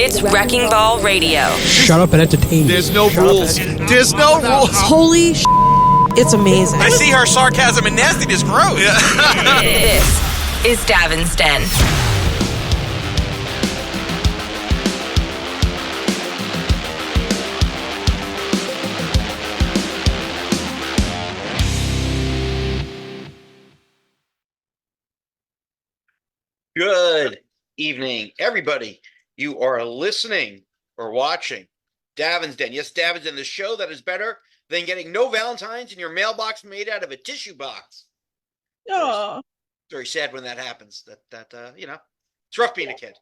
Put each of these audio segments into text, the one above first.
It's Wrecking Ball Radio. Shut up and entertain me. There's no rules. There's no rules. Holy sh**, it's amazing. I see her sarcasm and nastiness grow. This is Davin's Den. Good evening, everybody. You are listening or watching Davin's Den. Yes, Davin's Den, the show that is better than getting no Valentines in your mailbox made out of a tissue box. Oh, Very sad when that happens. It's rough being a kid.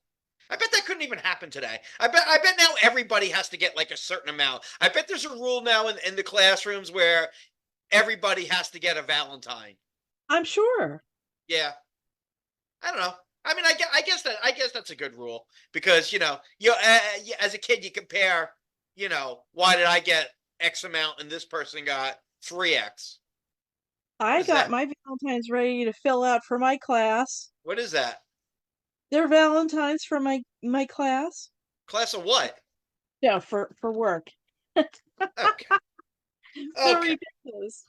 I bet that couldn't even happen today. I bet now everybody has to get like a certain amount. I bet there's a rule now in the classrooms where everybody has to get a Valentine. I'm sure. Yeah. I don't know. I mean, I guess that's a good rule because as a kid you compare. Why did I get X amount and this person got 3X? I got my Valentines ready to fill out for my class. What is that? They're Valentines for my class. Class of what? Yeah, for work. Okay. They're ridiculous.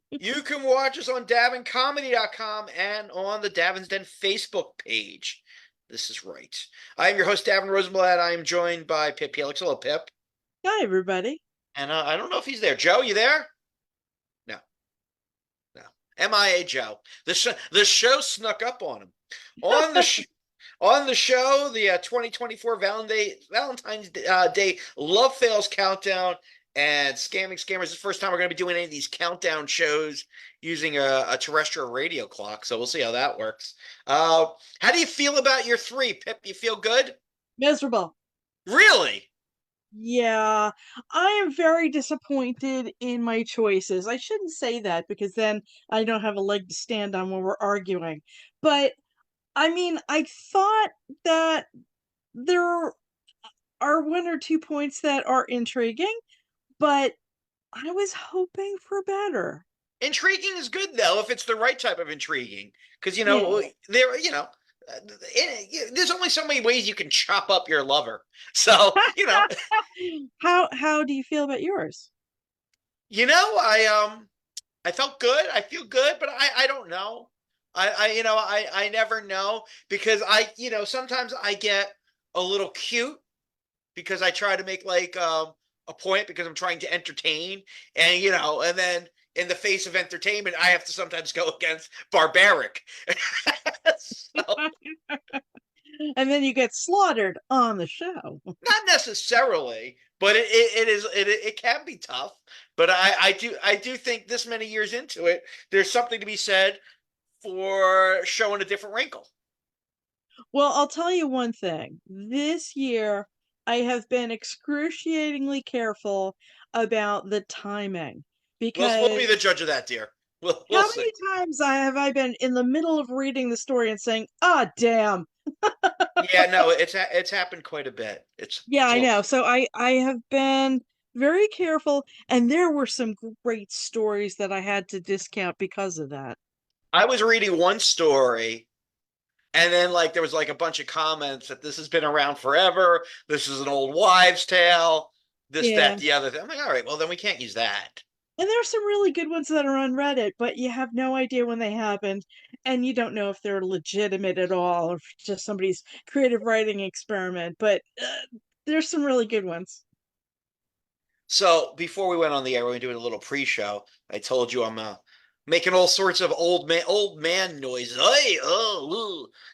You can watch us on davincomedy.com and on the Davin's Den Facebook page. This is right. I am your host, Davin Rosenblatt. I am joined by Pip Helix. Hello, Pip. Hi, everybody. And I don't know if he's there. Joe, you there? No. MIA Joe. The show snuck up on him. On the show, the 2024 Valentine's Day Love Fails Countdown and Scamming Scammers. It's the first time we're going to be doing any of these countdown shows using a terrestrial radio clock. So we'll see how that works. How do you feel about your 3, Pip? You feel good? Miserable. Really? Yeah, I am very disappointed in my choices. I shouldn't say that because then I don't have a leg to stand on when we're arguing. But I mean, I thought that there are 1 or 2 points that are intriguing, but I was hoping for better. Intriguing is good though if it's the right type of intriguing, because there's only so many ways you can chop up your lover. So How do you feel about yours? I felt good. I feel good, but I don't know. I never know because sometimes I get a little cute because I try to make like a point because I'm trying to entertain and then in the face of entertainment, I have to sometimes go against barbaric. And then you get slaughtered on the show. Not necessarily, but it can be tough. But I do think this many years into it, there's something to be said for showing a different wrinkle. Well, I'll tell you one thing. This year, I have been excruciatingly careful about the timing. Because We'll be the judge of that, dear. We'll how see. many times have I been in the middle of reading the story and saying, "Ah, damn." Yeah, no, it's happened quite a bit. I know. So I have been very careful, and there were some great stories that I had to discount because of that. I was reading one story, and then there was a bunch of comments that this has been around forever. This is an old wives' tale. This, that, the other thing. I'm like, all right, well then we can't use that. And there are some really good ones that are on Reddit, but you have no idea when they happened, and you don't know if they're legitimate at all, or if just somebody's creative writing experiment. But there's some really good ones. So before we went on the air, we were doing a little pre-show. I told you I'm making all sorts of old man noises.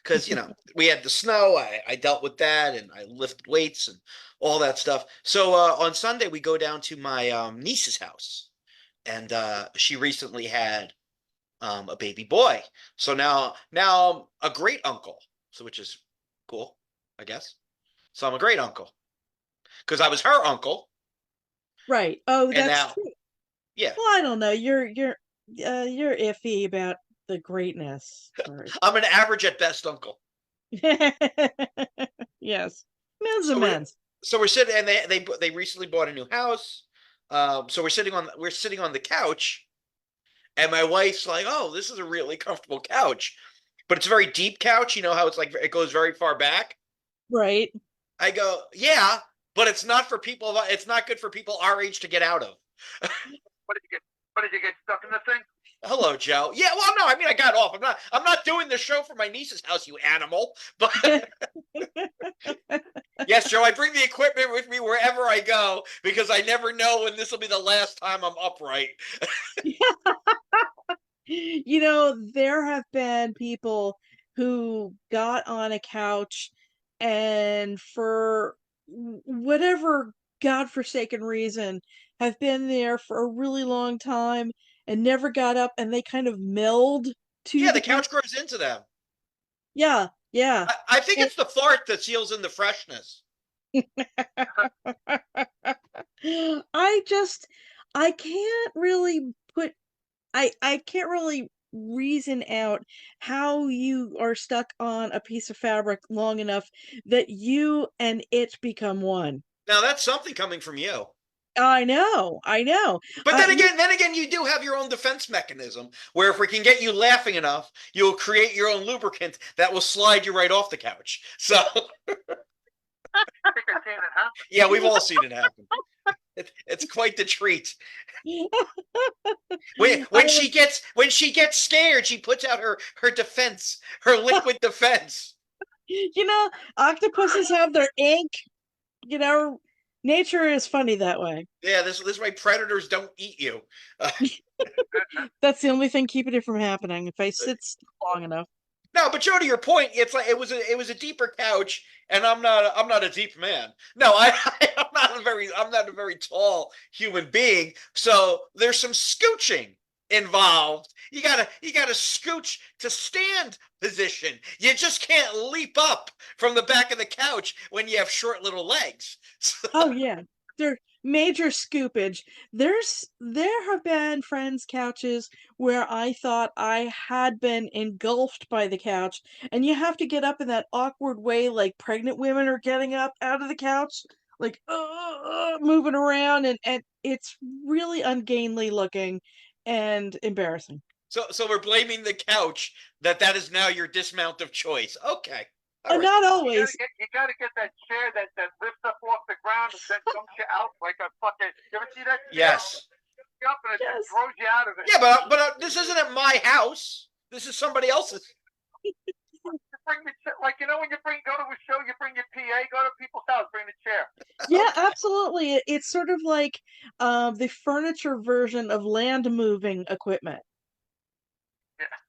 Because we had the snow. I dealt with that, and I lifted weights and all that stuff. So on Sunday we go down to my niece's house. And she recently had a baby boy. So now I'm a great uncle. So which is cool, I guess. So I'm a great uncle. Because I was her uncle. Right. Oh, that's true. Yeah. Well, I don't know. You're iffy about the greatness. I'm an average at best uncle. Yes. Men's a men's. So we're sitting, and they recently bought a new house. So we're sitting on the couch, and my wife's like, "Oh, this is a really comfortable couch," but it's a very deep couch. You know how it's it goes very far back, right? I go, yeah, but it's not for people. It's not good for people our age to get out of. What did you get stuck in the thing? Hello, Joe. Yeah, well, no, I mean, I got off. I'm not doing the show from my niece's house, you animal. But yes, Joe, I bring the equipment with me wherever I go because I never know when this will be the last time I'm upright. You know, there have been people who got on a couch and for whatever godforsaken reason have been there for a really long time and never got up, and they kind of meld to Yeah, the the couch. couch grows into them. Yeah, yeah. I think it's the fart that seals in the freshness. I just I can't really put I can't really reason out how you are stuck on a piece of fabric long enough that you and it become one. Now, that's something coming from you. I know, I know. But You then again, you do have your own defense mechanism where if we can get you laughing enough, you'll create your own lubricant that will slide you right off the couch. So, I think I've seen it happen. yeah, we've all seen it happen. It's quite the treat. When she gets scared, she puts out her defense, her liquid defense. you know, octopuses have their ink. You know, nature is funny that way. Yeah, this is why predators don't eat you. That's the only thing keeping it from happening if I sit still long enough. No, but Joe, to your point, it's like it was a deeper couch, and I'm not a deep man. No, I'm not a very tall human being. So there's some scooching involved. You gotta scooch to stand position. You just can't leap up from the back of the couch when you have short little legs. Oh yeah, they're major scoopage. There have been friends' couches where I thought I had been engulfed by the couch, and you have to get up in that awkward way, like pregnant women are getting up out of the couch, like moving around, and it's really ungainly looking and embarrassing. So we're blaming the couch that is now your dismount of choice. Okay. All right. Not You always. gotta get that chair that lifts up off the ground and then dumps you out like a fucking. You ever see that? Yes. You up and it Yes. throws you out of it. Yeah, but this isn't at my house. This is somebody else's. Bring the chair, like when you go to a show, you bring your PA. Go to people's house, bring the chair. Yeah, absolutely. It's sort of like the furniture version of land moving equipment.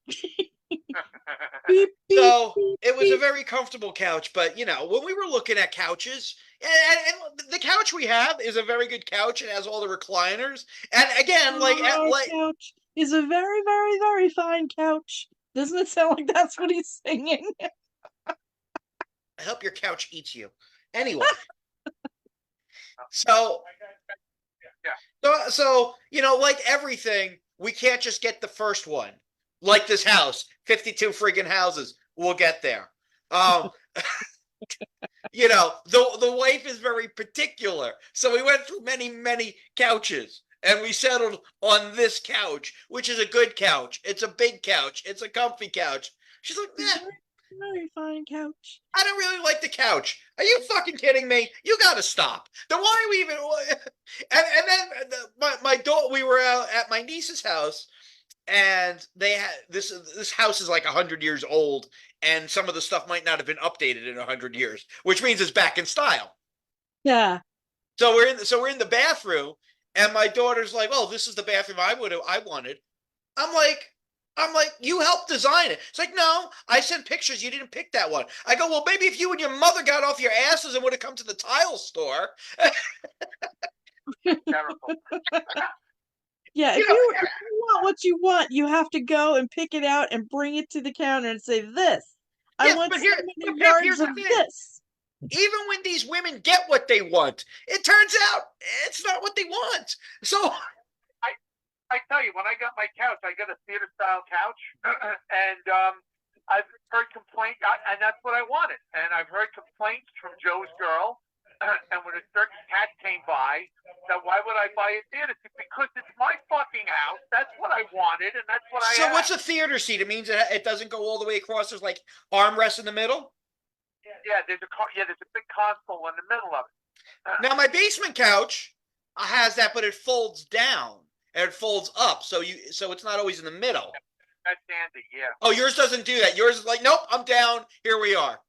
Beep, beep, So beep, it was a beep. very comfortable couch, but when we were looking at couches, and the couch we have is a very good couch. It has all the recliners, and again, Our couch is a very, very, very fine couch. Doesn't it sound like that's what he's singing? I hope your couch eats you. Anyway, so like everything, we can't just get the first one. Like this house, 52 friggin' houses. We'll get there. The wife is very particular. So we went through many, many couches. And we settled on this couch, which is a good couch. It's a big couch. It's a comfy couch. She's like, Very, very fine couch. I don't really like the couch. Are you fucking kidding me? You got to stop. Then why are we even? And then my daughter, we were out at my niece's house, and they had this house is like 100 years old, and some of the stuff might not have been updated in 100 years, which means it's back in style. Yeah. So we're in the bathroom, and my daughter's like, "Oh, this is the bathroom I wanted." I'm like, you helped design it. It's like, no, I sent pictures. You didn't pick that one. I go, well, maybe if you and your mother got off your asses and would have come to the tile store. Terrible. Yeah, if you want what you want, you have to go and pick it out and bring it to the counter and say, this. I Yes, want but so here's many yards the of thing. this. Even when these women get what they want, it turns out it's not what they want. So I tell you, when I got my couch, I got a theater-style couch, and I've heard complaints, and that's what I wanted. And I've heard complaints from Joe's girl, and when a certain cat came by, that why would I buy a theater seat? Because it's my fucking house. That's what I wanted, and that's what I So had. what's a theater seat? It means it doesn't go all the way across. There's like armrests in the middle. Yeah, there's a big console in the middle of it. Now my basement couch has that, but it folds down and it folds up, so it's not always in the middle. That's handy. Yeah. Oh, yours doesn't do that. Yours is like, nope, I'm down. Here we are.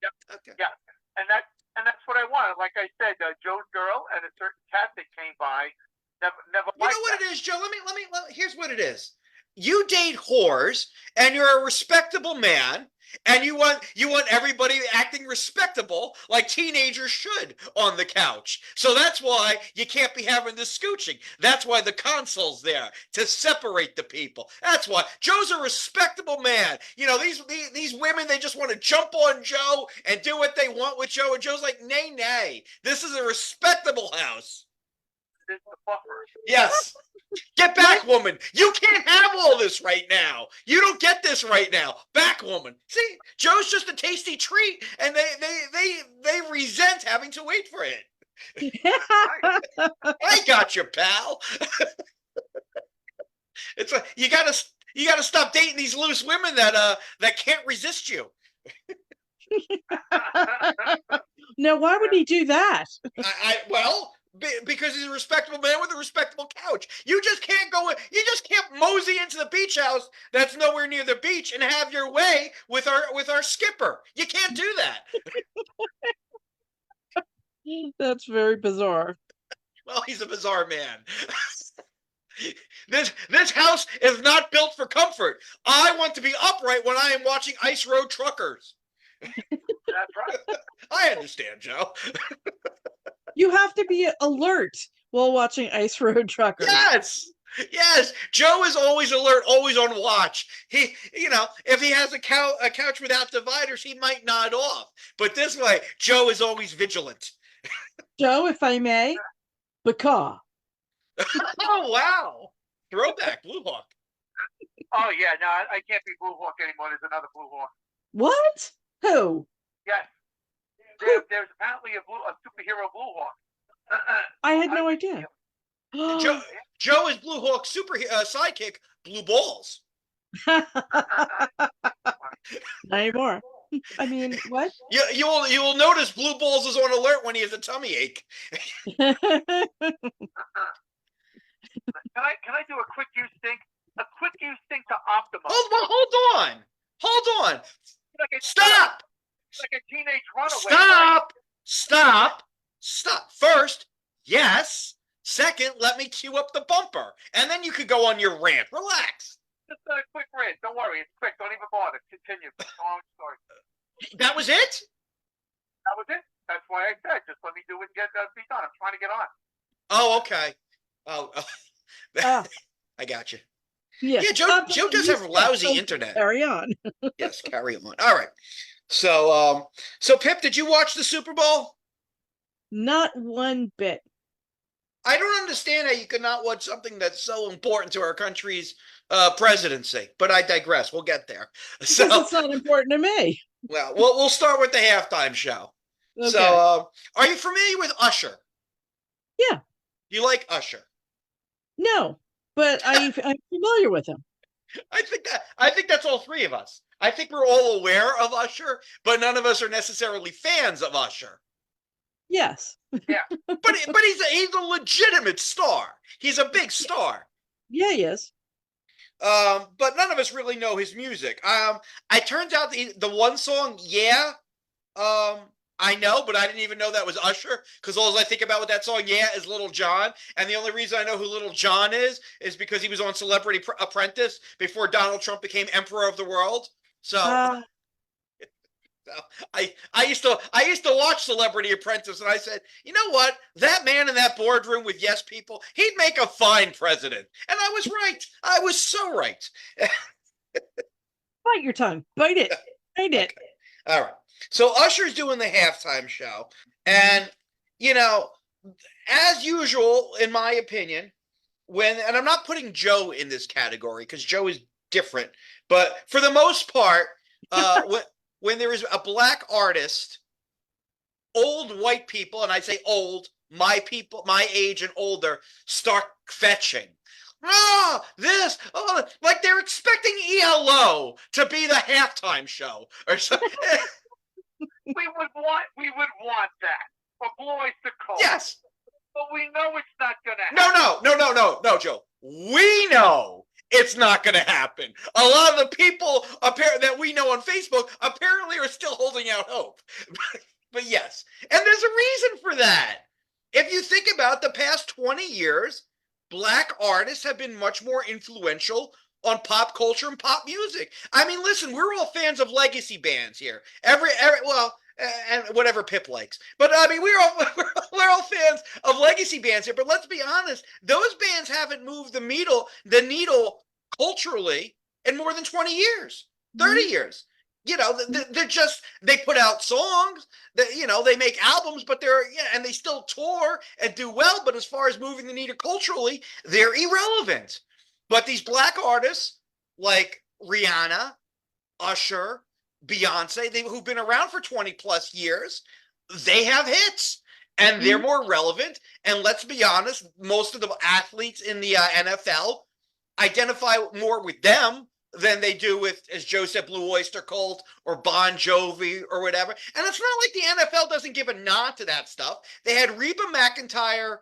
Yep. Okay. Yeah, and that's what I wanted. Like I said, Joe's girl and a certain cat that came by never. You know what it is, Joe? Let me. Here's what it is. You date whores, and you're a respectable man, and you want everybody acting respectable like teenagers should on the couch. So that's why you can't be having this scooching. That's why the console's there to separate the people. That's why Joe's a respectable man. You know, these women, they just want to jump on Joe and do what they want with Joe, and Joe's like, nay, nay. This is a respectable house. This is the buffer. Yes. Get back, woman. You can't have all this right now. You don't get this right now. Back, woman. See, Joe's just a tasty treat, and they resent having to wait for it. I got you, pal. It's like you gotta stop dating these loose women that can't resist you. Now, why would he do that? Because he's a respectable man with a respectable couch. You just can't mosey into the beach house that's nowhere near the beach and have your way with our skipper. You can't do that. That's very bizarre. Well, he's a bizarre man. This house is not built for comfort. I want to be upright when I am watching Ice Road Truckers. That's right. I understand, Joe. You have to be alert while watching Ice Road Truckers. Yes. Joe is always alert, always on watch. If he has a couch without dividers, he might nod off. But this way, Joe is always vigilant. Joe, if I may, the car. Oh, wow. Throwback, Blue Hawk. Oh yeah, no, I can't be Blue Hawk anymore. There's another Blue Hawk. What? Who? Yes. There's apparently a superhero Blue Hawk. I had no idea. Joe is Blue Hawk's super sidekick, Blue Balls. Not anymore. I mean, what? You will notice Blue Balls is on alert when he has a tummy ache. Can I do a quick use thing? A quick use thing to Optima. Hold on. Like Stop. Like a teenage runaway. Stop. First, yes. Second, let me cue up the bumper, and then you could go on your rant. Relax. Just a quick rant. Don't worry. It's quick. Don't even bother. Continue. Long story. That was it? That was it. That's why I said, just let me do it and get be done. I'm trying to get on. Oh, okay. Oh. I got you. Yes. Yeah, Joe does have lousy internet. Carry on. Yes, carry on. All right. So Pip, did you watch the Super Bowl? Not one bit. I don't understand how you could not watch something that's so important to our country's presidency, but I digress. We'll get there. Because it's not important to me. Well, we'll start with the halftime show. Okay. So, are you familiar with Usher? Yeah. You like Usher? No, but I'm familiar with him. I think that's all three of us. I think we're all aware of Usher, but none of us are necessarily fans of Usher. Yes. Yeah. But he's a legitimate star. He's a big star. Yeah, he is. But none of us really know his music. It turns out the one song, yeah, I know, but I didn't even know that was Usher, because all I think about with that song, yeah, is Little John. And the only reason I know who Little John is because he was on Celebrity Apprentice before Donald Trump became Emperor of the World. So I used to watch Celebrity Apprentice, and I said, you know what? That man in that boardroom with yes people, he'd make a fine president. And I was right. I was so right. Bite your tongue. Bite it. Bite it. Okay. All right. So Usher's doing the halftime show, and as usual, in my opinion, and I'm not putting Joe in this category because Joe is different, but for the most part, when there is a black artist, old white people, and I say old, my people, my age and older, start fetching. Like they're expecting ELO to be the halftime show or something. we would want that for Blue Oyster Cult. Yes. But we know it's not going to happen. No, Joe. We know it's not going to happen. A lot of the people that we know on Facebook apparently are still holding out hope. But yes, and there's a reason for that. If you think about the past 20 years, Black artists have been much more influential on pop culture and pop music. I mean, listen, we're all fans of legacy bands here. And whatever Pip likes. But I mean, we're all fans of legacy bands here. But let's be honest, those bands haven't moved the needle culturally in more than 20 years, 30 years. You know, they put out songs that, they make albums, but and they still tour and do well. But as far as moving the needle culturally, they're irrelevant. But these Black artists like Rihanna, Usher, Beyonce, who've been around for 20 plus years, they have hits and they're more relevant. And let's be honest, most of the athletes in the NFL identify more with them than they do with, as Joe said, Blue Oyster Cult or Bon Jovi or whatever. And it's not like the NFL doesn't give a nod to that stuff. They had Reba McEntire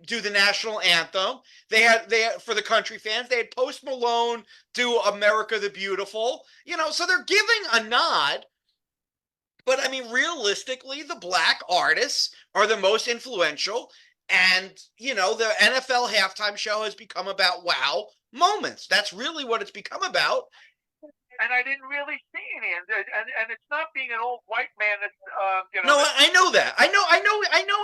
do the national anthem. They had for the country fans, they had Post Malone do America the Beautiful. So they're giving a nod. But I mean, realistically, the Black artists are the most influential. And, the NFL halftime show has become about wow moments. That's really what it's become about. And I didn't really see any, and it's not being an old white man that's, No, I know that. I know.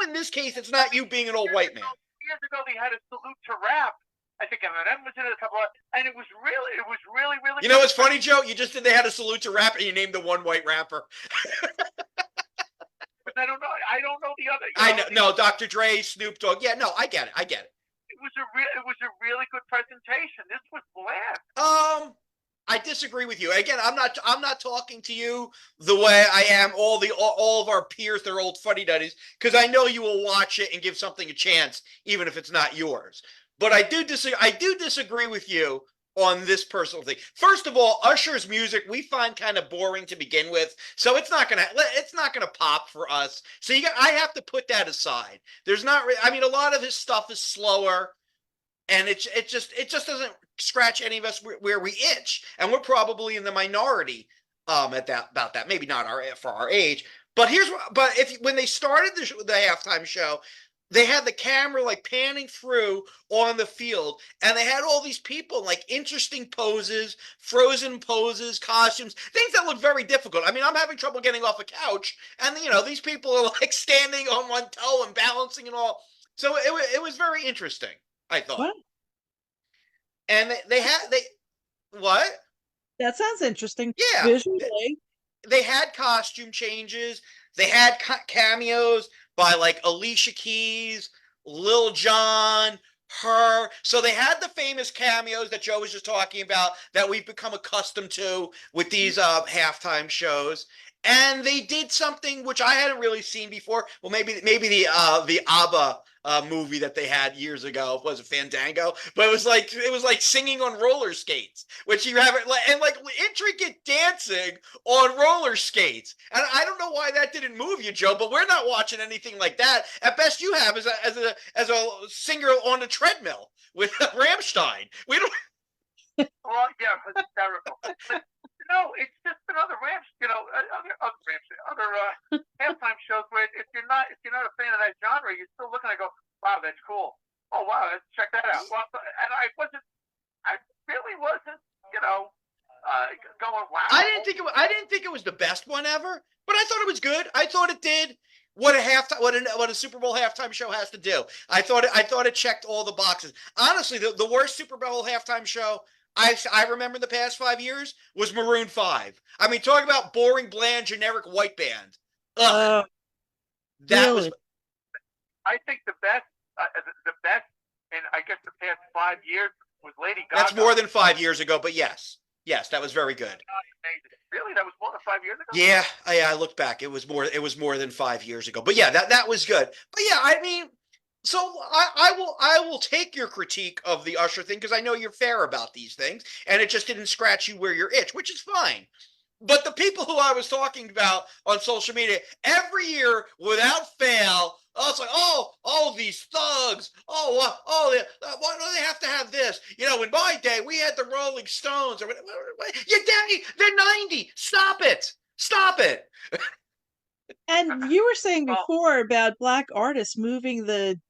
In this case, it's not you being an old white man. Years ago, they had a salute to rap. I think Eminem was in it a couple of, and it was really. You know what's funny, Joe? You just said they had a salute to rap, and you named the one white rapper. But I don't know the other. I know. No, Dr. Dre, Snoop Dogg. Yeah, no, I get it. It was a really good presentation. This was bland. I disagree with you. Again, I'm not talking to you the way I am all of our peers, they're old fuddy-duddies, because I know you will watch it and give something a chance, even if it's not yours. But I do disagree with you on this personal thing. First of all, Usher's music we find kind of boring to begin with, so it's not gonna pop for us. So I have to put that aside. There's not. I mean, a lot of his stuff is slower. And it just doesn't scratch any of us where we itch, and we're probably in the minority about that. Maybe not for our age, but when they started the halftime show, they had the camera like panning through on the field, and they had all these people like interesting poses, frozen poses, costumes, things that look very difficult. I mean, I'm having trouble getting off a couch, and these people are like standing on one toe and balancing and all. So it was very interesting, I thought. What? And they what? That sounds interesting. Yeah. Visually. They had costume changes. They had cameos by like Alicia Keys, Lil Jon, her. So they had the famous cameos that Joe was just talking about that we've become accustomed to with these halftime shows. And they did something which I hadn't really seen before. Well, maybe the ABBA movie that they had years ago was a Fandango, but it was like singing on roller skates, which you have and like intricate dancing on roller skates. And I don't know why that didn't move you, Joe, but we're not watching anything like that. At best, you have as a singer on a treadmill with Rammstein. We don't. Well, yeah, it's hysterical. No, it's just another other halftime shows where if you're not a fan of that genre, you're still looking and go, wow, that's cool. Oh wow, let's check that out. Well, and I really wasn't, going wow. I didn't think it was the best one ever, but I thought it was good. I thought it did what a Super Bowl halftime show has to do. I thought it checked all the boxes. Honestly, the worst Super Bowl halftime show I remember in the past 5 years was Maroon 5. I mean, talk about boring, bland, generic white band. Ugh. Really? I think the best in I guess the past 5 years was Lady Gaga. That's more than 5 years ago, but yes, that was very good. Really, that was more than 5 years ago. Yeah, I looked back. It was more than 5 years ago, but yeah, that was good. But yeah, I mean. So I will take your critique of the Usher thing because I know you're fair about these things, and it just didn't scratch you where you're itch, which is fine. But the people who I was talking about on social media, every year without fail, it's like, oh, these thugs. Why do they have to have this? In my day, we had the Rolling Stones. Your daddy, they're 90. Stop it. Stop it. And you were saying Well, before about black artists moving the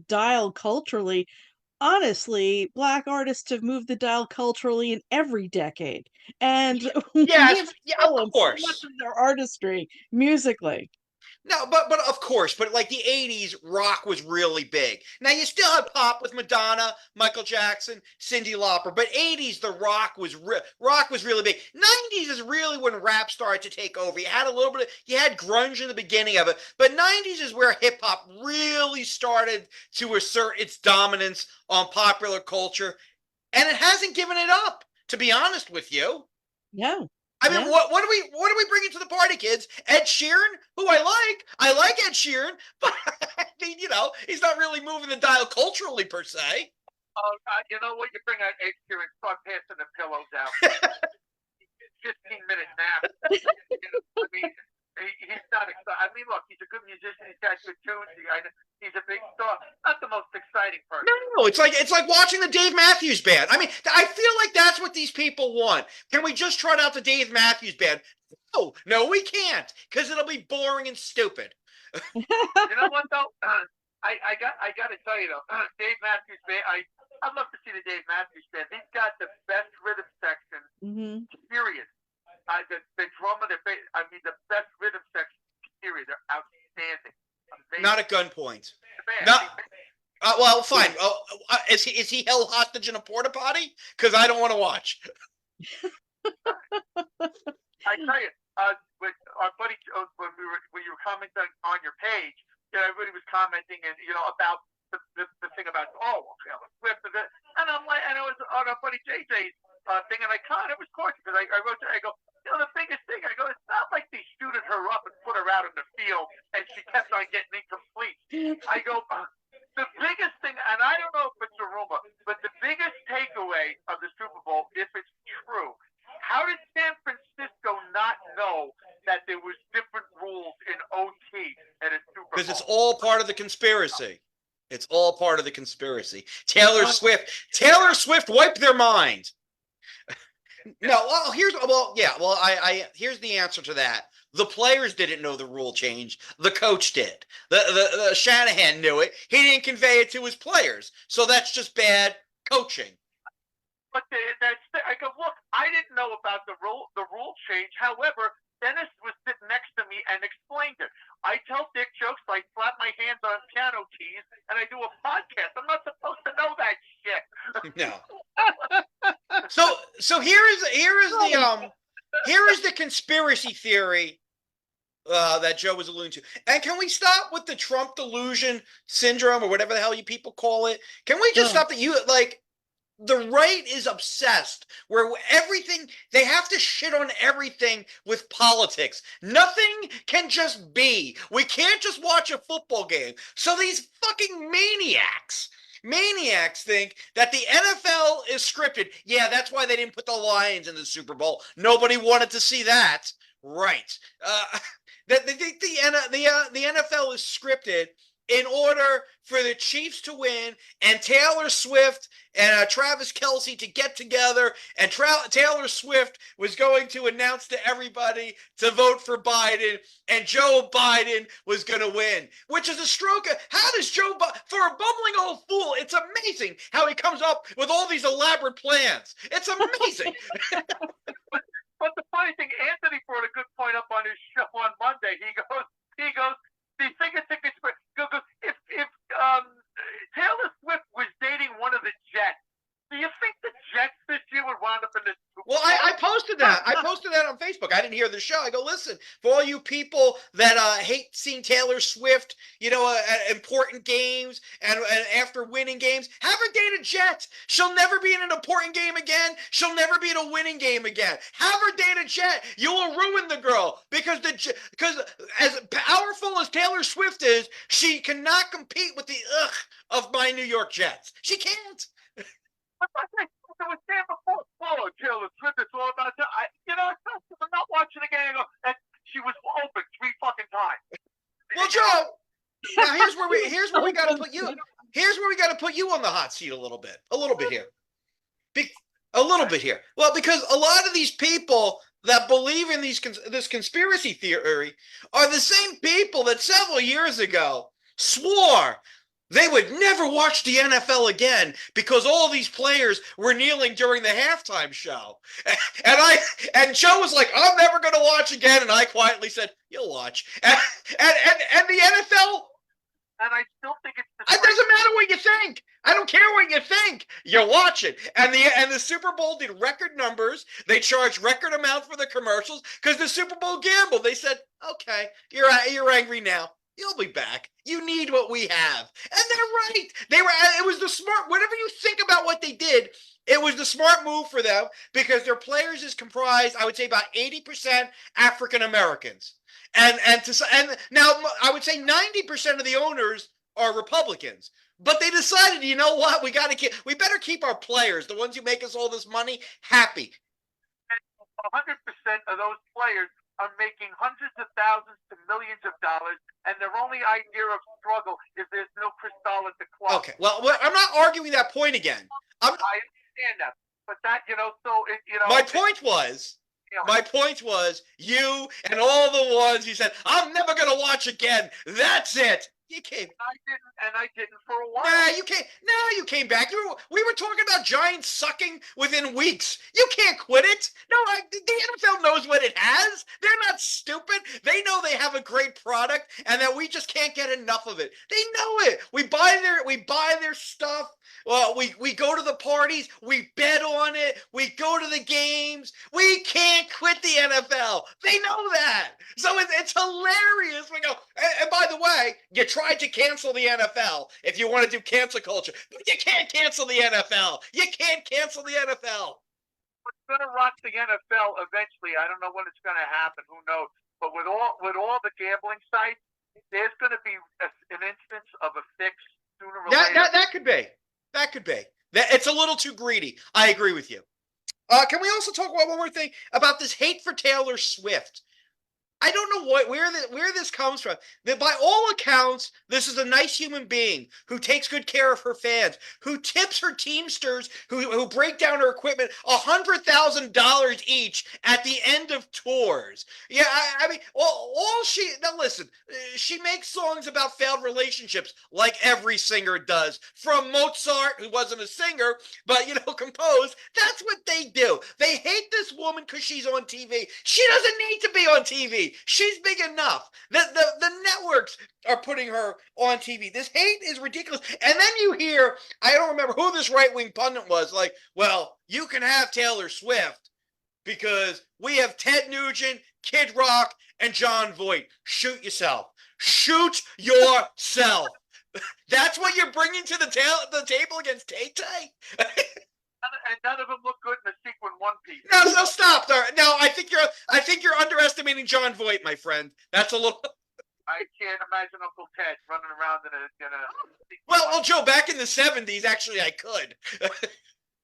dial culturally. Honestly, black artists have moved the dial culturally in every decade, and we Yes, have yeah, of stolen so much course. of their artistry musically. No, but of course, but like the 80s, rock was really big. Now you still had pop with Madonna, Michael Jackson, Cyndi Lauper, but 80s the rock was really big. 90s is really when rap started to take over. You had a little bit you had grunge in the beginning of it, but 90s is where hip hop really started to assert its dominance on popular culture, and it hasn't given it up, to be honest with you. Yeah. I mean, Yeah. what are we bringing to the party, kids? Ed Sheeran, who I like Ed Sheeran, but I mean, he's not really moving the dial culturally per se. you know what? You bring out Ed Sheeran, start passing the pillows out. 15-minute nap. I mean, he's not exciting. I mean, look, he's a good musician. He's got good tunes. He's a big star. Not the most exciting person. No, it's like watching the Dave Matthews Band. I mean, I feel like that's what these people want. Can we just trot out the Dave Matthews Band? No, we can't, because it'll be boring and stupid. You know what though? I got to tell you though, Dave Matthews Band. I'd love to see the Dave Matthews Band. He's got the best rhythm section. Mm-hmm. Period. The drummer, the best rhythm section. Period. They're outstanding. Amazing. Not at gunpoint. Man, Not. Well, fine. Is he held hostage in a porta potty? Because I don't want to watch. I tell you, with our buddy, when you were commenting on your page, everybody was commenting and about the thing about Taylor Swift, and I'm like, and it was on our buddy JJ's thing, and it was course because I wrote to her, I go, the biggest thing, I go, it's not like they suited her up and put her out in the field and she kept on getting incomplete. I go, the biggest thing, and I don't know if it's a rumor, but the biggest takeaway of the Super Bowl, if it's true, how did San Francisco not know that there was different rules in OT at a Super Bowl? Because it's all part of the conspiracy. It's all part of the conspiracy. Taylor Swift wiped their mind. No, here's the answer to that. The players didn't know the rule change. The coach did. The Shanahan knew it. He didn't convey it to his players. So that's just bad coaching. But I go, look, I didn't know about the rule change. However, Dennis was sitting next to me and explained it. I tell dick jokes, I slap my hands on piano keys, and I do a podcast. I'm not supposed to know that shit. No. So here is the conspiracy theory that Joe was alluding to. And can we stop with the Trump delusion syndrome or whatever the hell you people call it? Can we just stop that? The right is obsessed where everything, they have to shit on everything with politics. Nothing can just be. We can't just watch a football game. So these fucking maniacs think that the NFL is scripted. Yeah, that's why they didn't put the Lions in the Super Bowl. Nobody wanted to see that. Right. They think the NFL is scripted in order for the Chiefs to win and Taylor Swift and Travis Kelce to get together, and Taylor Swift was going to announce to everybody to vote for Biden, and Joe Biden was going to win, which is a stroke. How does Joe Biden, for a bumbling old fool, it's amazing how he comes up with all these elaborate plans. It's amazing. But the funny thing, Anthony brought a good point up on his show on Monday. He goes, the tickets, if Taylor Swift was dating one of the Jets, do you think the Jets this year would wind up in the Super Bowl? Well, I posted that. I posted that on Facebook. I didn't hear the show. I go, listen, for all you people that hate seeing Taylor Swift, at important games and after winning games, have her date a Jet. She'll never be in an important game again. She'll never be in a winning game again. Have her date a Jet. You will ruin the girl because as powerful as Taylor Swift is, she cannot compete with the of my New York Jets. She can't. they were saying before, oh, Taylor Swift, it's all about that. I'm not watching the game. And she was open 3 fucking times. Well, Joe, now here's where we got to put you. Here's where we got to put you on the hot seat a little bit here. A little bit here. Well, because a lot of these people that believe in this conspiracy theory are the same people that several years ago swore they would never watch the NFL again because all these players were kneeling during the halftime show. And Joe was like, I'm never going to watch again. And I quietly said, you'll watch. And the NFL. And I still think it's it doesn't matter what you think. I don't care what you think. You watch it. And the Super Bowl did record numbers. They charged record amount for the commercials because the Super Bowl gambled. They said, okay, you're angry now. You'll be back. You need what we have. And they're right. It was the smart, whatever you think about what they did, it was the smart move for them because their players is comprised, I would say, about 80% African Americans. And now I would say 90% of the owners are Republicans. But they decided, you know what? We better keep our players, the ones who make us all this money, happy. 100% of those players are making hundreds of thousands to millions of dollars, and their only idea of struggle is there's no crystal at the club. Okay, well, I'm not arguing that point again. I understand that, but that, My point was, you and all the ones you said, I'm never going to watch again. That's it. You came. I didn't for a while. Nah, you came. No, you came back. We were talking about Giants sucking within weeks. You can't quit it. No, the NFL knows what it has. They're not stupid. They know they have a great product and that we just can't get enough of it. They know it. We buy their stuff. Well, we go to the parties. We bet on it. We go to the games. We can't quit the NFL. They know that. So it's hilarious. We go. And by the way, you tried to cancel the NFL if you want to do cancel culture, but you can't cancel the NFL. You can't cancel the NFL. It's going to rock the NFL eventually. I don't know when it's going to happen. Who knows? But with all the gambling sites, there's going to be an instance of a fix sooner or later. That could be. That could be. It's a little too greedy. I agree with you. Can we also talk about one more thing about this hate for Taylor Swift? I don't know where this comes from. That by all accounts, this is a nice human being who takes good care of her fans, who tips her teamsters, who break down her equipment $100,000 each at the end of tours. Yeah, I mean, now listen, she makes songs about failed relationships like every singer does. From Mozart, who wasn't a singer, but composed. That's what they do. They hate this woman because she's on TV. She doesn't need to be on TV. She's big enough. The networks are putting her on TV. This hate is ridiculous. And then you hear, I don't remember who this right-wing pundit was, like, well, you can have Taylor Swift because we have Ted Nugent, Kid Rock, and John Voight. Shoot yourself. Shoot yourself. That's what you're bringing to the table against Tay-Tay? And none of them look good in a sequin one piece. No, stop there. No, I think you're underestimating John Voight, my friend. That's a little. I can't imagine Uncle Ted running around in a. Well, Joe, back in the 70s, actually, I could.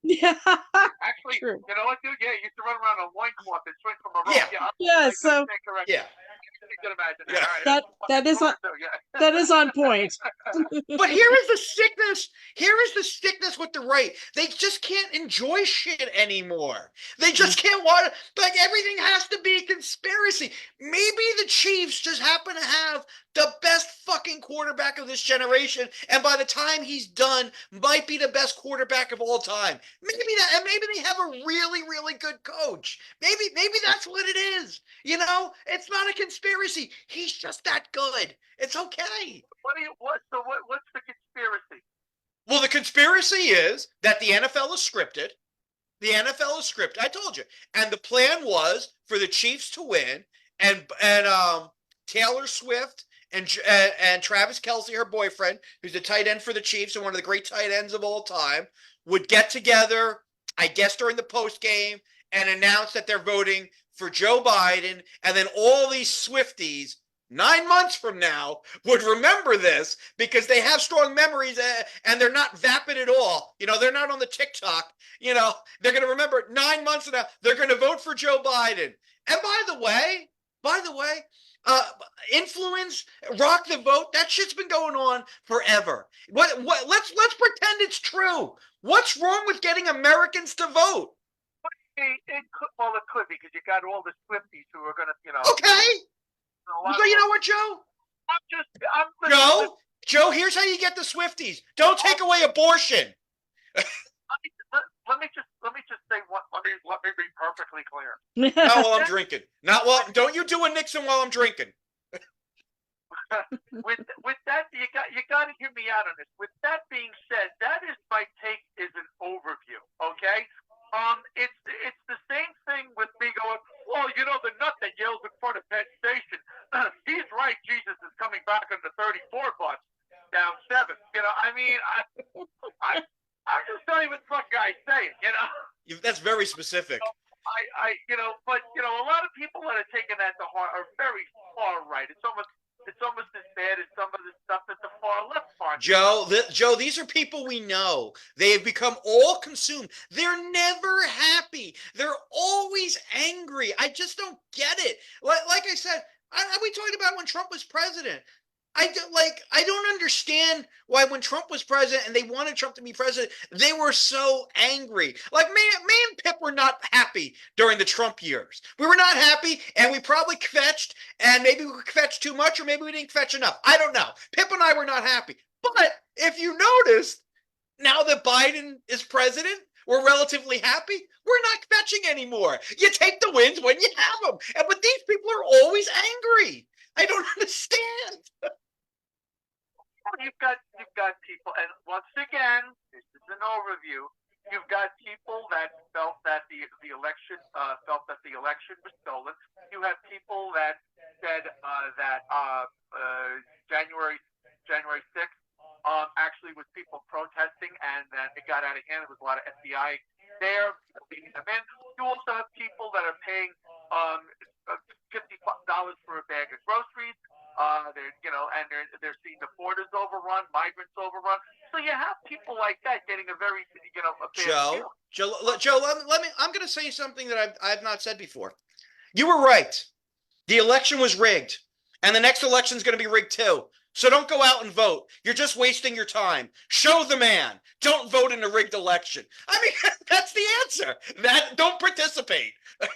Yeah. Actually, True. you know what, dude? Yeah, you used to run around on loincloth and swing from a rope. Yeah. So. Yeah. You can imagine that. That is on point. But here is the sickness. Here is the sickness with the right. They just can't enjoy shit anymore. They just can't watch. Like everything has to be a conspiracy. Maybe the Chiefs just happen to have the best fucking quarterback of this generation, and by the time he's done, might be the best quarterback of all time. Maybe they have a really, really good coach. Maybe that's what it is. It's not a conspiracy. He's just that good. It's okay. What's the conspiracy? Well, the conspiracy is that the NFL is scripted. The NFL is scripted. I told you. And the plan was for the Chiefs to win, and Taylor Swift and Travis Kelce, her boyfriend, who's the tight end for the Chiefs and one of the great tight ends of all time, would get together, I guess during the post game, and announce that they're voting for Joe Biden, and then all these Swifties 9 months from now would remember this because they have strong memories and they're not vapid at all. They're not on the TikTok. They're going to remember 9 months from now, they're going to vote for Joe Biden. And by the way, influence, rock the vote, that shit's been going on forever. Let's pretend it's true. What's wrong with getting Americans to vote? It could be because you got all the Swifties who are going to, Okay. So you know what, Joe? Joe, here's how you get the Swifties. Don't take away abortion. Let me just say what. Let me be perfectly clear. Not while I'm drinking. Don't you do a Nixon while I'm drinking. With that, you got to hear me out on this. With that being said, that is my take is an overview. Okay. It's the same thing with me going, well, the nut that yells in front of Penn Station. He's right. Jesus is coming back on the 34 bus down 7. I'm just telling you what the fuck guys saying. That's very specific. But a lot of people that are taking that to heart are very far right. It's almost as bad as some of the stuff that the far left part. Joe, these are people we know. They have become all consumed. They're never happy. They're always angry. I just don't get it. Like I said, we talked about when Trump was president. I don't understand why when Trump was president and they wanted Trump to be president, they were so angry. Like me and Pip were not happy during the Trump years. We were not happy, and we probably kvetched, and maybe we kvetched too much, or maybe we didn't kvetch enough. I don't know. Pip and I were not happy. But if you noticed, now that Biden is president, we're relatively happy. We're not kvetching anymore. You take the wins when you have them. But these people are always angry. I don't understand. You've got people, and once again, this is an overview. You've got people that felt that the election was stolen. You have people that said that January 6th actually was people protesting, and that it got out of hand. There was a lot of FBI there leading them in. You also have people that are paying $50 for a bag of groceries. They're seeing the borders overrun, migrants overrun. So you have people like that getting a very, a bad Joe, I'm going to say something that I've not said before. You were right. The election was rigged, and the next election is going to be rigged too. So don't go out and vote. You're just wasting your time. Show the man. Don't vote in a rigged election. I mean, that's the answer. Don't participate. But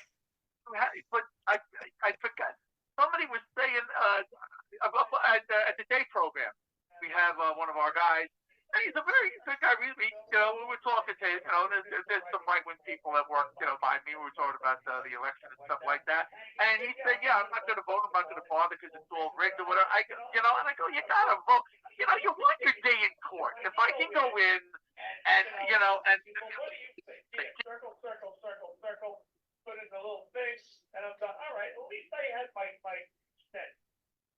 I forgot. Somebody was saying at the day program, we have one of our guys. And he's a very good guy. We were talking to him. There's some right-wing people that work, by me. We were talking about the election and stuff like that. And he said, "Yeah, I'm not going to vote. I'm not going to bother because it's all rigged or whatever." And I go, "You got to vote. You want your day in court. If I can go in and circle, put in a little face, and I'm done. All right, at least I had my stead."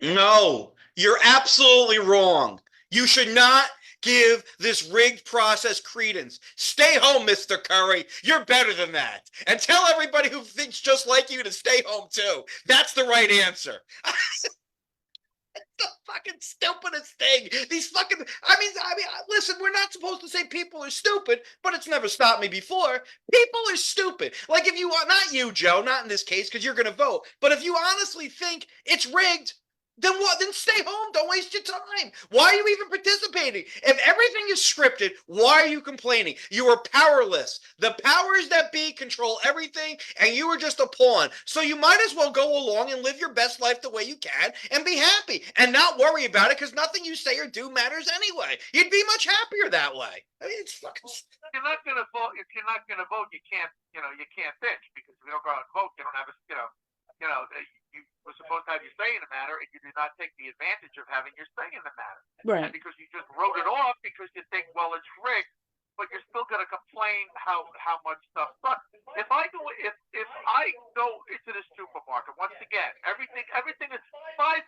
No, you're absolutely wrong. You should not give this rigged process credence. Stay home, Mr. Curry. You're better than that. And tell everybody who thinks just like you to stay home too. That's the right answer. The fucking stupidest thing. These fucking, I mean, listen, we're not supposed to say people are stupid, but it's never stopped me before. People are stupid. Like if you want, not you, Joe, not in this case, because you're going to vote, but if you honestly think it's rigged, then what? Then stay home. Don't waste your time. Why are you even participating? If everything is scripted, why are you complaining? You are powerless. The powers that be control everything, and you are just a pawn. So you might as well go along and live your best life the way you can and be happy and not worry about it because nothing you say or do matters anyway. You'd be much happier that way. I mean, it's fucking. You're not going to vote. If you're not going to vote, you can't bitch because if you don't go out and vote, you don't have a, you were supposed to have your say in the matter, and you did not take the advantage of having your say in the matter. Right. And because you just wrote it off because you think, well, it's rigged, but you're still going to complain how much stuff sucks. If I go into the supermarket, once again, everything is $5.80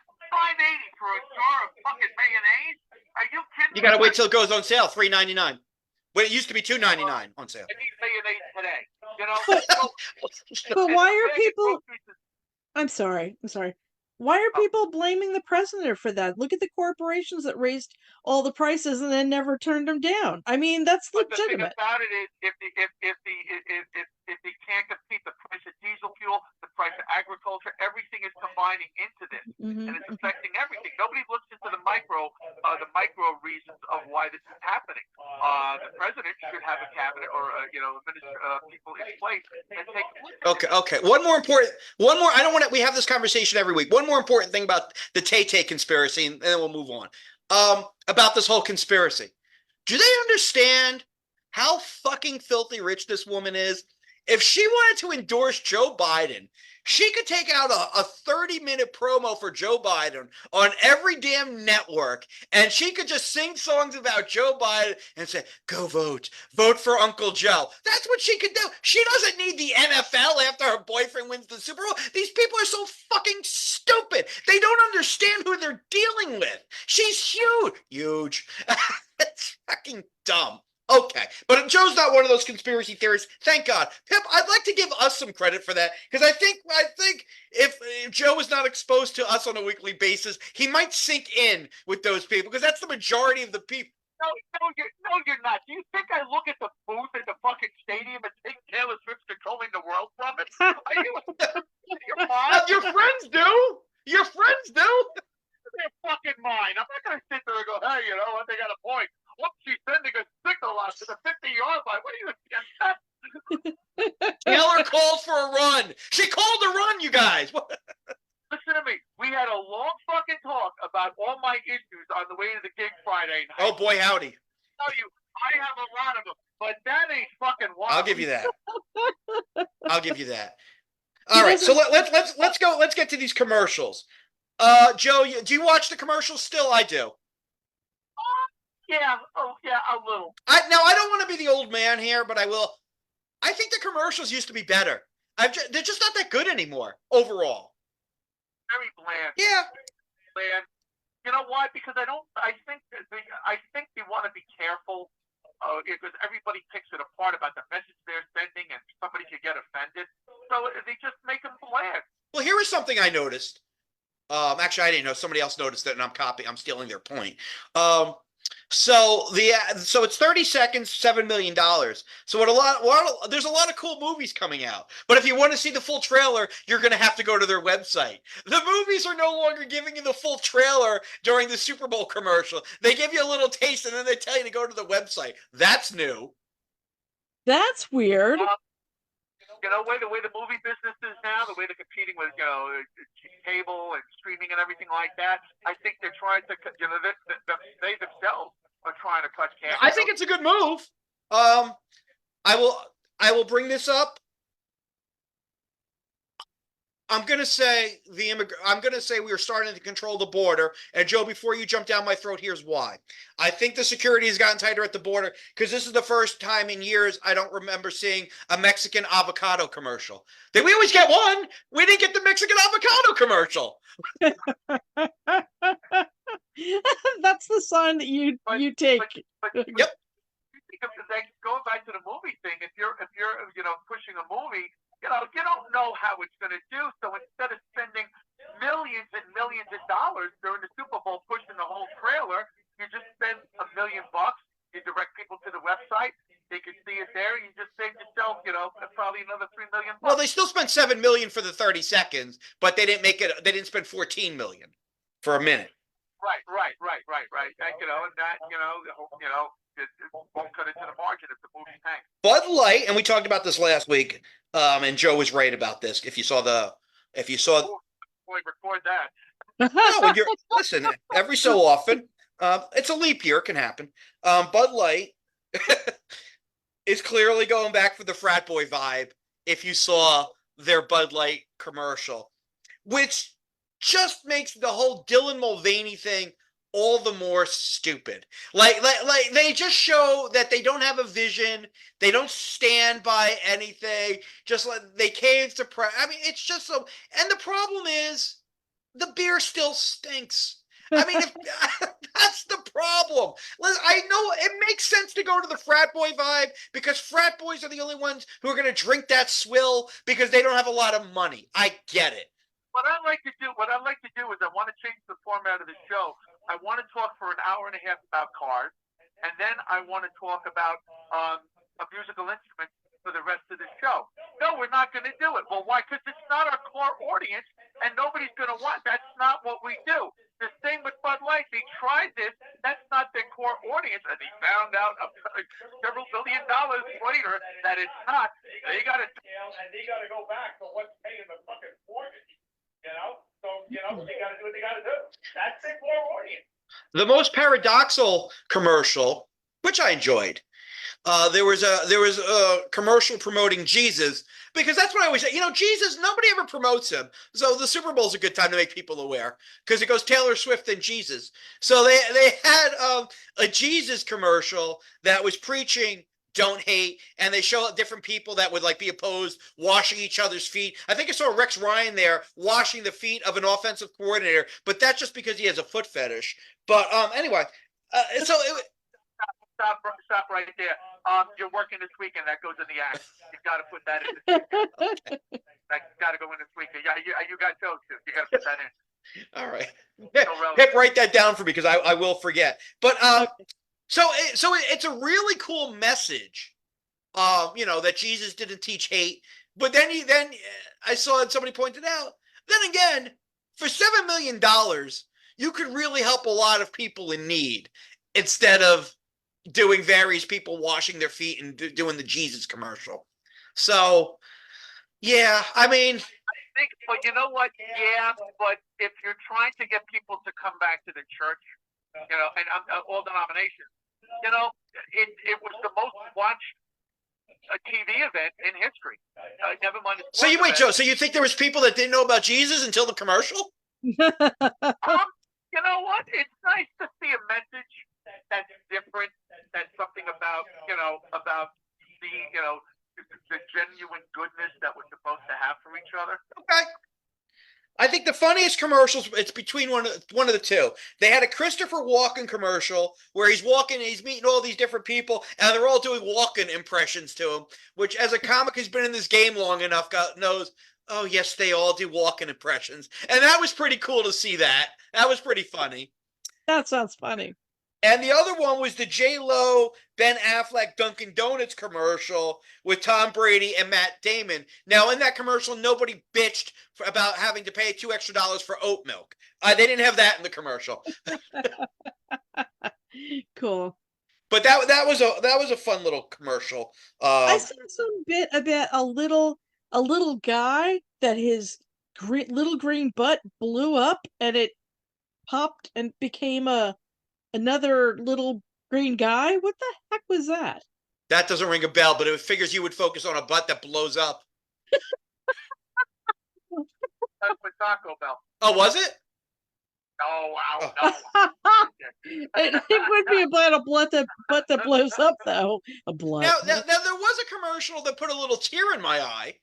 for a jar of fucking mayonnaise. Are you kidding me? You got to wait till it goes on sale, $3.99. Well, it used to be $2.99 on sale. I need mayonnaise today. But why are people? I'm sorry. Why are people blaming the president for that? Look at the corporations that raised all the prices and then never turned them down. I mean, that's But the thing legitimate. about it is, if they can't compete, the price of diesel fuel, the price of agriculture, everything is combining into this, and it's affecting everything. Nobody looks into the micro reasons of why this is happening. The president should have a cabinet or people in place and take. Okay. One more. I don't want to. We have this conversation every week. One more important thing about the Tay conspiracy, and then we'll move on. About this whole conspiracy. Do they understand how fucking filthy rich this woman is? If she wanted to endorse Joe Biden, she could take out a 30-minute promo for Joe Biden on every damn network, and she could just sing songs about Joe Biden and say, go vote for Uncle Joe. That's what she could do. She doesn't need the NFL after her boyfriend wins the Super Bowl. These people are so fucking stupid. They don't understand who they're dealing with. She's huge. It's fucking dumb. Okay, but Joe's not one of those conspiracy theorists. Thank God. Pip, I'd like to give us some credit for that, because I think if Joe was not exposed to us on a weekly basis, he might sink in with those people, because that's the majority of the people. No, you're not. Do you think I look at the booth at the fucking stadium and think Taylor Swift's controlling the world from it? Are you? Your friends do. Your friends do. They're fucking mine. I'm not going to sit there and go, hey, you know what? They got a point. Look, she's sending a signal out to the 50-yard line. What are you against? Taylor called for a run. She called a run, you guys. Listen to me. We had a long fucking talk about all my issues on the way to the gig Friday night. Oh, boy, howdy. I tell you, I have a lot of them, but that ain't fucking one. I'll give you that. All right, so let's go. Let's get to these commercials. Joe, do you watch the commercials still? I do. Yeah, a little. I don't want to be the old man here, but I will. I think the commercials used to be better. They're just not that good anymore overall. Very bland. Yeah. Bland. You know why? Because I think they want to be careful because everybody picks it apart about the message they're sending, and somebody could get offended. So they just make them bland. Well, here is something I noticed. Actually, I didn't know. Somebody else noticed it, and I'm stealing their point. So it's 30 seconds, $7 million. So there's a lot of cool movies coming out. But if you want to see the full trailer, you're going to have to go to their website. The movies are no longer giving you the full trailer during the Super Bowl commercial. They give you a little taste, and then they tell you to go to the website. That's new. That's weird. The way the movie business is now, the way they're competing with cable and streaming and everything like that, I think they're trying to, they themselves are trying to cut cash. I think it's a good move. I will bring this up. I'm gonna say we are starting to control the border. And Joe, before you jump down my throat, here's why. I think the security has gotten tighter at the border because this is the first time in years I don't remember seeing a Mexican avocado commercial. We always get one. We didn't get the Mexican avocado commercial. That's the sign that you take. Yep. Going back to the movie thing, if you're pushing a movie, you don't know how it's going to do. So instead of spending millions and millions of dollars during the Super Bowl pushing the whole trailer, you just spend $1 million. You direct people to the website. They can see it there. You just save yourself, probably another $3 million. Well, they still spent $7 million for the 30 seconds, but they didn't make it. They didn't spend $14 million for a minute. Right. It won't cut into the margin if the movie tanks. Bud Light, and we talked about this last week, and Joe was right about this. If you saw, boy, record that. no, listen, every so often, it's a leap year, can happen. Bud Light is clearly going back for the frat boy vibe. If you saw their Bud Light commercial, which just makes the whole Dylan Mulvaney thing all the more stupid. Like they just show that they don't have a vision. They don't stand by anything. Just like they cave to press. I mean, it's just so. And the problem is, the beer still stinks. I mean, that's the problem. I know it makes sense to go to the frat boy vibe because frat boys are the only ones who are going to drink that swill because they don't have a lot of money. I get it. what I like to do is I want to change the format of the show. I want to talk for an hour and a half about cars, and then I want to talk about a musical instrument for the rest of the show. No, we're not going to do it. Well, why? Because it's not our core audience, and nobody's going to want. That's not what we do. The same with Bud Light. They tried this. That's not their core audience, and they found out several $1 billion later that it's not. They got to. And they got to go back to what's paying the fucking mortgage. So they got to do what they got to do. That's their core audience. The most paradoxical commercial, which I enjoyed, there was a commercial promoting Jesus, because that's what I always say. Jesus, nobody ever promotes him. So the Super Bowl is a good time to make people aware, because it goes Taylor Swift and Jesus. So they had a Jesus commercial that was preaching don't hate, and they show different people that would be opposed, washing each other's feet. I think I saw Rex Ryan there washing the feet of an offensive coordinator, but that's just because he has a foot fetish. But anyway, so Stop right there. You're working this weekend. That goes in the act. You got to put that in. That's got to go in this weekend. Yeah, you got those too. You got to put that in. All right. Pip, write that down for me, because I will forget. But so it's a really cool message. That Jesus didn't teach hate. But then I saw somebody pointed out. Then again, for $7 million, you could really help a lot of people in need instead of doing various people washing their feet and doing the Jesus commercial. So, yeah, I mean, but you know what? Yeah, but if you're trying to get people to come back to the church, and all denominations, it was the most watched TV event in history. Never mind. So you wait, Joe. So you think there was people that didn't know about Jesus until the commercial? You know what? It's nice to see a message that's different. That's something about about the genuine goodness that we're supposed to have for each other. Okay. I think the funniest commercials, it's between one of the two. They had a Christopher Walken commercial where he's walking and he's meeting all these different people, and they're all doing Walken impressions to him, which as a comic who's been in this game long enough knows, oh, yes, they all do Walken impressions. And that was pretty cool to see that. That was pretty funny. That sounds funny. And the other one was the J-Lo, Ben Affleck, Dunkin' Donuts commercial with Tom Brady and Matt Damon. Now, in that commercial, nobody bitched about having to pay $2 extra for oat milk. They didn't have that in the commercial. Cool. But that was a fun little commercial. I saw some bit about a little guy that his little green butt blew up and it popped and became another little green guy. What the heck was that? That doesn't ring a bell, but it figures you would focus on a butt that blows up. That's with Taco Bell. Oh, was it? No, It would be about a butt that blows up, though. A blood. Now, there was a commercial that put a little tear in my eye.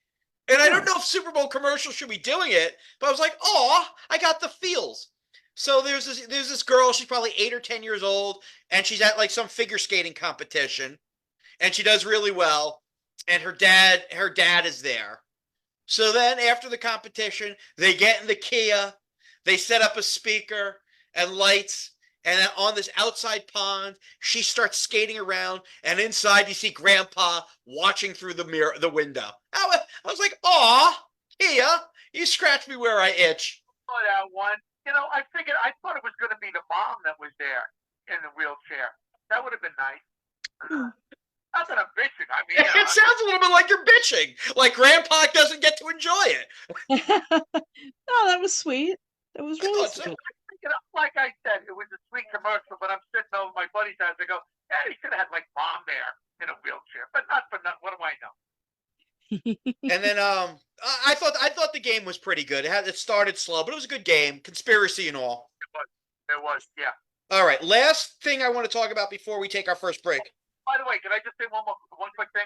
And I don't know if Super Bowl commercials should be doing it, but I was like, oh, I got the feels. So there's this girl, she's probably 8 or 10 years old, and she's at some figure skating competition, and she does really well, and her dad is there. So then after the competition, they get in the Kia, they set up a speaker and lights, and on this outside pond, she starts skating around, and inside you see Grandpa watching through the window. I was like, aw, Kia, you scratch me where I itch. Oh, that one. I thought it was going to be the mom that was there in the wheelchair. That would have been nice. Not that I'm bitching. I mean, it sounds a little bit like you're bitching, like Grandpa doesn't get to enjoy it. Oh, that was sweet. That was really sweet. Like I said, it was a sweet commercial, but I'm sitting over my buddy's house. I go, yeah, he should have had mom there in a wheelchair, but not for nothing. What do I know? And then I thought the game was pretty good. It started slow, but it was a good game, conspiracy and all. It was, yeah. All right, last thing I want to talk about before we take our first break. By the way, can I just say one quick thing?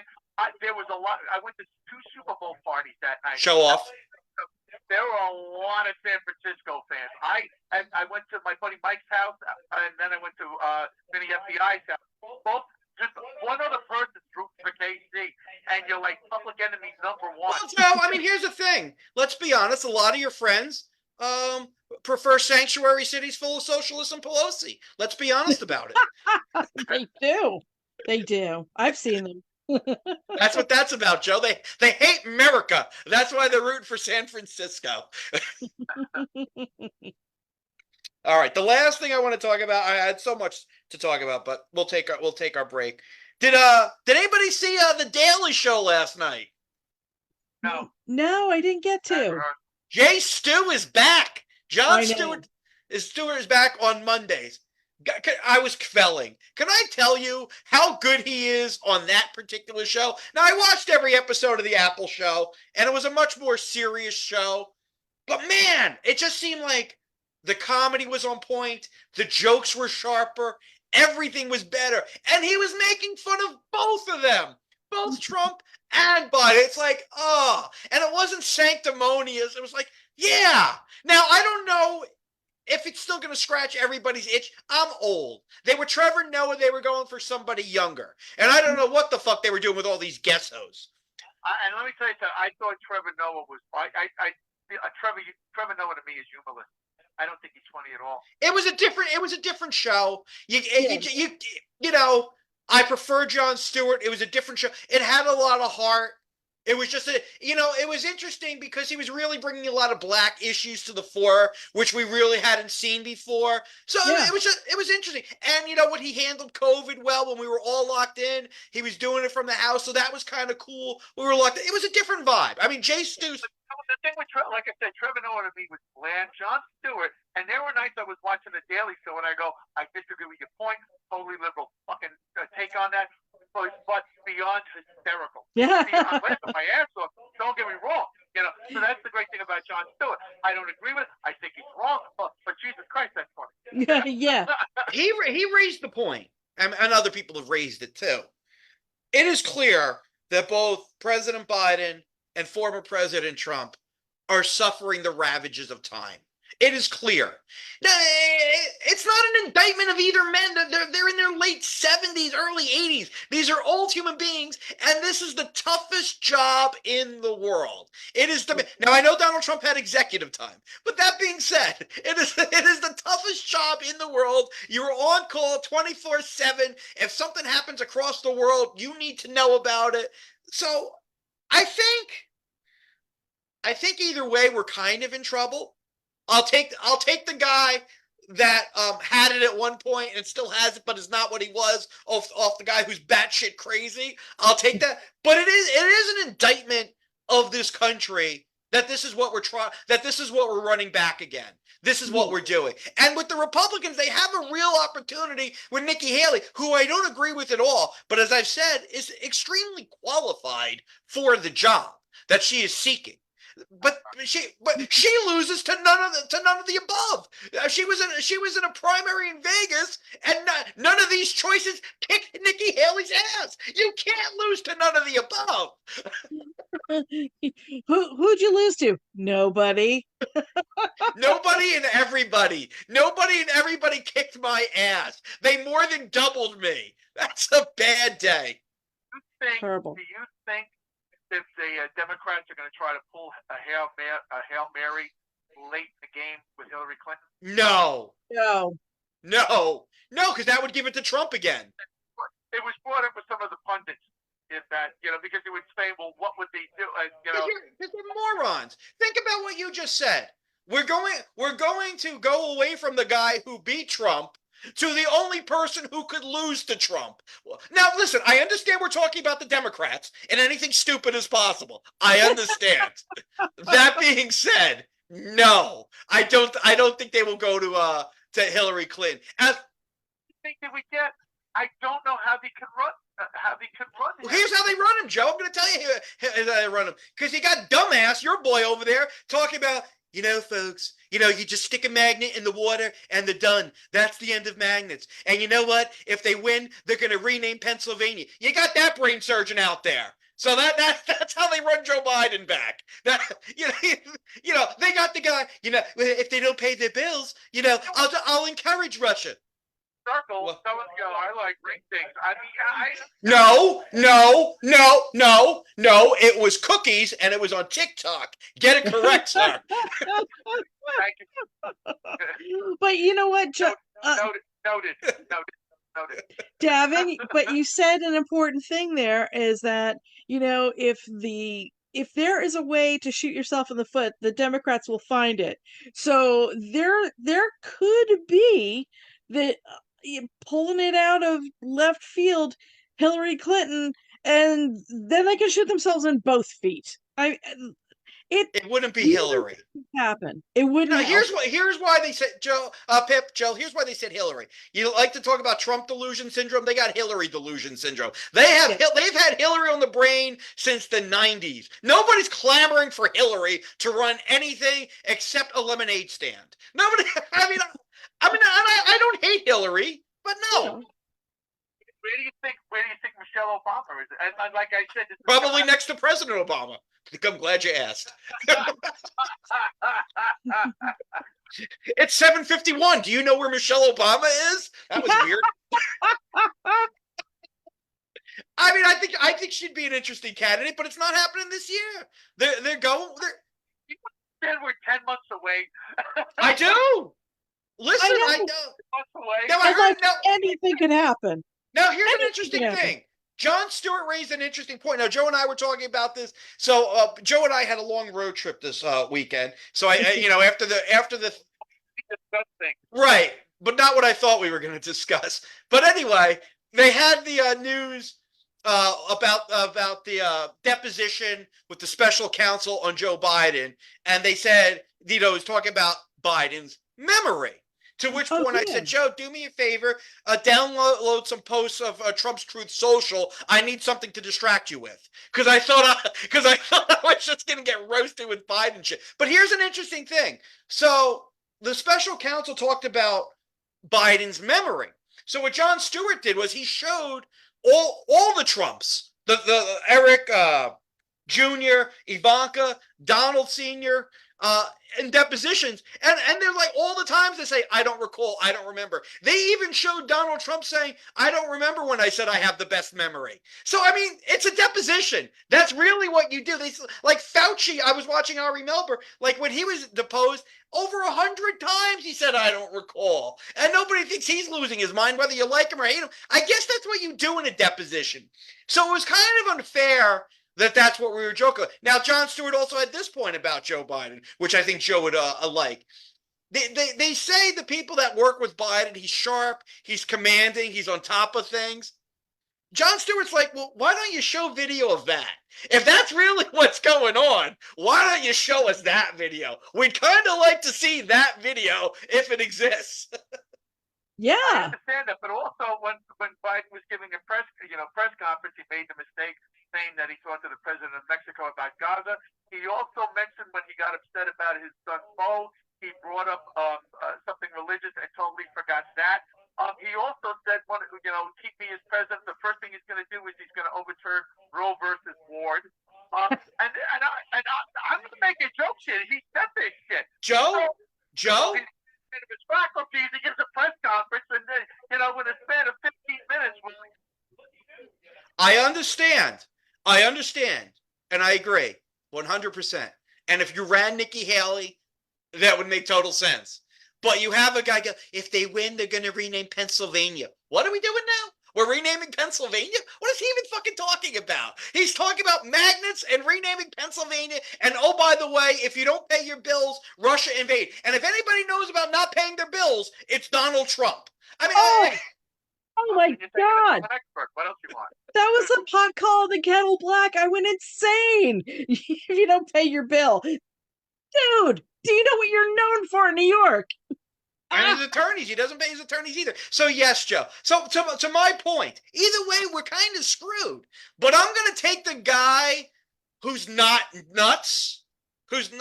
There was a lot. I went to 2 Super Bowl parties that night. Show off. There were a lot of San Francisco fans. I went to my buddy Mike's house, and then I went to Vinny FBI's house. Both, just one other person root for KC, and you're like public enemy number one. Well, Joe, I mean, here's the thing. Let's be honest. A lot of your friends prefer sanctuary cities full of socialism Pelosi. Let's be honest about it. They do. They do. I've seen them. That's what that's about, Joe. They hate America. That's why they're rooting for San Francisco. All right. The last thing I want to talk about, I had so much to talk about, but we'll take our break. Did anybody see the Daily Show last night? No. No, I didn't get Never to. heard. Jay Stu is back. I Jon know. Stewart is back on Mondays. I was felling. Can I tell you how good he is on that particular show? Now, I watched every episode of the Apple Show, and it was a much more serious show. But man, it just seemed like the comedy was on point. The jokes were sharper. Everything was better. And he was making fun of both of them, both Trump and Biden. It's like, oh, and it wasn't sanctimonious. It was like, yeah. Now, I don't know if it's still going to scratch everybody's itch. I'm old. They were Trevor Noah. They were going for somebody younger. And I don't know what the fuck they were doing with all these guest hosts. And let me tell you something. I thought Trevor Noah was. Trevor Noah to me is humorless. I don't think he's funny at all. It was a different show. You know, I prefer Jon Stewart. It was a different show. It had a lot of heart. It was just it was interesting because he was really bringing a lot of black issues to the fore, which we really hadn't seen before. So Yeah. it was interesting. And you know what? He handled COVID well when we were all locked in. He was doing it from the house, so that was kind of cool. We were locked in. It was a different vibe. I mean, Jay Stu's. The thing with like I said, Trevor Noah to me was bland. Jon Stewart, and there were nights I was watching the Daily Show and I go, I disagree with your point. Totally liberal fucking take on that, but beyond hysterical. Yeah. See, I'm laughing my ass off. Don't get me wrong. You know, so that's the great thing about Jon Stewart. I don't agree with it. I think he's wrong, but Jesus Christ, that's funny. Yeah. He raised the point, and other people have raised it too. It is clear that both President Biden and former President Trump are suffering the ravages of time. It is clear. Now, it's not an indictment of either men. They're in their late 70s, early 80s. These are old human beings, and this is the toughest job in the world. It is now, I know Donald Trump had executive time, but that being said, it is the toughest job in the world. You're on call 24/7. If something happens across the world, you need to know about it. So I think either way, we're kind of in trouble. I'll take the guy that had it at one point and still has it, but is not what he was off the guy who's batshit crazy. I'll take that. But it is an indictment of this country that this is what we're running back again. This is what we're doing. And with the Republicans, they have a real opportunity with Nikki Haley, who I don't agree with at all, but as I've said, is extremely qualified for the job that she is seeking. But she loses to none of the above. She was in a primary in Vegas, and none of these choices kicked Nikki Haley's ass. You can't lose to none of the above. Who'd you lose to? Nobody. Nobody and everybody. Nobody and everybody kicked my ass. They more than doubled me. That's a bad day. Terrible. Do you think if the Democrats are going to try to pull a Hail Mary late in the game with Hillary Clinton? No, No. because that would give it to Trump again. It was brought up with some of the pundits, in that, because they would say, well, what would they do? Because they're morons. Think about what you just said. We're going to go away from the guy who beat Trump to the only person who could lose to Trump. Now, listen, I understand we're talking about the Democrats, and anything stupid is possible. I understand. That being said, no, I don't think they will go to Hillary Clinton. I think that we get. I don't know how they could run. Well, here's how they run him, Joe. I'm going to tell you how they run him. Because you got dumbass, your boy over there, talking about, folks, you just stick a magnet in the water and they're done. That's the end of magnets. And you know what? If they win, they're going to rename Pennsylvania. You got that brain surgeon out there. So that's how they run Joe Biden back. That they got the guy. If they don't pay their bills, I'll encourage Russia. circle Well- telling you I like ring things. I mean, No. It was cookies, and it was on TikTok. Get it correct, sir. thank you. But you know what, Noted. Davin, but you said an important thing there is that, if there is a way to shoot yourself in the foot, the Democrats will find it. So there could be that pulling it out of left field, Hillary Clinton, and then they can shoot themselves in both feet. It wouldn't be Hillary. Happen. It wouldn't. No, here's why they said Joe, Joe. Here's why they said Hillary. You like to talk about Trump delusion syndrome? They got Hillary delusion syndrome. They've had Hillary on the brain since the 90s. Nobody's clamoring for Hillary to run anything except a lemonade stand. Nobody. I don't hate Hillary, but no. Yeah. Where do you think Michelle Obama is? And like I said, this is Probably next to President Obama. I'm glad you asked. It's 7:51. Do you know where Michelle Obama is? That was weird. I mean, I think she'd be an interesting candidate, but it's not happening this year. They're going. Then we're 10 months away. I do. Listen, I know. 10 months away. Now I heard. Anything could happen. Now here's an Anything interesting could happen. thing. John Stewart raised an interesting point. Now, Joe and I were talking about this. So, Joe and I had a long road trip this weekend. So, after the Disgusting. right, but not what I thought we were going to discuss. But anyway, they had the news about the deposition with the special counsel on Joe Biden, and they said, it was talking about Biden's memory. To which point I said, Joe, do me a favor, download some posts of Trump's Truth Social. I need something to distract you with, because I thought I was just going to get roasted with Biden shit. But here's an interesting thing. So the special counsel talked about Biden's memory. So what John Stewart did was he showed all the Trumps, the Eric Jr., Ivanka, Donald Sr., in depositions, and they're like, all the times they say, I don't recall, I don't remember. They even showed Donald Trump saying, I don't remember when I said I have the best memory. So I mean, it's a deposition. That's really what you do. They like Fauci. I was watching Ari Melber, like when he was deposed, over 100 times he said, I don't recall, and nobody thinks he's losing his mind, whether you like him or hate him. I guess that's what you do in a deposition. So it was kind of unfair that's what we were joking about. Now, John Stewart also had this point about Joe Biden, which I think Joe would like. They say the people that work with Biden, he's sharp, he's commanding, he's on top of things. John Stewart's like, well, why don't you show video of that? If that's really what's going on, why don't you show us that video? We'd kind of like to see that video if it exists. Yeah. I understand that, but also when Biden was giving a press conference, he made the mistake saying that he talked to the president of Mexico about Gaza. He also mentioned when he got upset about his son Bo, he brought up something religious and totally forgot that. He also said, keep me as president. The first thing he's going to do is he's going to overturn Roe versus Ward. And I'm going to make a joke here. He said this shit. Joe? Of his faculties, he gives a press conference, and then, with a span of 15 minutes. I understand, and I agree, 100%. And if you ran Nikki Haley, that would make total sense. But you have a guy go, if they win, they're going to rename Pennsylvania. What are we doing now? We're renaming Pennsylvania? What is he even fucking talking about? He's talking about magnets and renaming Pennsylvania. And oh, by the way, if you don't pay your bills, Russia invade. And if anybody knows about not paying their bills, it's Donald Trump. I mean, oh my God. What else you want? That was a pot call in the kettle black. I went insane. If you don't pay your bill. Dude, do you know what you're known for in New York? And his attorneys, he doesn't pay his attorneys either. So yes, Joe. So to my point, either way, we're kind of screwed. But I'm going to take the guy who's not nuts, who's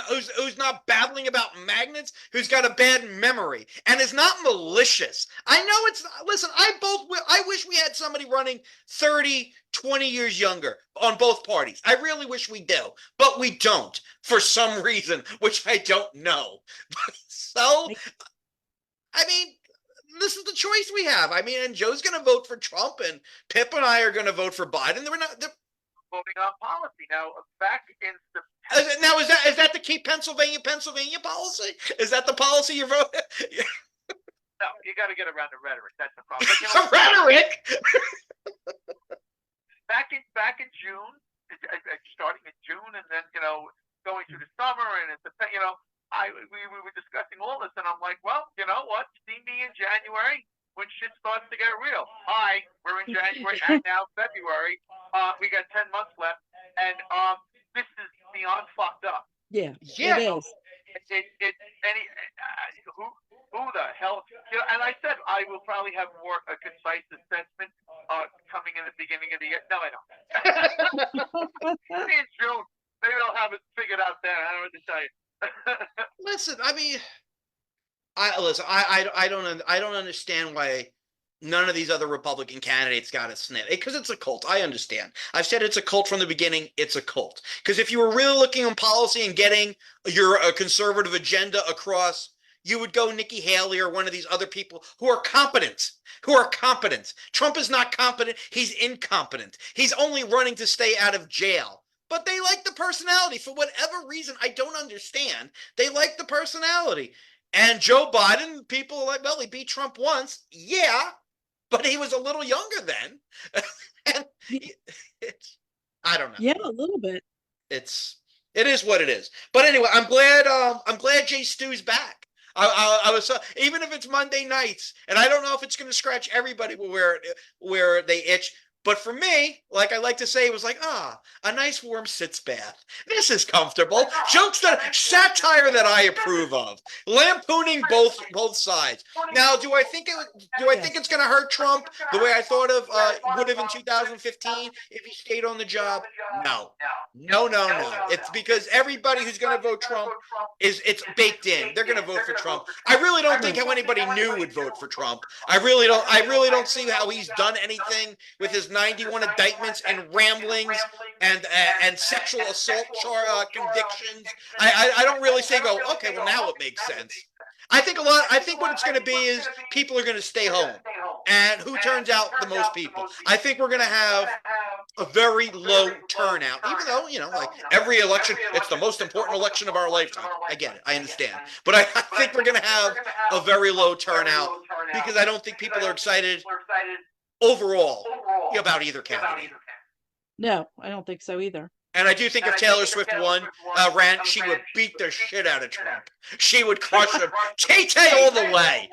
not babbling about magnets, who's got a bad memory, and is not malicious. I know it's, listen, I wish we had somebody running 30, 20 years younger on both parties. I really wish we do, but we don't for some reason, which I don't know. So, I mean, this is the choice we have. I mean, and Joe's going to vote for Trump, and Pip and I are going to vote for Biden. We're not voting on policy now. Back in now. Is that to keep Pennsylvania policy? Is that the policy you're voting? No, you got to get around the rhetoric. That's the problem. But, The rhetoric. Back in June, starting in June, and then going through the summer, and it's we were discussing all this, and I'm like, well, you know what? See me in January when shit starts to get real. Hi, we're in January and now February. We got 10 months left, and this is beyond fucked up. Yeah, it is. Who the hell? And I said I will probably have more a concise assessment coming in the beginning of the year. No, I don't. Maybe in June. Maybe I'll have it figured out then. I don't know what to tell you. Listen, I mean, I don't understand why none of these other Republican candidates got a sniff, because it's a cult. I understand. I've said it's a cult from the beginning. It's a cult. Because if you were really looking on policy and getting your conservative agenda across, you would go Nikki Haley or one of these other people who are competent. Trump is not competent. He's incompetent. He's only running to stay out of jail. But they like the personality for whatever reason. I don't understand. They like the personality. And Joe Biden, people are like, well, he beat Trump once. Yeah, but he was a little younger then. And I don't know. Yeah, a little bit. It is what it is. But anyway, I'm glad Jay Stu's back. I was even if it's Monday nights, and I don't know if it's going to scratch everybody where they itch. But for me, like I like to say, it was like, a nice warm sitz bath. This is comfortable. Satire that I approve of. Lampooning both sides. Now, do I think it's going to hurt Trump the way I thought of would have in 2015 if he stayed on the job? No. It's because everybody who's going to vote Trump it's baked in. They're going to vote for Trump. I really don't think how anybody new would vote for Trump. I really don't see how he's done anything with his 91 indictments and ramblings and sexual assault convictions. I don't really say okay, well now it makes sense. I think what it's going to be is people are going to stay home. And who turns out the most people? I think we're going to have a very low turnout, even though, like every election, it's the most important election of our lifetime. I get it. I understand. But I think we're going to have a very low turnout because I don't think people are excited overall about either candidate. No, I don't think so either. And I do think if Taylor Swift ran, she would beat the shit out of Trump. She would crush him. Tay all the way.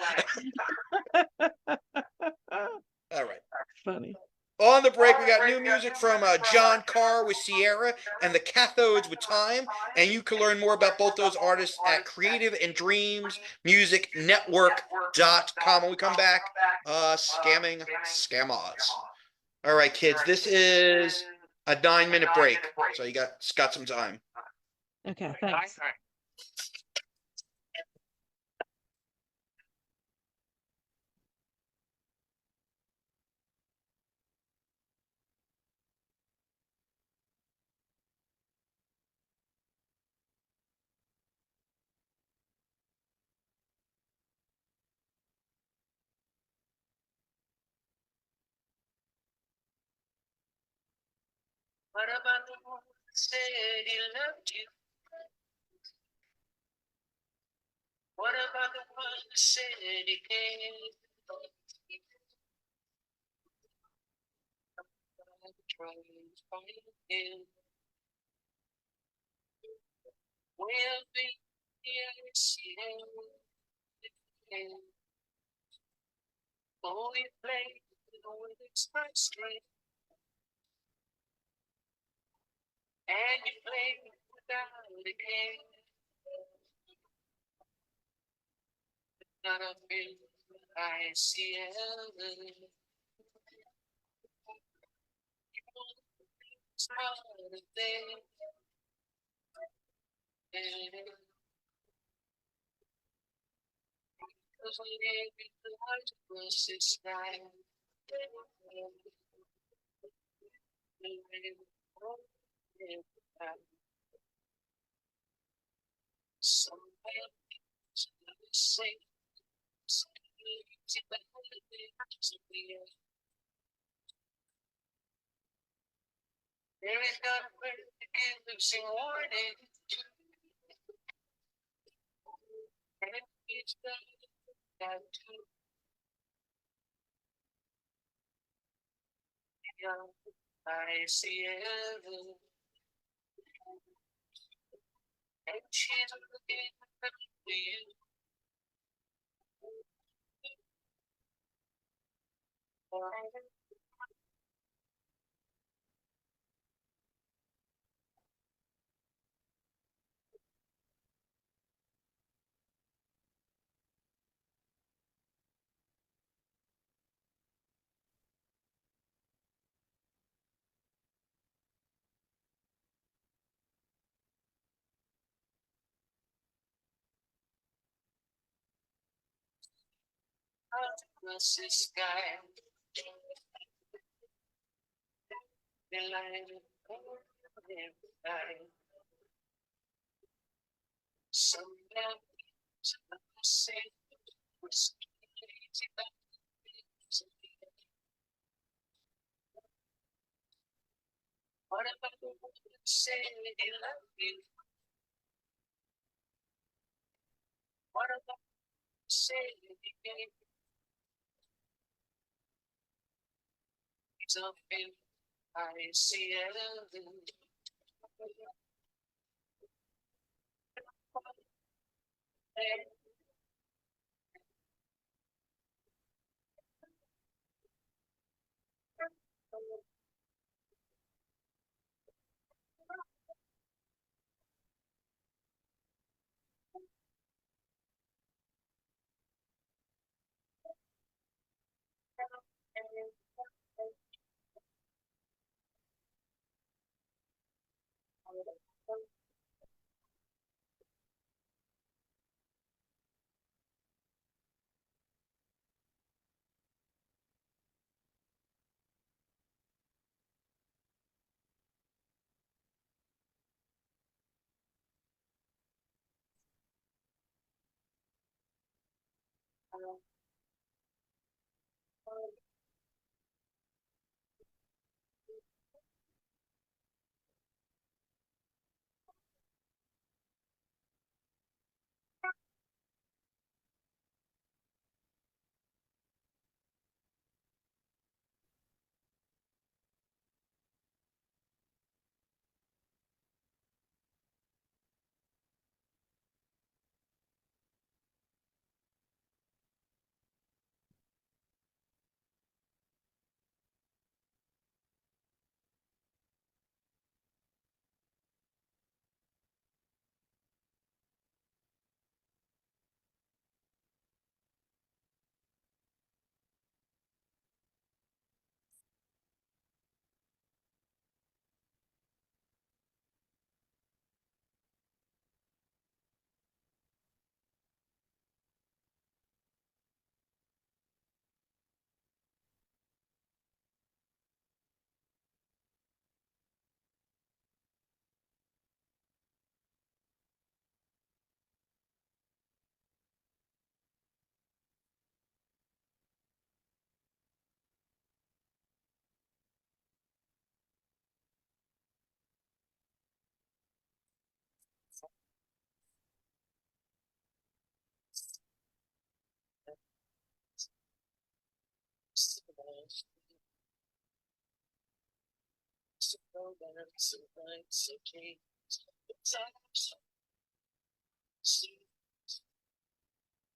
All right. Funny. On the break, we got new music from John Carr with Sierra and the Cathodes with Time. And you can learn more about both those artists at creativeanddreamsmusicnetwork.com. When we come back, scamming scammers. All right, kids, this is a 9-minute break. So you got some time. Okay, thanks. What about the one that said he loved you? What about the one that said he cared? We'll be here, oh, we play with express strength. And you play without a care. Not a bit I see heaven. It's not a thing. Because we gave you the light versus night. Somewhere say There is not where to give losing warning. And it's that to young. I see heaven. And she's looking for you. Across the sky, the line of everybody. Somewhere, say, was easy, but what about the one that say they love you? What about say they gave something? I see heaven.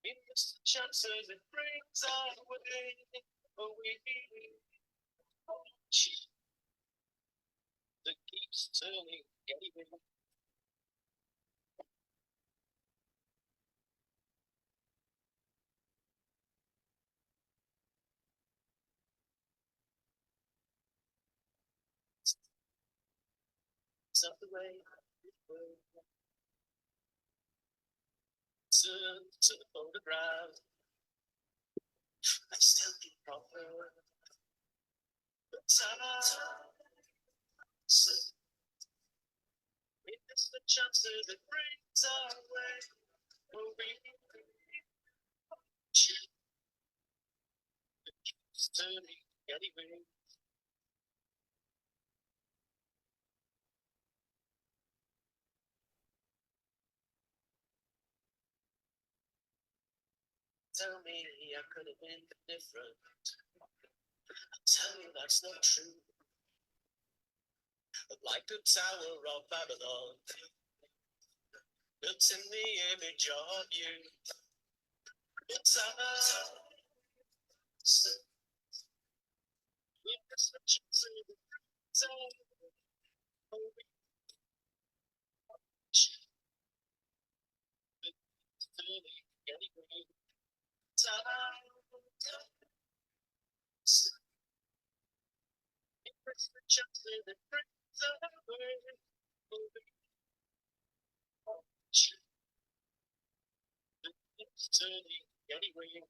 It's the chances it brings our way, away. That keeps turning, getting up the way. To the photograph, I still keep proper. But time, it's the chances that brings our way. turning anyway. Tell me I could have been different. Tell me that's not true. Like the Tower of Babylon, built in the image of you. It's anyway.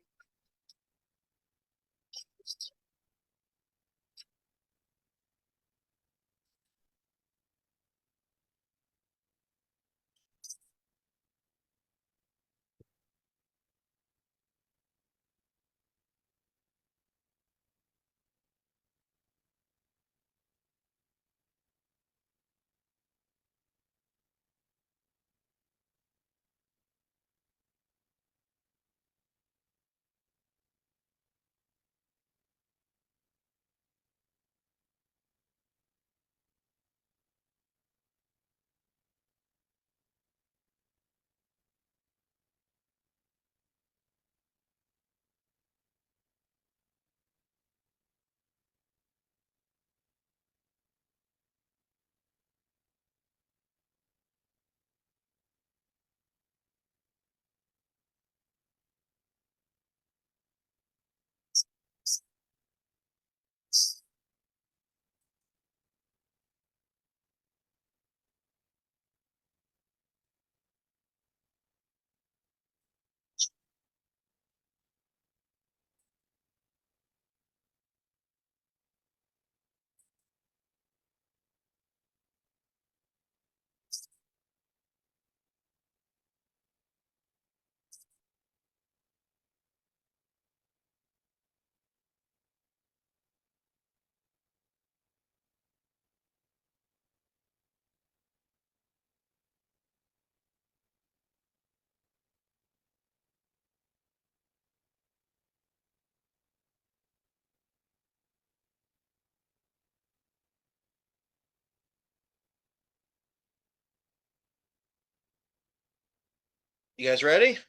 You guys ready?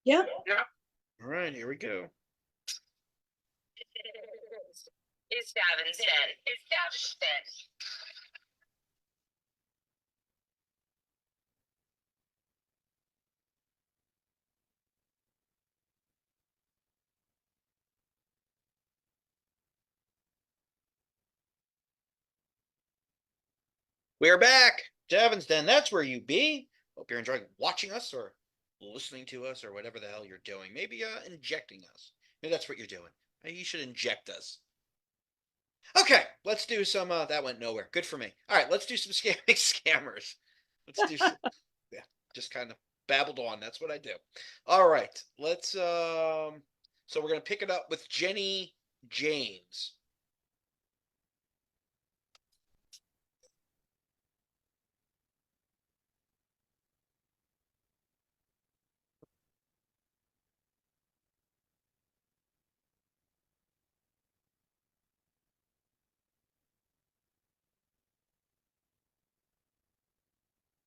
Yeah. Yeah. All right, here we go. Is Davin's Den. Is Davin's Den. We're back. Davin's Den, that's where you be. Hope you're enjoying watching us or listening to us or whatever the hell you're doing. Maybe injecting us. Maybe that's what you're doing. Maybe you should inject us. Okay, let's do some. That went nowhere. Good for me. All right, let's do some scamming scammers. Let's do some. Yeah, just kind of babbled on. That's what I do. All right, let's. So we're gonna pick it up with Jenny James.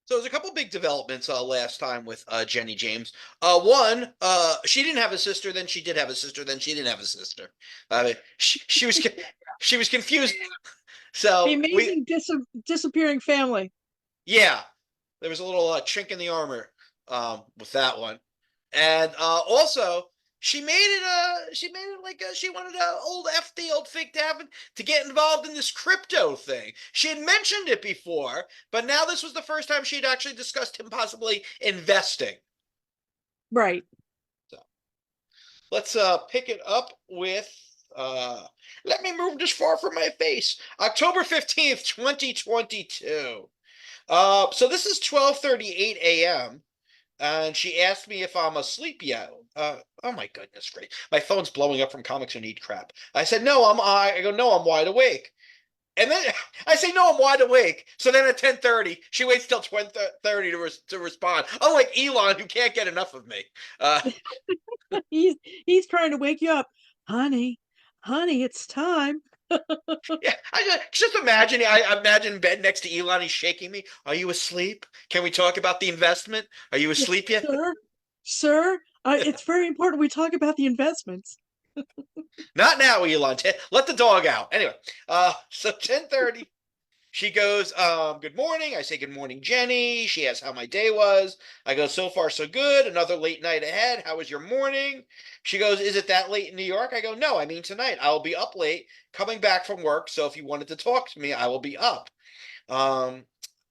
So there's a couple big developments last time with Jenny James. One, she didn't have a sister, then she did have a sister, then she didn't have a sister. I mean, she was she was confused. The So amazing disappearing family. yeah, there was a little chink in the armor with that one, and also she made it like she wanted the old fake Davin to get involved in this crypto thing. She had mentioned it before, but now this was the first time she'd actually discussed him possibly investing. Right. So let's pick it up with let me move this far from my face. October 15th, 2022. So this is 12:38 a.m. and she asked me if I'm asleep yet. Oh my goodness, great! My phone's blowing up from comics who need crap. I said no, I go no, I'm wide awake. And then I say no, I'm wide awake. So then at 10:30, she waits till 10:30 to respond. Unlike Elon, who can't get enough of me. Uh, He's trying to wake you up. Honey, honey, it's time. yeah, I just imagine. I imagine bed next to Elon. He's shaking me. Are you asleep? Can we talk about the investment? Are you asleep yet? Sir, it's very important we talk about the investments. Not now, Elon. Let the dog out. Anyway, so 10:30. She goes, good morning. I say, good morning, Jenny. She asks how my day was. I go, so far, so good. Another late night ahead. How was your morning? She goes, is it that late in New York? I go, no, I mean tonight. I will be up late coming back from work. So if you wanted to talk to me, I will be up. Um,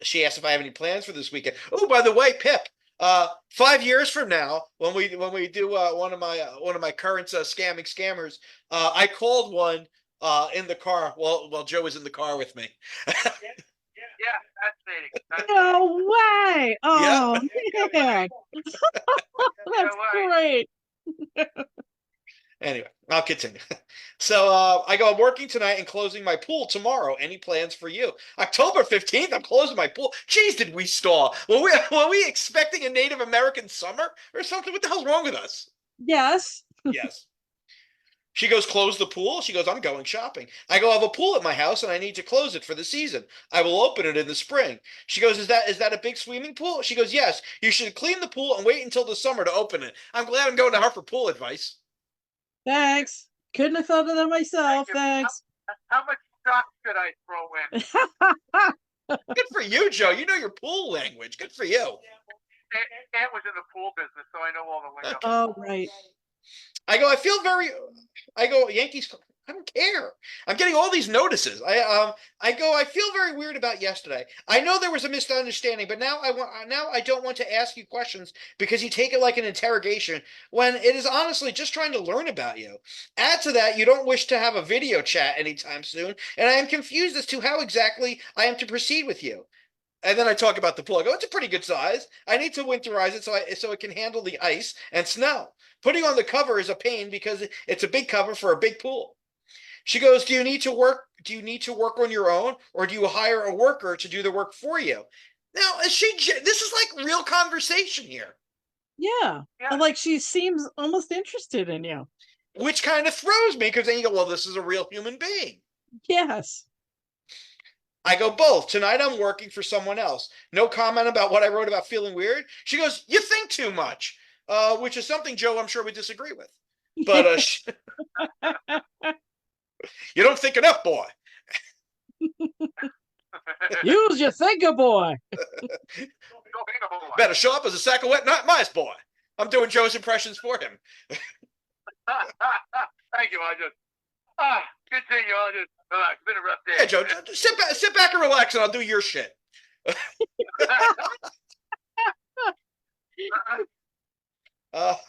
she asked if I have any plans for this weekend. Oh, by the way, Pip, 5 years from now, when we do one of my current scamming scammers, I called one in the car while Joe was in the car with me. Yeah, fascinating. No way! Oh Yep. man, that's great. Anyway, I'll continue. So I go, I'm working tonight and closing my pool tomorrow. Any plans for you? October 15th, I'm closing my pool. Jeez, did we stall? Were we expecting a Native American summer or something? What the hell's wrong with us? Yes. Yes. She goes, close the pool. She goes, I'm going shopping. I go, I have a pool at my house and I need to close it for the season. I will open it in the spring. She goes, is that a big swimming pool? She goes, yes. You should clean the pool and wait until the summer to open it. I'm glad I'm going to her for pool advice. Thanks. Couldn't have thought of that myself. Thank you. Thanks. How much stock should I throw in? Good for you, Joe. You know your pool language. Good for you. Aunt was in the pool business, so I know all the lingo. Oh, right. I go, Yankees. I don't care. I'm getting all these notices. I feel very weird about yesterday. I know there was a misunderstanding, but now I don't want to ask you questions because you take it like an interrogation when it is honestly just trying to learn about you. Add to that, you don't wish to have a video chat anytime soon, and I am confused as to how exactly I am to proceed with you. And then I talk about the pool. I go, it's a pretty good size. I need to winterize it so it can handle the ice and snow. Putting on the cover is a pain because it's a big cover for a big pool. She goes, do you need to work on your own, or do you hire a worker to do the work for you? Now, this is like real conversation here. Yeah. Yeah. Like she seems almost interested in you. Which kind of throws me because then you go, well, this is a real human being. Yes. I go, both. Tonight I'm working for someone else. No comment about what I wrote about feeling weird. She goes, you think too much, which is something, Joe, I'm sure we disagree with. But you don't think enough, boy. Use your thinker, boy. Better show up as a sack of wet mice, boy. I'm doing Joe's impressions for him. Thank you. Continue. I'll just relax. It's been a rough day. Yeah, Joe, sit back and relax, and I'll do your shit.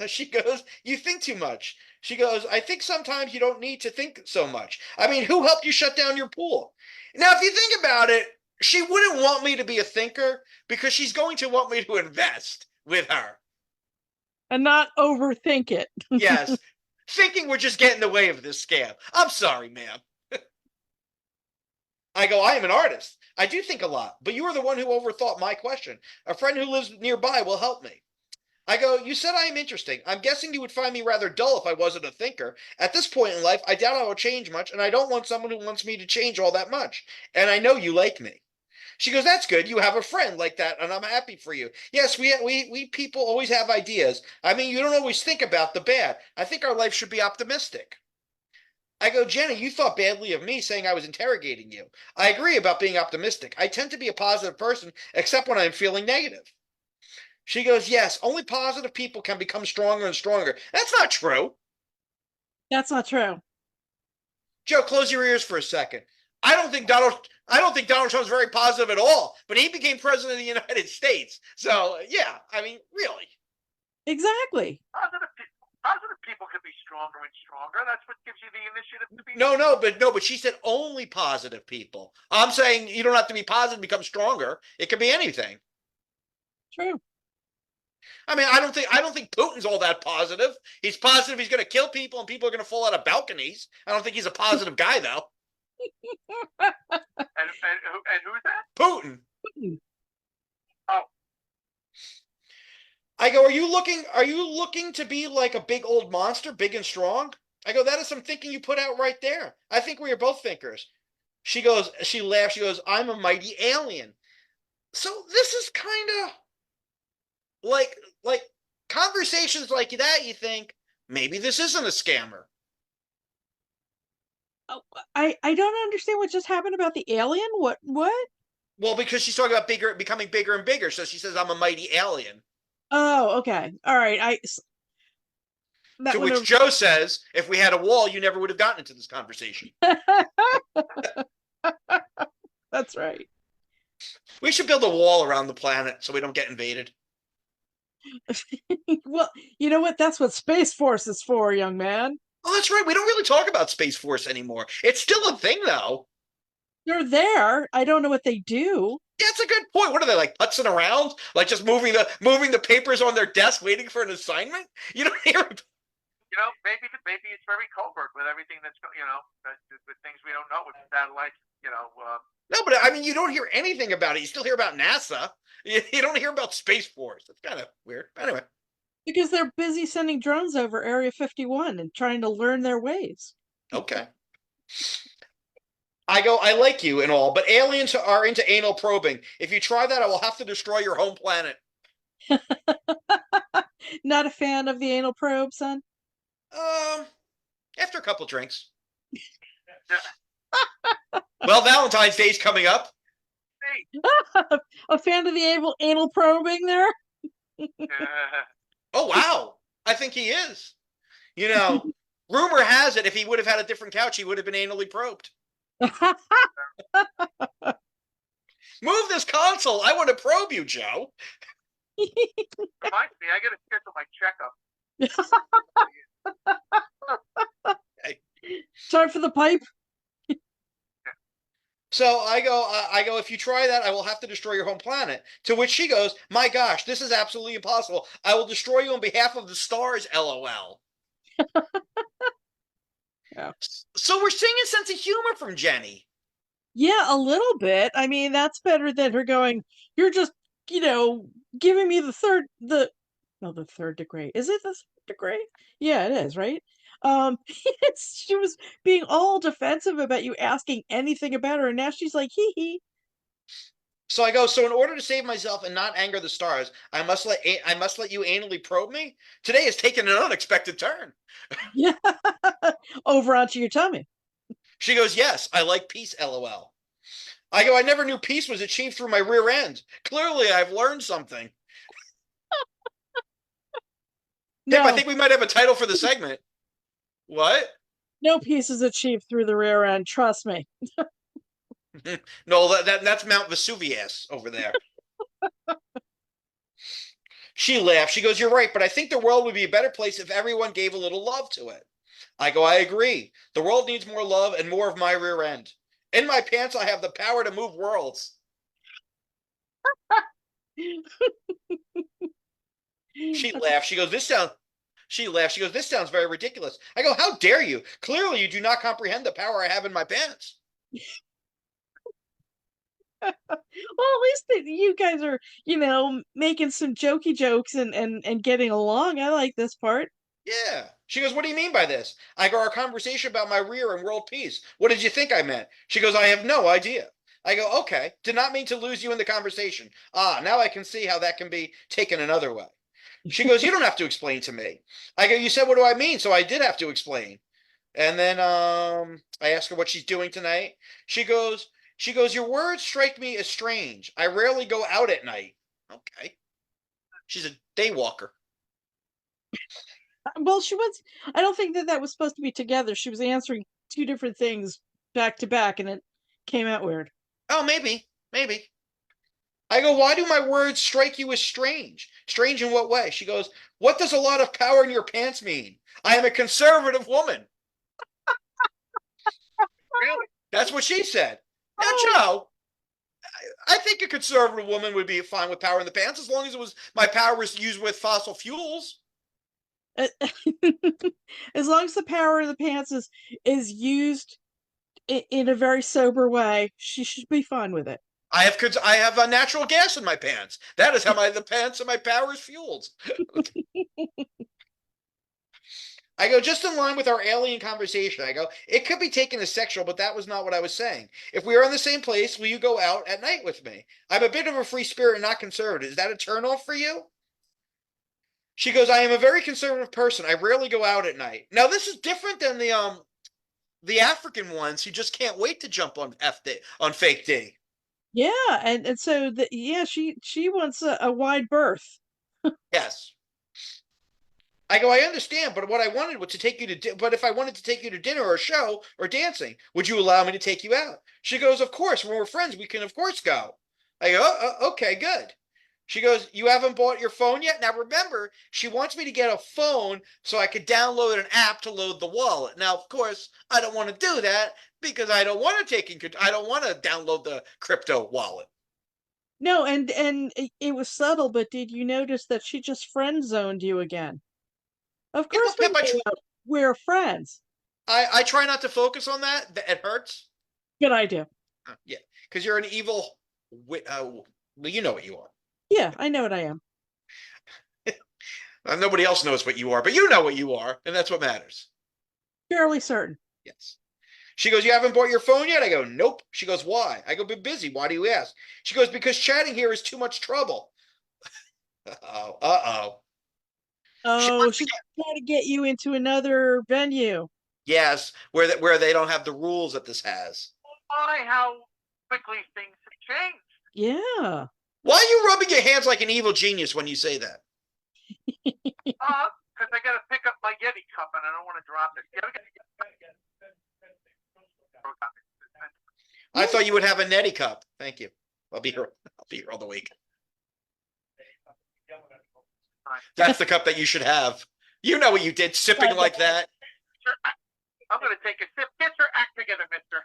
She goes, you think too much. She goes, I think sometimes you don't need to think so much. I mean, who helped you shut down your pool? Now, if you think about it, she wouldn't want me to be a thinker because she's going to want me to invest with her. And not overthink it. Yes. Thinking would just get in the way of this scam. I'm sorry, ma'am. I go, I am an artist. I do think a lot, but you are the one who overthought my question. A friend who lives nearby will help me. I go, you said I am interesting. I'm guessing you would find me rather dull if I wasn't a thinker. At this point in life, I doubt I will change much, and I don't want someone who wants me to change all that much. And I know you like me. She goes, that's good. You have a friend like that, and I'm happy for you. Yes, we people always have ideas. I mean, you don't always think about the bad. I think our life should be optimistic. I go, Jenny, you thought badly of me saying I was interrogating you. I agree about being optimistic. I tend to be a positive person, except when I'm feeling negative. She goes, yes, only positive people can become stronger and stronger. That's not true. That's not true. Joe, close your ears for a second. I don't think Donald Trump's very positive at all, but he became president of the United States. So, yeah, I mean, really. Exactly. Positive people can be stronger and stronger. That's what gives you the initiative to be. No, but she said only positive people. I'm saying you don't have to be positive to become stronger. It could be anything. True. I mean, I don't think Putin's all that positive. He's positive he's going to kill people and people are going to fall out of balconies. I don't think he's a positive guy though. And who's that? Putin. Oh. I go, are you looking to be like a big old monster, big and strong? I go, that is some thinking you put out right there. I think we are both thinkers. She laughs, she goes, I'm a mighty alien. So this is kind of like conversations like that, you think maybe this isn't a scammer. Oh, I don't understand what just happened about the alien. What? Well, because she's talking about becoming bigger and bigger, so she says I'm a mighty alien. Oh, okay. All right. That To went which over. Joe says, if we had a wall, you never would have gotten into this conversation. That's right. We should build a wall around the planet so we don't get invaded. Well, you know what? That's what Space Force is for, young man. Oh, that's right. We don't really talk about Space Force anymore. It's still a thing, though. They're there. I don't know what they do. Yeah, it's a good point. What are they like putzing around, like just moving the papers on their desk, waiting for an assignment? You don't hear. Maybe it's very covert with everything that's with things we don't know with satellites. No, but I mean, you don't hear anything about it. You still hear about NASA. You don't hear about Space Force. It's kind of weird. Anyway. Because they're busy sending drones over Area 51 and trying to learn their ways. Okay. I go, I like you and all, but aliens are into anal probing. If you try that, I will have to destroy your home planet. Not a fan of the anal probe, son? After a couple drinks. Well, Valentine's Day's coming up. A fan of the anal probing there? Oh, wow. I think he is. Rumor has it if he would have had a different couch, he would have been anally probed. Move this console. I want to probe you, Joe. Reminds me, I got to schedule my checkup. Time for the pipe. So I go, if you try that, I will have to destroy your home planet. To which she goes, my gosh, this is absolutely impossible. I will destroy you on behalf of the stars, LOL. Yeah. So we're seeing a sense of humor from Jenny. Yeah, a little bit. I mean, that's better than her going, you're just, giving me the third degree. Is it the third degree? Yeah, it is, right? She was being all defensive about you asking anything about her, and now she's like, hee hee. So I go, so in order to save myself and not anger the stars, I must let you anally probe me? Today has taken an unexpected turn. Yeah. Over onto your tummy. She goes, yes, I like peace, LOL. I go, I never knew peace was achieved through my rear end. Clearly, I've learned something. No. Yep, I think we might have a title for the segment. What? No peace is achieved through the rear end, trust me. No, that's Mount Vesuvius over there. She laughed. She goes, you're right, but I think the world would be a better place if everyone gave a little love to it. I go, I agree. The world needs more love and more of my rear end. In my pants, I have the power to move worlds. She laughed. She goes, this sounds very ridiculous. I go, how dare you? Clearly, you do not comprehend the power I have in my pants. Well, at least that you guys are, making some jokey jokes and getting along. I like this part. Yeah. She goes, what do you mean by this? I go, our conversation about my rear and world peace. What did you think I meant? She goes, I have no idea. I go, okay. Did not mean to lose you in the conversation. Ah, now I can see how that can be taken another way. She goes, you don't have to explain to me. I go, you said, what do I mean? So I did have to explain. And then I ask her what she's doing tonight. She goes, your words strike me as strange. I rarely go out at night. Okay. She's a day walker. Well, I don't think that was supposed to be together. She was answering two different things back to back, and it came out weird. Oh, maybe. I go, why do my words strike you as strange? Strange in what way? She goes, what does a lot of power in your pants mean? I am a conservative woman. Really? That's what she said. Now, Joe, I think a conservative woman would be fine with power in the pants as long as my power was used with fossil fuels. As long as the power of the pants is used in a very sober way, she should be fine with it. I have natural gas in my pants. That is how the pants and my power is fueled. I go, just in line with our alien conversation. I go, it could be taken as sexual, but that was not what I was saying. If we are in the same place, will you go out at night with me? I'm a bit of a free spirit and not conservative. Is that a turnoff for you? She goes, I am a very conservative person. I rarely go out at night. Now, this is different than the African ones who just can't wait to jump on fake D. Yeah, and so she wants a wide berth. Yes. I go, I understand, but what I wanted was to take you to, but if I wanted to take you to dinner or a show or dancing, would you allow me to take you out? She goes, of course, when we're friends, we can of course go. I go, okay, good. She goes, you haven't bought your phone yet? Now remember, she wants me to get a phone so I could download an app to load the wallet. Now, of course, I don't want to do that because I don't want to I don't want to download the crypto wallet. No, and it was subtle, but did you notice that she just friend zoned you again? Of course we know we're friends. I try not to focus on that. It hurts. Good idea. Yeah, because you're an evil. Well, you know what you are. Yeah, I know what I am. Nobody else knows what you are, but you know what you are, and that's what matters. Fairly certain. Yes. She goes, you haven't bought your phone yet? I go, nope. She goes, why? I go, been busy. Why do you ask? She goes, because chatting here is too much trouble. Uh-oh. Uh-oh. Oh, she's trying to get you into another venue. Yes, where they don't have the rules that this has. Why? How quickly things have changed. Yeah. Why are you rubbing your hands like an evil genius when you say that? Because I got to pick up my Yeti cup and I don't want to drop it. I thought you would have a Netty cup. Thank you. I'll be here all the week. That's the cup that you should have. You know what you did, sipping like that. I'm going to take a sip. Get your act together, mister.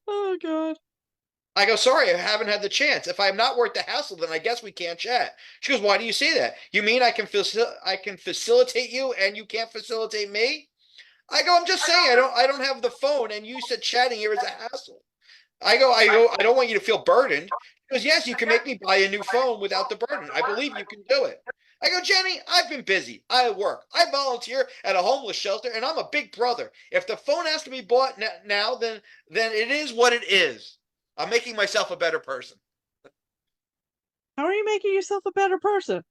Oh, God. I go, sorry, I haven't had the chance. If I'm not worth the hassle, then I guess we can't chat. She goes, why do you say that? You mean I can facilitate you and you can't facilitate me? I go, I'm just saying I don't have the phone, and you said chatting here is a hassle. I go, I don't want you to feel burdened. She goes, yes, you can make me buy a new phone without the burden. I believe you can do it. I go, Jenny, I've been busy. I work. I volunteer at a homeless shelter, and I'm a big brother. If the phone has to be bought now, then it is what it is. I'm making myself a better person. How are you making yourself a better person?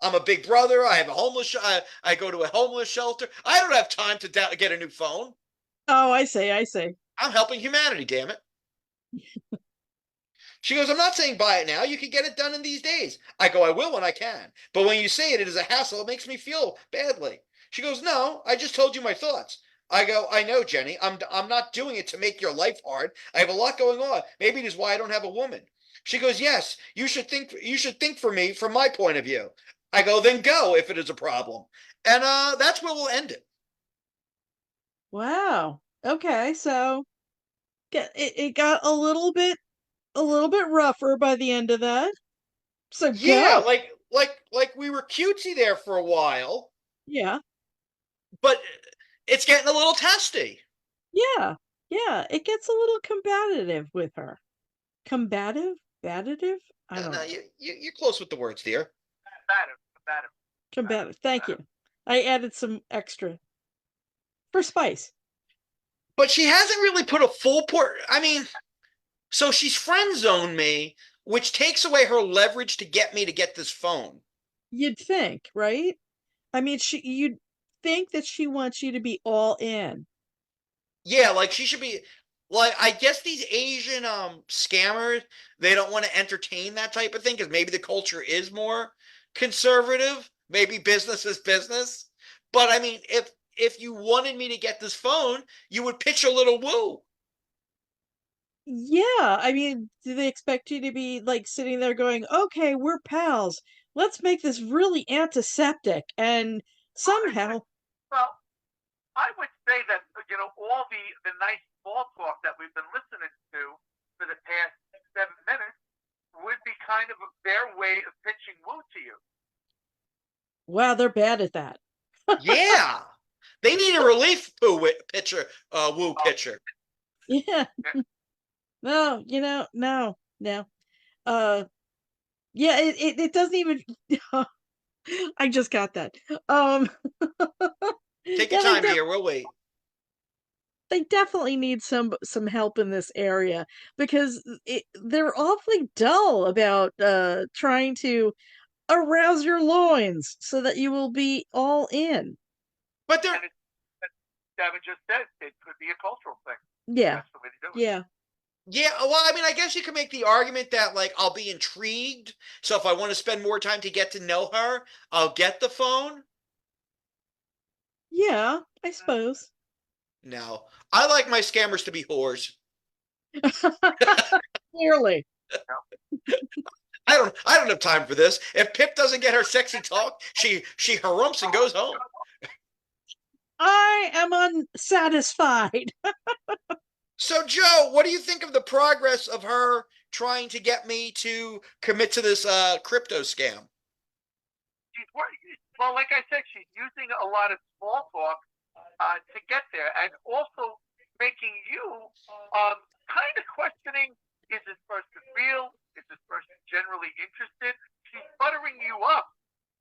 I'm a big brother. I have a homeless. I go to a homeless shelter. I don't have time to get a new phone. Oh, I see. I see. I'm helping humanity. Damn it. She goes, I'm not saying buy it now. You can get it done in these days. I go, I will when I can. But when you say it is a hassle, it makes me feel badly. She goes, no, I just told you my thoughts. I go, I know, Jenny. I'm not doing it to make your life hard. I have a lot going on. Maybe it is why I don't have a woman. She goes, yes, you should think for me from my point of view. I go, then go if it is a problem. And that's where we'll end it. Wow. Okay, so it got a little bit rougher by the end of that. So yeah, go. like we were cutesy there for a while. Yeah. But it's getting a little testy. Yeah. Yeah. It gets a little combative with her. Combative? Badative? I don't know. You're close with the words, dear. Combative. Thank you. I added some extra for spice. But she hasn't really put a full I mean, so she's friend zoned me, which takes away her leverage to get me to get this phone. You'd think, right? I mean, you'd think that she wants you to be all in. Yeah, like she should be. Like, I guess these Asian scammers, they don't want to entertain that type of thing because maybe the culture is more conservative. Maybe business is business. But I mean, if you wanted me to get this phone, you would pitch a little woo. Yeah, I mean, do they expect you to be like sitting there going, okay, we're pals. Let's make this really antiseptic. And somehow. Well, I would say that, all the nice small talk that we've been listening to for the past 7 minutes would be kind of their way of pitching woo to you. Wow, they're bad at that. Yeah. They need a relief pitcher, woo pitcher. Yeah. No, no. Yeah, it doesn't even I just got that. Take your Yeah, time, dear. We'll wait. they definitely need some help in this area because they're awfully dull about trying to arouse your loins so that you will be all in. But they're And as Davin just said, it could be a cultural thing. Yeah. That's the way to do it. Yeah. yeah, well, I mean, I guess you could make the argument that like I'll be intrigued. So if I want to spend more time to get to know her, I'll get the phone. Yeah, I suppose. No. I like my scammers to be whores. Clearly. I don't have time for this. If Pip doesn't get her sexy talk, she harumps and goes home. I am unsatisfied. So, Joe, what do you think of the progress of her trying to get me to commit to this crypto scam? Well, like I said, she's using a lot of small talk to get there, and also making you kind of questioning: is this person real? Is this person generally interested? She's buttering you up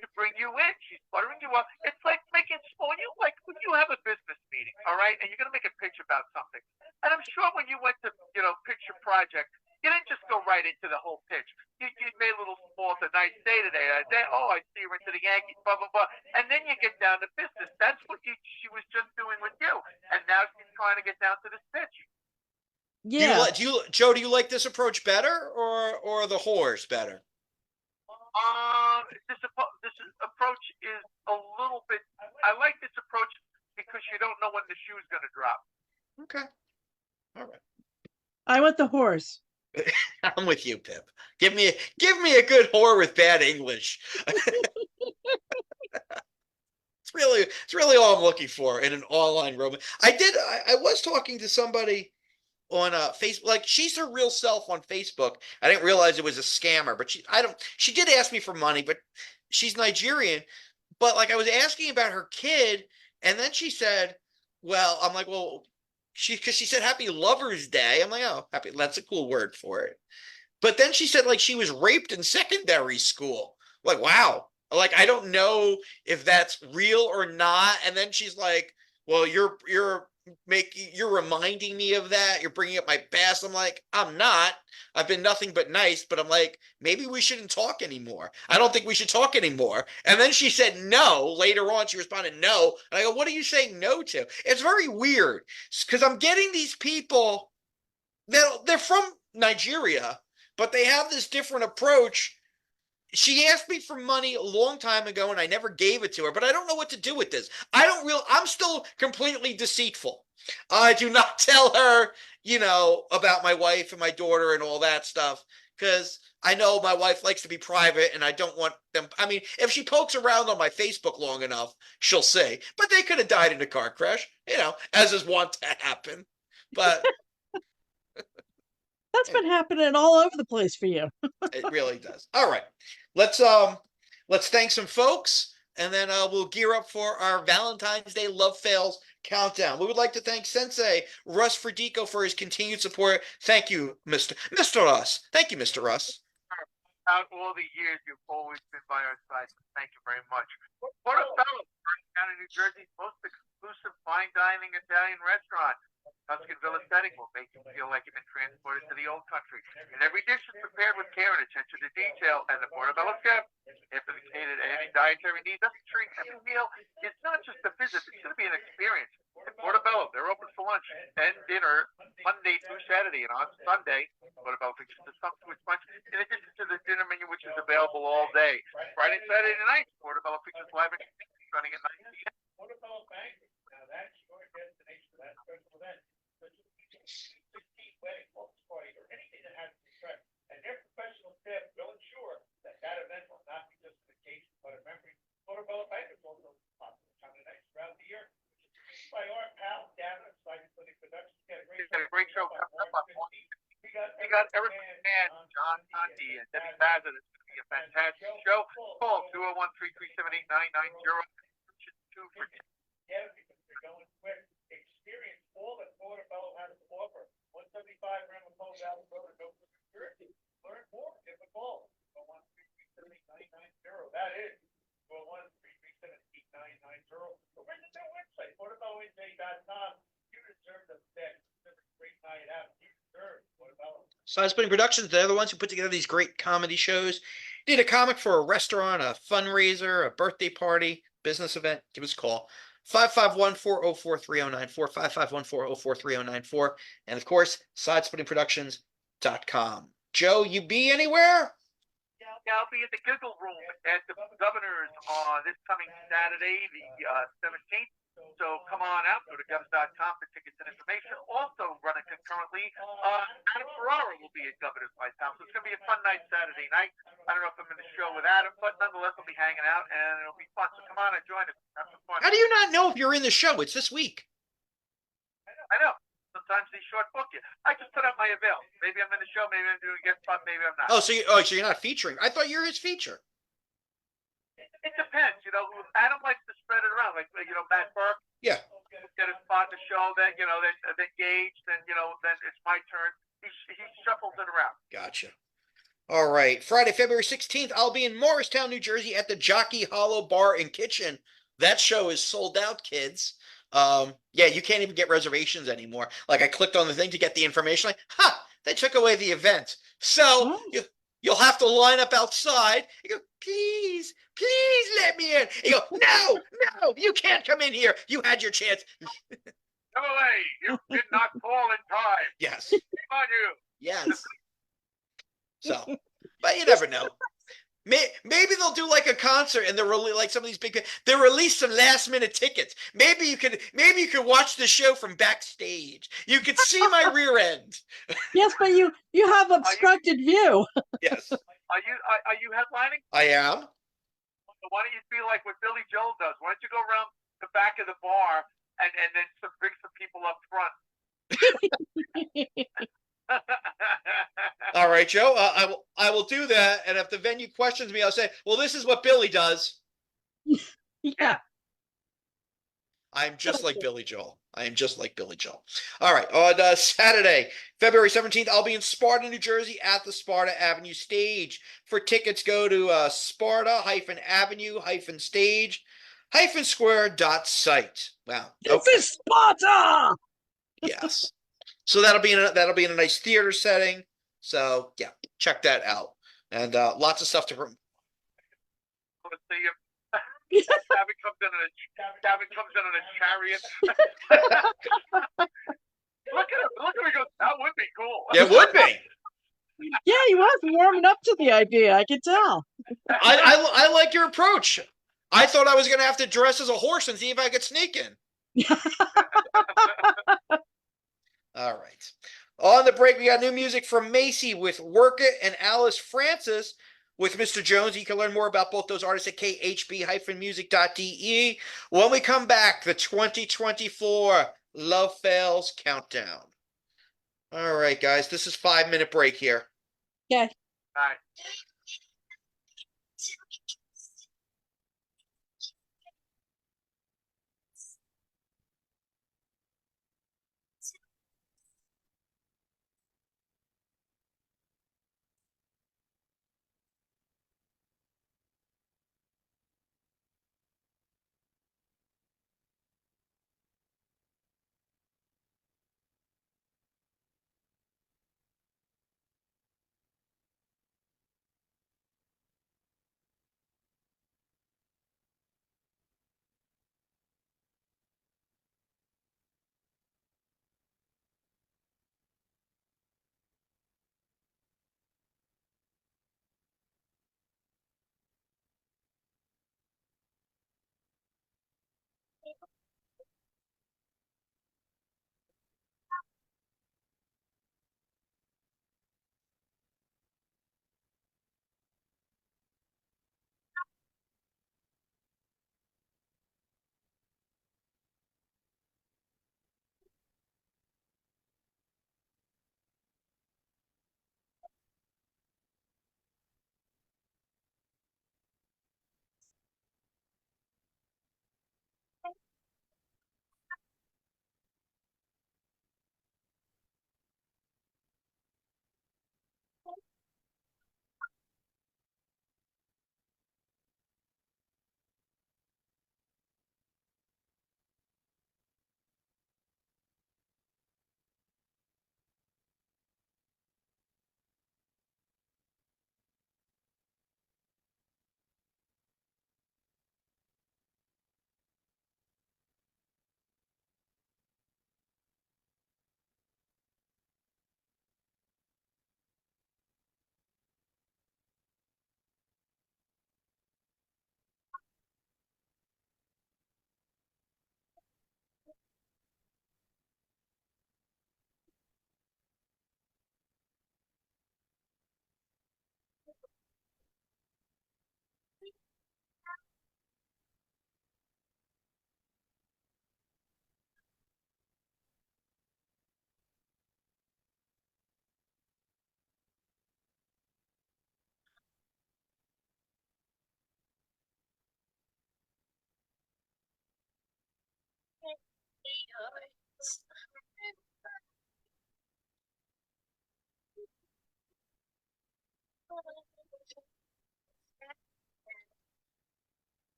to bring you in. She's buttering you up. It's like making small. Like when you have a business meeting, all right, and you're going to make a pitch about something. And I'm sure when you went to pitch your project, you didn't just go right into the whole pitch. You made a little small. It's a nice day today. Oh, I see you're into the Yankees. Blah blah blah. And then you get down to business. That's what she was just doing with you. And now she's trying to get down to this pitch. Yeah. Joe, do you like this approach better or the whores better? This approach is a little bit. I like this approach because you don't know when the shoe's going to drop. Okay. All right. I want the horse. I'm with you, Pip. Give me a good whore with bad English. It's really all I'm looking for in an online romance. I was talking to somebody on Facebook. Like, she's her real self on Facebook. I didn't realize it was a scammer, but she did ask me for money, but she's Nigerian. But like, I was asking about her kid, and then she said, well, I'm like, well, because she said Happy Lover's Day. I'm like, oh, happy, that's a cool word for it. But then she said like she was raped in secondary school. Like, wow. Like, I don't know if that's real or not. And then she's like, well, you're reminding me of that. You're bringing up my past. I'm like, I'm not. I've been nothing but nice. But I'm like, maybe we shouldn't talk anymore. I don't think we should talk anymore. And then she said no. Later on, she responded no. And I go, what are you saying no to? It's very weird because I'm getting these people that they're from Nigeria, but they have this different approach. She asked me for money a long time ago and I never gave it to her, but I don't know what to do with this. I'm still completely deceitful. I do not tell her, about my wife and my daughter and all that stuff, because I know my wife likes to be private and I don't want them. I mean, if she pokes around on my Facebook long enough, she'll see, but they could have died in a car crash, as is wont to happen. But That's been happening all over the place for you. it really does. All right. Let's thank some folks, and then we'll gear up for our Valentine's Day Love Fails countdown. We would like to thank Sensei Russ Ferdico for his continued support. Thank you, Mr. Russ. Thank you, Mr. Russ. Out all the years, you've always been by our side. Thank you very much. Portobello, County, New Jersey's most exclusive fine dining Italian restaurant. Tuscan Villa setting will make you feel like you've been transported to the old country. And every dish is prepared with care and attention to detail. And the Portobello chef, if indicated any dietary needs, doesn't treat every meal. It's not just a visit; it's going to be an experience. At Portobello, they're open for lunch and dinner Monday through Saturday, and on Sunday, Portobello features the sumptuous lunch in addition to the dinner menu, which is available all day. Friday and Saturday night, Portobello features live entertainment running at 9 p.m. Portobello Banquet, now that's your destination for that special event. 16 wedding, office party, or anything that has to be prep. And their professional staff will ensure that event will not be just an occasion, but a memory. Portobello Banquet is also popular time of night throughout the year, which is produced by our pal Davin, excited for the production. Get a great got Eric McMahon, John Conti, and Debbie Bassett. It's going to be a fantastic show. Call 201-337-8990. Two for Yeah, because they're going quick. Experience all that Portobello has to offer. 175 Ramapo Valley Road in Oakland, New Jersey. Learn more. Give a call. 201-337-8990. That is 201-337-8990. Or visit their website, portobelloinj.com. You deserve the best. It's a great night out. You deserve Portobello. Side Splitting Productions, they're the ones who put together these great comedy shows. Need a comic for a restaurant, a fundraiser, a birthday party, business event? Give us a call. 551-404-3094, 551-404-3094, and of course, sidesplittingproductions.com. Joe, you be anywhere? Yeah, I'll be at the Giggle Room at the Governor's on this coming Saturday, the 17th. So come on out, go to govs.com for tickets and information. Also running concurrently, Adam Ferrara will be at Governor's White House. So it's going to be a fun night Saturday night. I don't know if I'm in the show with Adam, but nonetheless, I'll be hanging out and it'll be fun. So come on and join us. Have some fun. How do you not know if you're in the show? It's this week. I know. Sometimes they short book you. I just put out my avail. Maybe I'm in the show, maybe I'm doing a guest spot, maybe I'm not. So you're not featuring. I thought you're his feature. It depends, you know. Adam likes to spread it around, like Matt Burke. Yeah. Get a spot in the show, then then Gage, then then it's my turn. He shuffles it around. Gotcha. All right. Friday, February 16th, I'll be in Morristown, New Jersey at the Jockey Hollow Bar and Kitchen. That show is sold out, kids. Yeah, you can't even get reservations anymore. Like I clicked on the thing to get the information. Like, they took away the event. So you'll have to line up outside. You go, please let me in. You go, no, you can't come in here. You had your chance. Come away. You did not call in time. Yes. Shame on you. Yes. So, but you never know. Maybe they'll do like a concert and they're really like some of these big. They release some last minute tickets. Maybe you could watch the show from backstage. You could see my rear end. Yes, but you have obstructed view. Yes. Are you headlining? I am. Why don't you be like what Billy Joel does? Why don't you go around the back of the bar and then bring some people up front? All right, Joe. I will do that. And if the venue questions me, I'll say, "Well, this is what Billy does." Yeah. I'm just like Billy Joel. I am just like Billy Joel. All right. On Saturday, February 17th, I'll be in Sparta, New Jersey at the Sparta Avenue Stage. For tickets, go to Sparta-Avenue-Stage-Square.site. Wow. This is Sparta! Yes. So that'll be in a nice theater setting. So yeah, check that out. And lots of stuff to. Let's see if Davin comes in on a chariot. Look at him! He goes, that would be cool. Yeah, it would be. Yeah, he was warming up to the idea. I could tell. I like your approach. I thought I was going to have to dress as a horse and see if I could sneak in. All right. On the break, we got new music from Macy with Work It and Alice Francis with Mr. Jones. You can learn more about both those artists at khb-music.de. When we come back, the 2024 Love Fails Countdown. All right, guys, this is 5-minute break here. Okay. All right.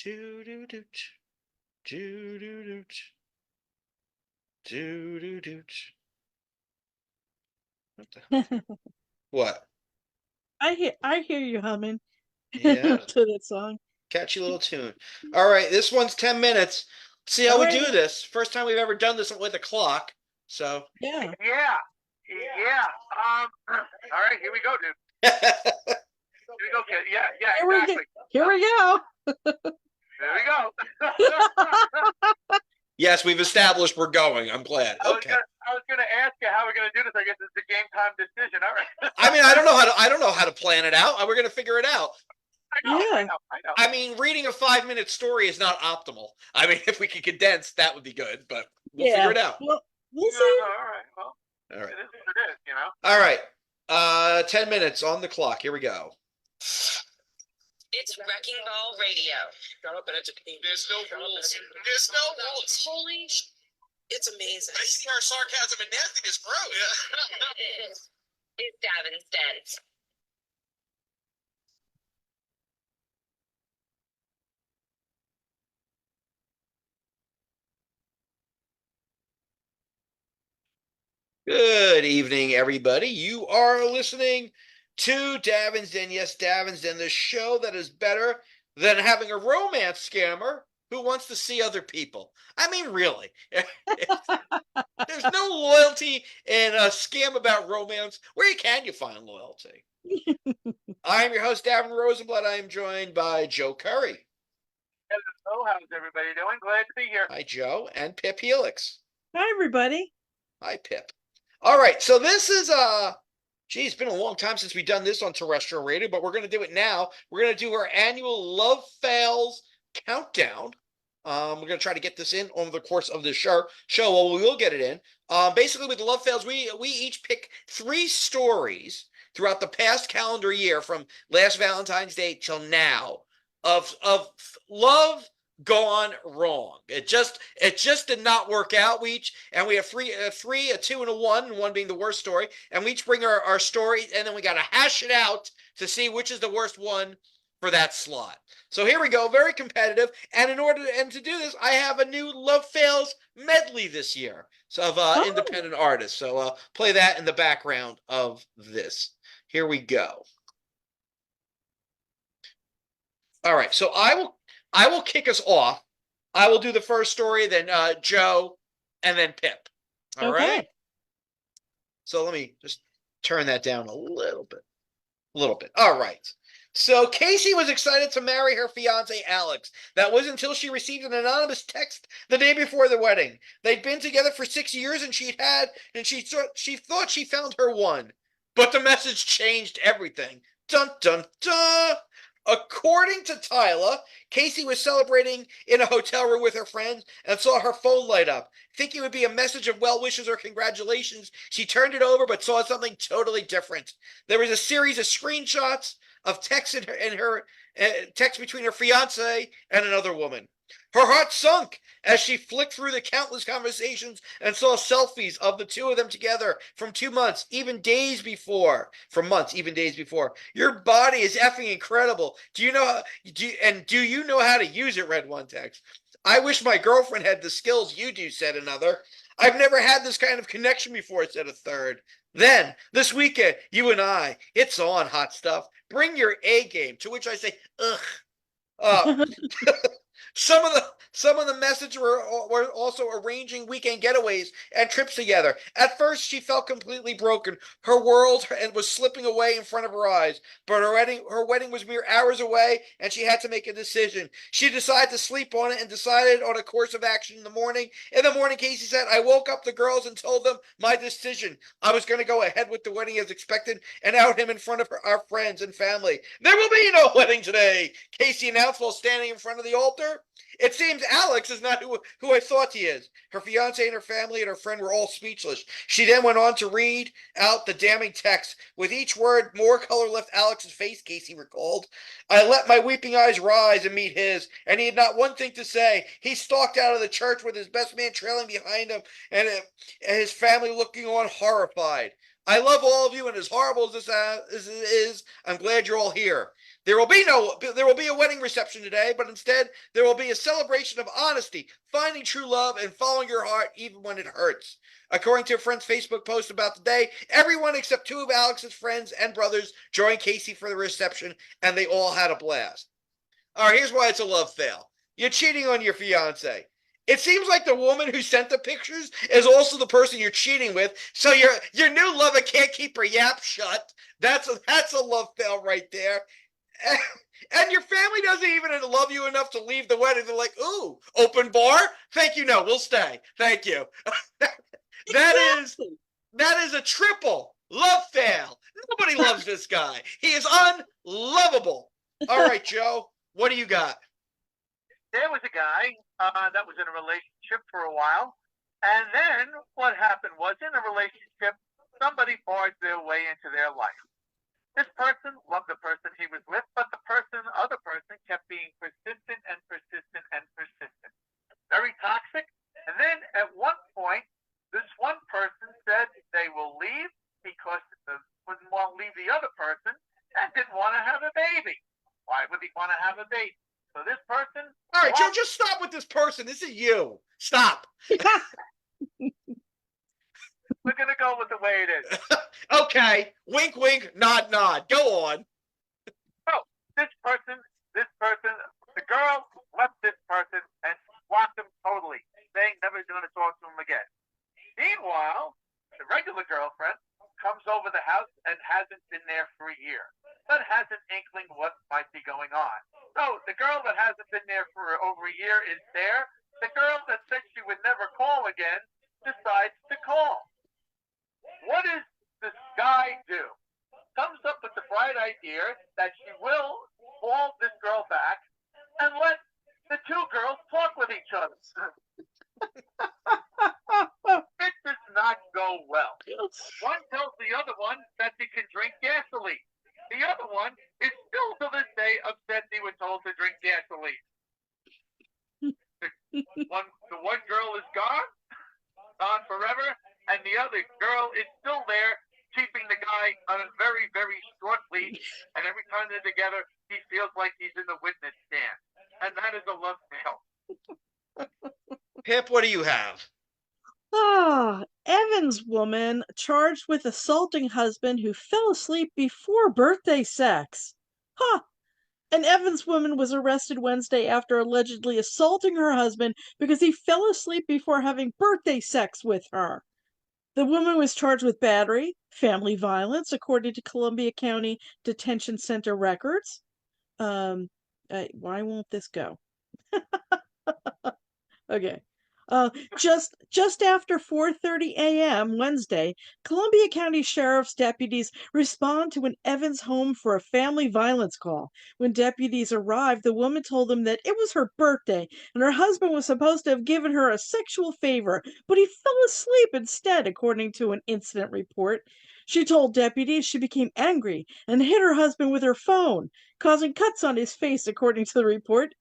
Do do do do do do do do do. What the? What? I hear you humming Yeah, to that song. catchy little tune. All right, this one's 10 minutes. See how we do Alrighty. this. First time we've ever done this with a clock. So, Yeah. Yeah. Yeah. All right, here we go, dude. Here we go, kid. Yeah, exactly. Here we go. There we go. yes, we've established we're going. I'm glad. Okay. I was gonna ask you how we're gonna do this. I guess it's a game time decision. All right. I mean, I don't know how to plan it out. We're gonna figure it out. I know. I mean, reading a 5-minute story is not optimal. I mean, if we could condense, that would be good, but we'll figure it out. Well, we'll see. All right. Well, All right. it is what it is, you know. All right. 10 minutes on the clock. Here we go. It's Wrecking Ball Radio. Shut up and entertain. There's no rules. There's no rules. Holy It's amazing. I see our sarcasm and nastiness grow. it's Davin's Den. Good evening, everybody. You are listening to Davin's Den. Yes, Davin's Den, the show that is better than having a romance scammer who wants to see other people. I mean, really. There's no loyalty in a scam about romance. Where can you find loyalty? I am your host, Davin Rosenblatt. I am joined by Joe Curry. Hello, how's everybody doing? Glad to be here. Hi, Joe. And Pip Helix. Hi, everybody. Hi, Pip. All right, so this is it's been a long time since we've done this on terrestrial radio, but we're going to do it now. We're going to do our annual Love Fails countdown. We're going to try to get this in over the course of the show. Well, we will get it in. Basically, with the Love Fails, we each pick 3 stories throughout the past calendar year from last Valentine's Day till now of love gone wrong. It just did not work out. We have three, a 2, and a 1, and 1 being the worst story. And we each bring our story, and then we got to hash it out to see which is the worst one for that slot. So here we go, very competitive. And to do this, I have a new Love Fails medley this year, so of independent artists. So play that in the background of this. Here we go. All right, so I will kick us off. I will do the first story, then Joe, and then Pip. All right. So let me just turn that down a little bit. All right. So Casey was excited to marry her fiance Alex. That was until she received an anonymous text the day before the wedding. They'd been together for 6 years, and she thought she found her one. But the message changed everything. Dun dun dun. According to Tyler, Casey was celebrating in a hotel room with her friends and saw her phone light up. Thinking it would be a message of well wishes or congratulations, she turned it over but saw something totally different. There was a series of screenshots of texts text between her fiance and another woman. Her heart sunk as she flicked through the countless conversations and saw selfies of the two of them together from 2 months, even days before. Your body is effing incredible. Do you know how to use it? Read one text. I wish my girlfriend had the skills you do, said another. I've never had this kind of connection before, said a third. Then, this weekend, you and I, it's on, hot stuff. Bring your A game. To which I say, ugh. Some of the messages were also arranging weekend getaways and trips together. At first, she felt completely broken. Her world was slipping away in front of her eyes. But her wedding was mere hours away, and she had to make a decision. She decided to sleep on it and decided on a course of action in the morning. In the morning, Casey said, I woke up the girls and told them my decision. I was going to go ahead with the wedding as expected and out him in front of our friends and family. There will be no wedding today, Casey announced while standing in front of the altar. It seems Alex is not who I thought he is. Her fiance and her family and her friend were all speechless. She then went on to read out the damning text. With each word, more color left Alex's face, Casey recalled. I let my weeping eyes rise and meet his, and he had not one thing to say. He stalked out of the church with his best man trailing behind him and his family looking on horrified. I love all of you, and as horrible as this is, I'm glad you're all here. There will be a wedding reception today, but instead there will be a celebration of honesty, finding true love, and following your heart even when it hurts. According to a friend's Facebook post about the day, everyone except 2 of Alex's friends and brothers joined Casey for the reception, and they all had a blast. All right, here's why it's a love fail. You're cheating on your fiance. It seems like the woman who sent the pictures is also the person you're cheating with, so your new lover can't keep her yap shut. That's a love fail right there. And your family doesn't even love you enough to leave the wedding. They're like, ooh, open bar? Thank you. No, we'll stay. Thank you. That is a triple love fail. Nobody loves this guy. He is unlovable. All right, Joe, what do you got? There was a guy that was in a relationship for a while. And then what happened was, in a relationship, somebody barged their way into their life. This person loved the person he was with, but the other person kept being persistent and persistent and persistent. Very toxic. And then at one point, this one person said they will leave because they wouldn't want to leave the other person and didn't want to have a baby. Why would he want to have a baby? So this person... All right, Joe, just stop with this person. This is you. Stop. We're going to go with the way it is. Okay. Wink, wink, nod, nod. Go on. Oh, the girl left this person and blocked him totally, saying never going to talk to him again. Meanwhile, the regular girlfriend comes over the house and hasn't been there for a year, but has an inkling what might be going on. So the girl that hasn't been there for over a year is there. The girl that said she would never call again decides to call. What does this guy do? Comes up with the bright idea that she will call this girl back and let the 2 girls talk with each other. It does not go well. One tells the other one that they can drink gasoline. The other one is still to this day upset they were told to drink gasoline. one girl is gone forever, and the other girl is still there, keeping the guy on a very, very short leash. And every time they're together, he feels like he's in the witness stand. And that is a love tale. Pip, what do you have? Evans woman charged with assaulting husband who fell asleep before birthday sex. Huh. An Evans woman was arrested Wednesday after allegedly assaulting her husband because he fell asleep before having birthday sex with her. The woman was charged with battery, family violence, according to Columbia County Detention Center records. Why won't this go? Okay. Uh, just after 4:30 a.m. Wednesday, Columbia County Sheriff's deputies respond to an Evans home for a family violence call. When deputies arrived, the woman told them that it was her birthday and her husband was supposed to have given her a sexual favor, but he fell asleep instead, according to an incident report. She told deputies she became angry and hit her husband with her phone, causing cuts on his face, according to the report.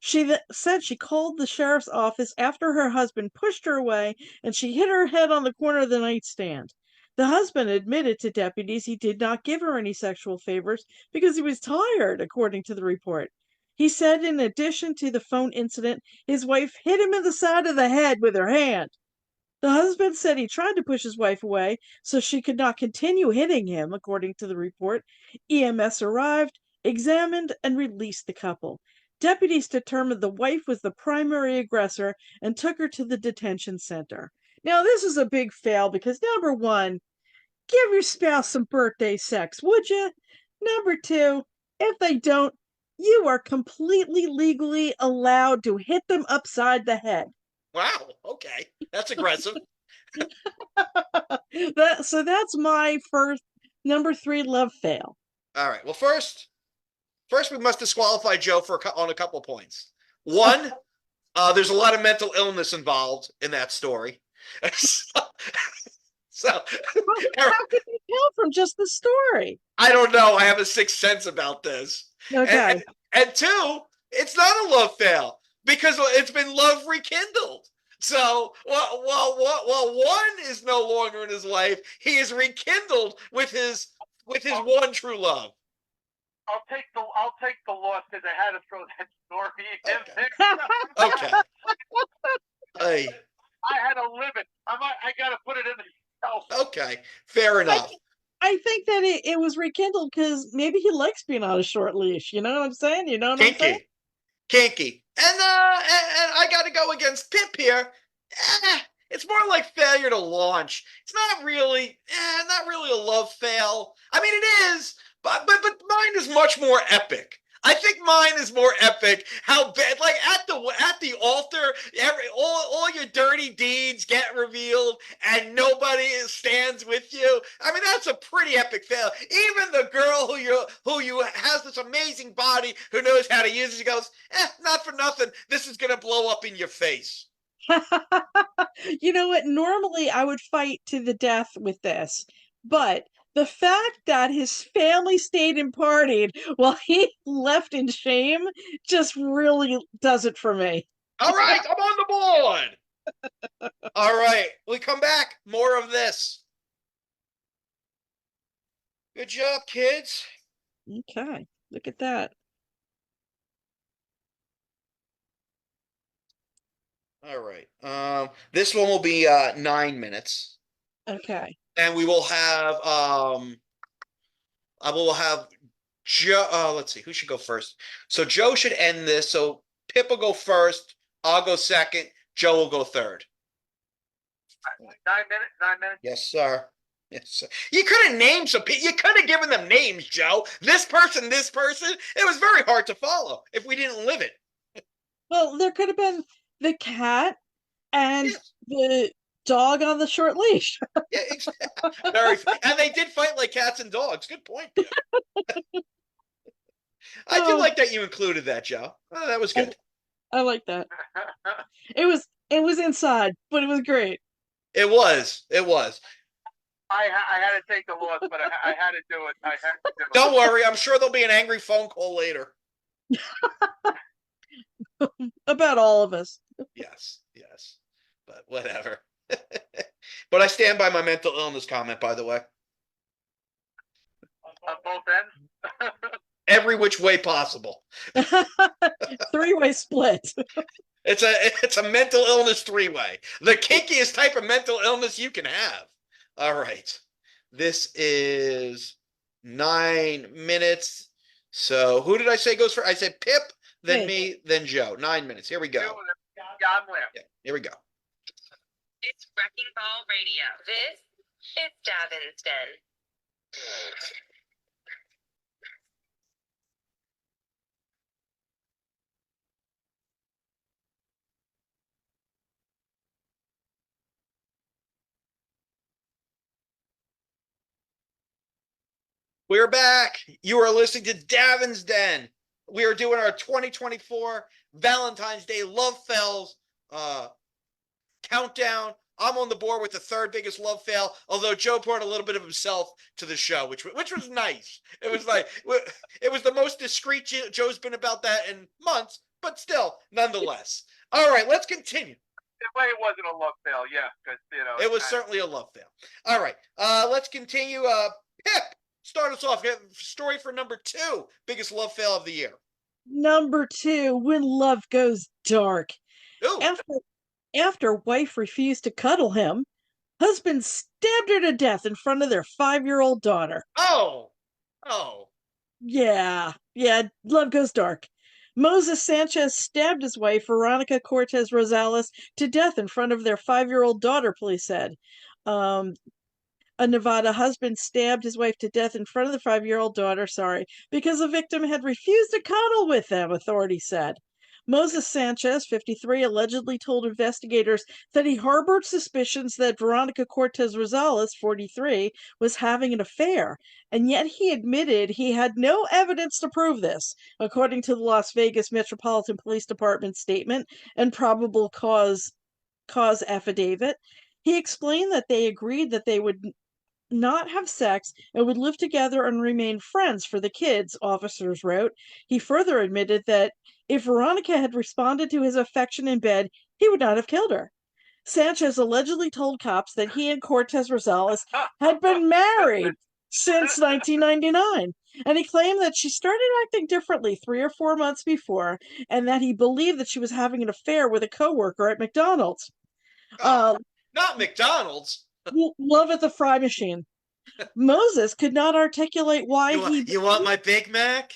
She said she called the sheriff's office after her husband pushed her away and she hit her head on the corner of the nightstand. The husband admitted to deputies he did not give her any sexual favors because he was tired, according to the report. He said in addition to the phone incident, his wife hit him in the side of the head with her hand. The husband said he tried to push his wife away so she could not continue hitting him, according to the report. EMS arrived, examined, and released the couple. Deputies determined the wife was the primary aggressor and took her to the detention center. Now, this is a big fail because number one, give your spouse some birthday sex, would you? Number two, if they don't, you are completely legally allowed to hit them upside the head. Wow. Okay. That's aggressive. So that's my first number 3 love fail. All right. Well, first we must disqualify Joe on a couple points. One, there's a lot of mental illness involved in that story. So how could you tell from just the story? I don't know. I have a sixth sense about this. Okay. And two, it's not a love fail because it's been love rekindled. So while one is no longer in his life, he is rekindled with his one true love. I'll take the loss because I had to throw that story in there. Okay. I had to live it. I got to put it in the show. Okay. Fair enough. I think that it was rekindled because maybe he likes being on a short leash. You know what I'm saying? You know what I'm saying? Kinky. And I got to go against Pip here. It's more like failure to launch. It's not really a love fail. I mean, it is, but mine is much more epic. I think mine is more epic. How bad, like at the altar, all your dirty deeds get revealed, and nobody stands with you. I mean, that's a pretty epic fail. Even the girl who you has this amazing body, who knows how to use it, she goes, not for nothing. This is gonna blow up in your face. You know what? Normally I would fight to the death with this, but the fact that his family stayed and partied while he left in shame just really does it for me. All right, I'm on the board. All right, we come back. More of this. Good job, kids. Okay, look at that. All right. This one will be 9 minutes. Okay. And we will have I will have Joe. Let's see, who should go first? So Joe should end this. So Pip will go first. I'll go second. Joe will go third. 9 minutes. 9 minutes. Yes, sir. Yes, sir. You could have named some people. You could have given them names, Joe. This person, this person. It was very hard to follow if we didn't live it. Well, there could have been the cat and Yes. the dog on the short leash. Yeah, exactly. And they did fight like cats and dogs. Good point. I do like that you included that, Joe. Oh, that was good. I like that. It was inside, but it was great. It was. I had to take the loss, but I had to do it. Don't worry. I'm sure there'll be an angry phone call later. About all of us. Yes. Whatever. But I stand by my mental illness comment, by the way. On both ends. Every which way possible. Three-way split. It's a mental illness three-way. The kinkiest type of mental illness you can have. All right. This is 9 minutes. So who did I say goes first? I said Pip, then me, then Joe. 9 minutes. Here we go. God bless. Yeah, here we go. It's Wrecking Ball Radio. This is Davin's Den. We're back. You are listening to Davin's Den. We are doing our 2024 Valentine's Day Love Fails countdown. I'm on the board with the third biggest love fail, although Joe brought a little bit of himself to the show, which was nice. It was like, it was the most discreet Joe's been about that in months, but still, nonetheless. All right, let's continue. The way it wasn't a love fail, yeah, because it was certainly a love fail. All right, let's continue. Pip, start us off. Story for number 2, biggest love fail of the year. Number 2, when love goes dark. Ooh. After wife refused to cuddle him, husband stabbed her to death in front of their 5-year-old daughter. Oh. Yeah, love goes dark. Moses Sanchez stabbed his wife, Veronica Cortez Rosales, to death in front of their 5-year-old daughter, police said. A Nevada husband stabbed his wife to death in front of the 5-year-old daughter, because the victim had refused to cuddle with them, authorities said. Moses Sanchez, 53, allegedly told investigators that he harbored suspicions that Veronica Cortez Rosales, 43, was having an affair, and yet he admitted he had no evidence to prove this, according to the Las Vegas Metropolitan Police Department statement and probable cause affidavit. He explained that they agreed that they would not have sex and would live together and remain friends for the kids, officers wrote. He further admitted that if Veronica had responded to his affection in bed, he would not have killed her. Sanchez allegedly told cops that he and Cortez Rosales had been married since 1999, and he claimed that she started acting differently 3 or 4 months before, and that he believed that she was having an affair with a coworker at McDonald's. Not McDonald's. Love at the fry machine. Moses could not articulate why you want my Big Mac?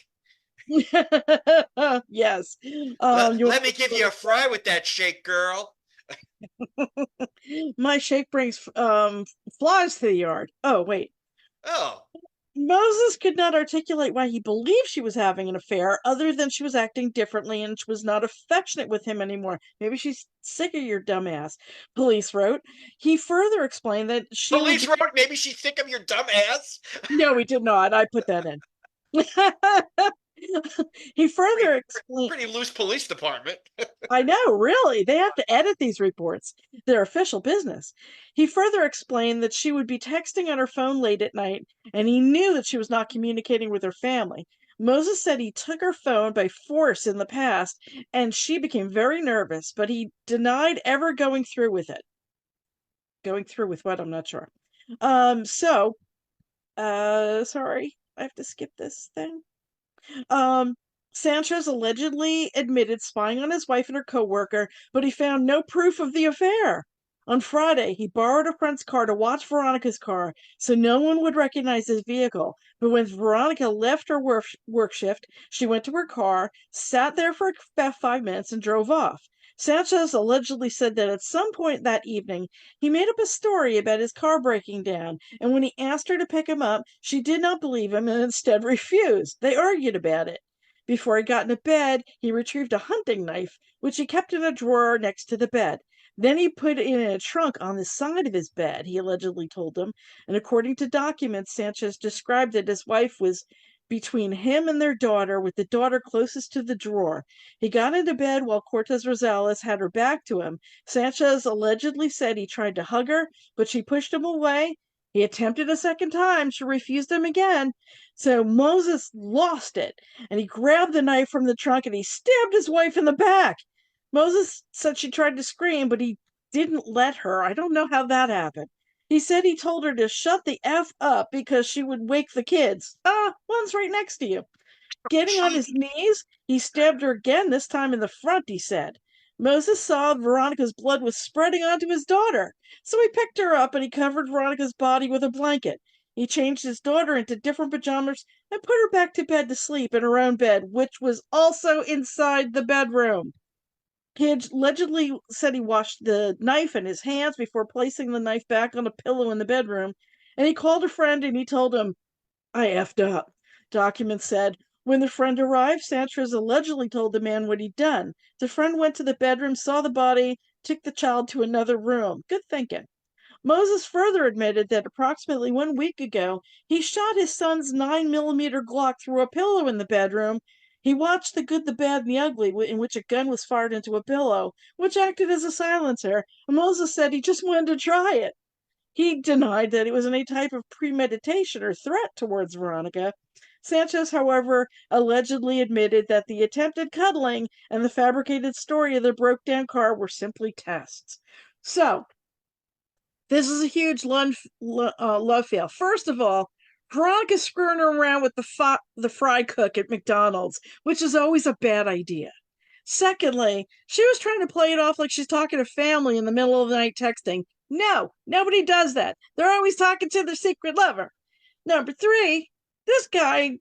Yes. Let me give you a fry with that shake, girl. My shake brings flies to the yard. Oh, wait. Oh. Moses could not articulate why he believed she was having an affair, other than she was acting differently and she was not affectionate with him anymore. Maybe she's sick of your dumb ass, police wrote. He further explained that she... Police wrote, maybe she's sick of your dumb ass? No, he did not. I put that in. He further explained... Pretty loose police department. I know, really. They have to edit these reports. They're official business. He further explained that she would be texting on her phone late at night, and he knew that she was not communicating with her family. Moses said he took her phone by force in the past, and she became very nervous, but he denied ever going through with it. Going through with what? I'm not sure. Sorry. I have to skip this thing. Sanchez allegedly admitted spying on his wife and her coworker, but he found no proof of the affair. On Friday, he borrowed a friend's car to watch Veronica's car so no one would recognize his vehicle. But when Veronica left her work shift, she went to her car, sat there for about 5 minutes, and drove off. Sanchez allegedly said that at some point that evening, he made up a story about his car breaking down, and when he asked her to pick him up, she did not believe him and instead refused. They argued about it. Before he got into bed, he retrieved a hunting knife, which he kept in a drawer next to the bed. Then he put it in a trunk on the side of his bed, he allegedly told them, and according to documents, Sanchez described that his wife was between him and their daughter, with the daughter closest to the drawer. He got into bed while Cortez Rosales had her back to him. Sanchez allegedly said he tried to hug her, but she pushed him away. He attempted a second time. She refused him again. So Moses lost it, and he grabbed the knife from the trunk and he stabbed his wife in the back. Moses said she tried to scream, but he didn't let her. I don't know how that happened. He said he told her to shut the F up because she would wake the kids. One's right next to you. Getting on his knees, he stabbed her again, this time in the front, he said. Moses saw Veronica's blood was spreading onto his daughter, so he picked her up and he covered Veronica's body with a blanket. He changed his daughter into different pajamas and put her back to bed to sleep in her own bed, which was also inside the bedroom. He allegedly said he washed the knife in his hands before placing the knife back on a pillow in the bedroom, and he called a friend and he told him, I effed up. Documents said when the friend arrived, Sanchez allegedly told the man what he'd done. The friend went to the bedroom, saw the body, took the child to another room. Good thinking. Moses further admitted that approximately 1 week ago, he shot his son's 9mm Glock through a pillow in the bedroom. He watched The Good, the Bad, and the Ugly, in which a gun was fired into a pillow, which acted as a silencer. And Moses said he just wanted to try it. He denied that it was any type of premeditation or threat towards Veronica. Sanchez, however, allegedly admitted that the attempted cuddling and the fabricated story of the broke down car were simply tests. So, this is a huge love fail. First of all, Veronica's screwing around with the fry cook at McDonald's, which is always a bad idea. Secondly, she was trying to play it off like she's talking to family in the middle of the night texting. No, nobody does that. They're always talking to their secret lover. Number three, this guy,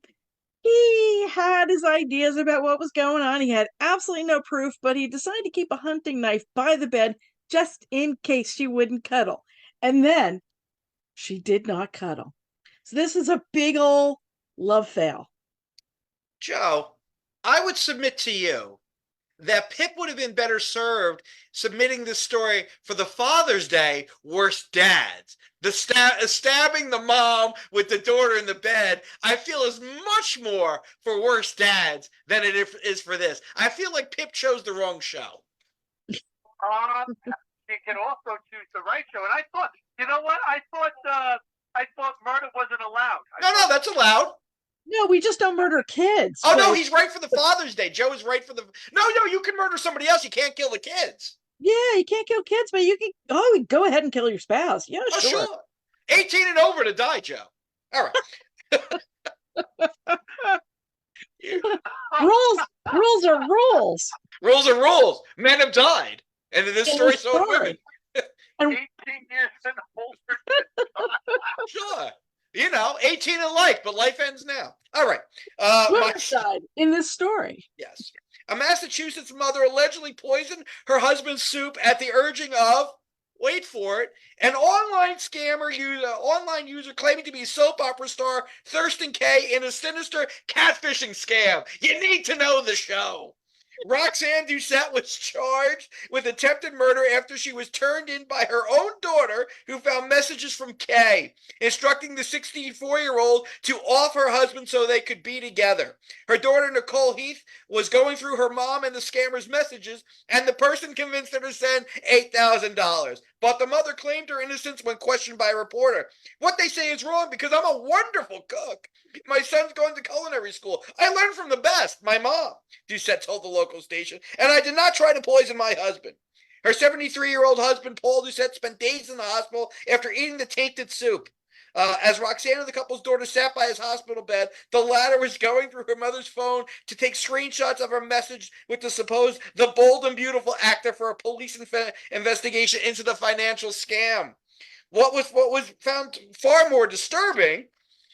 he had his ideas about what was going on. He had absolutely no proof, but he decided to keep a hunting knife by the bed just in case she wouldn't cuddle. And then she did not cuddle. So this is a big old love fail. Joe, I would submit to you that Pip would have been better served submitting this story for the Father's Day Worst Dads. The stabbing the mom with the daughter in the bed, I feel is much more for Worst Dads than it is for this. I feel like Pip chose the wrong show. You can also choose the right show. And I thought, you know what? I thought murder wasn't allowed. No, that's allowed. No, we just don't murder kids. Oh, no, he's right for the Father's Day. Joe is right for the... No, you can murder somebody else. You can't kill the kids. Yeah, you can't kill kids, but you can... go ahead and kill your spouse. Yeah, oh, sure. 18 and over to die, Joe. All right. Rules are rules. Rules are rules. Men have died. And in this story, so have women. 18 years and older. Sure. 18 and life, but life ends now. All right. Women died in this story. Yes. A Massachusetts mother allegedly poisoned her husband's soup at the urging of, wait for it, an online user claiming to be soap opera star Thurston K in a sinister catfishing scam. You need to know the show. Roxanne Doucette was charged with attempted murder after she was turned in by her own daughter, who found messages from Kay instructing the 64-year-old to off her husband so they could be together. Her daughter, Nicole Heath, was going through her mom and the scammer's messages, and the person convinced her to send $8,000. But the mother claimed her innocence when questioned by a reporter. What they say is wrong because I'm a wonderful cook. My son's going to culinary school. I learned from the best, my mom, Doucette told the local station, and I did not try to poison my husband. Her 73-year-old husband, Paul Doucette, spent days in the hospital after eating the tainted soup. As Roxanne and the couple's daughter sat by his hospital bed, the latter was going through her mother's phone to take screenshots of her message with the bold and beautiful actor for a police investigation into the financial scam. What was found far more disturbing,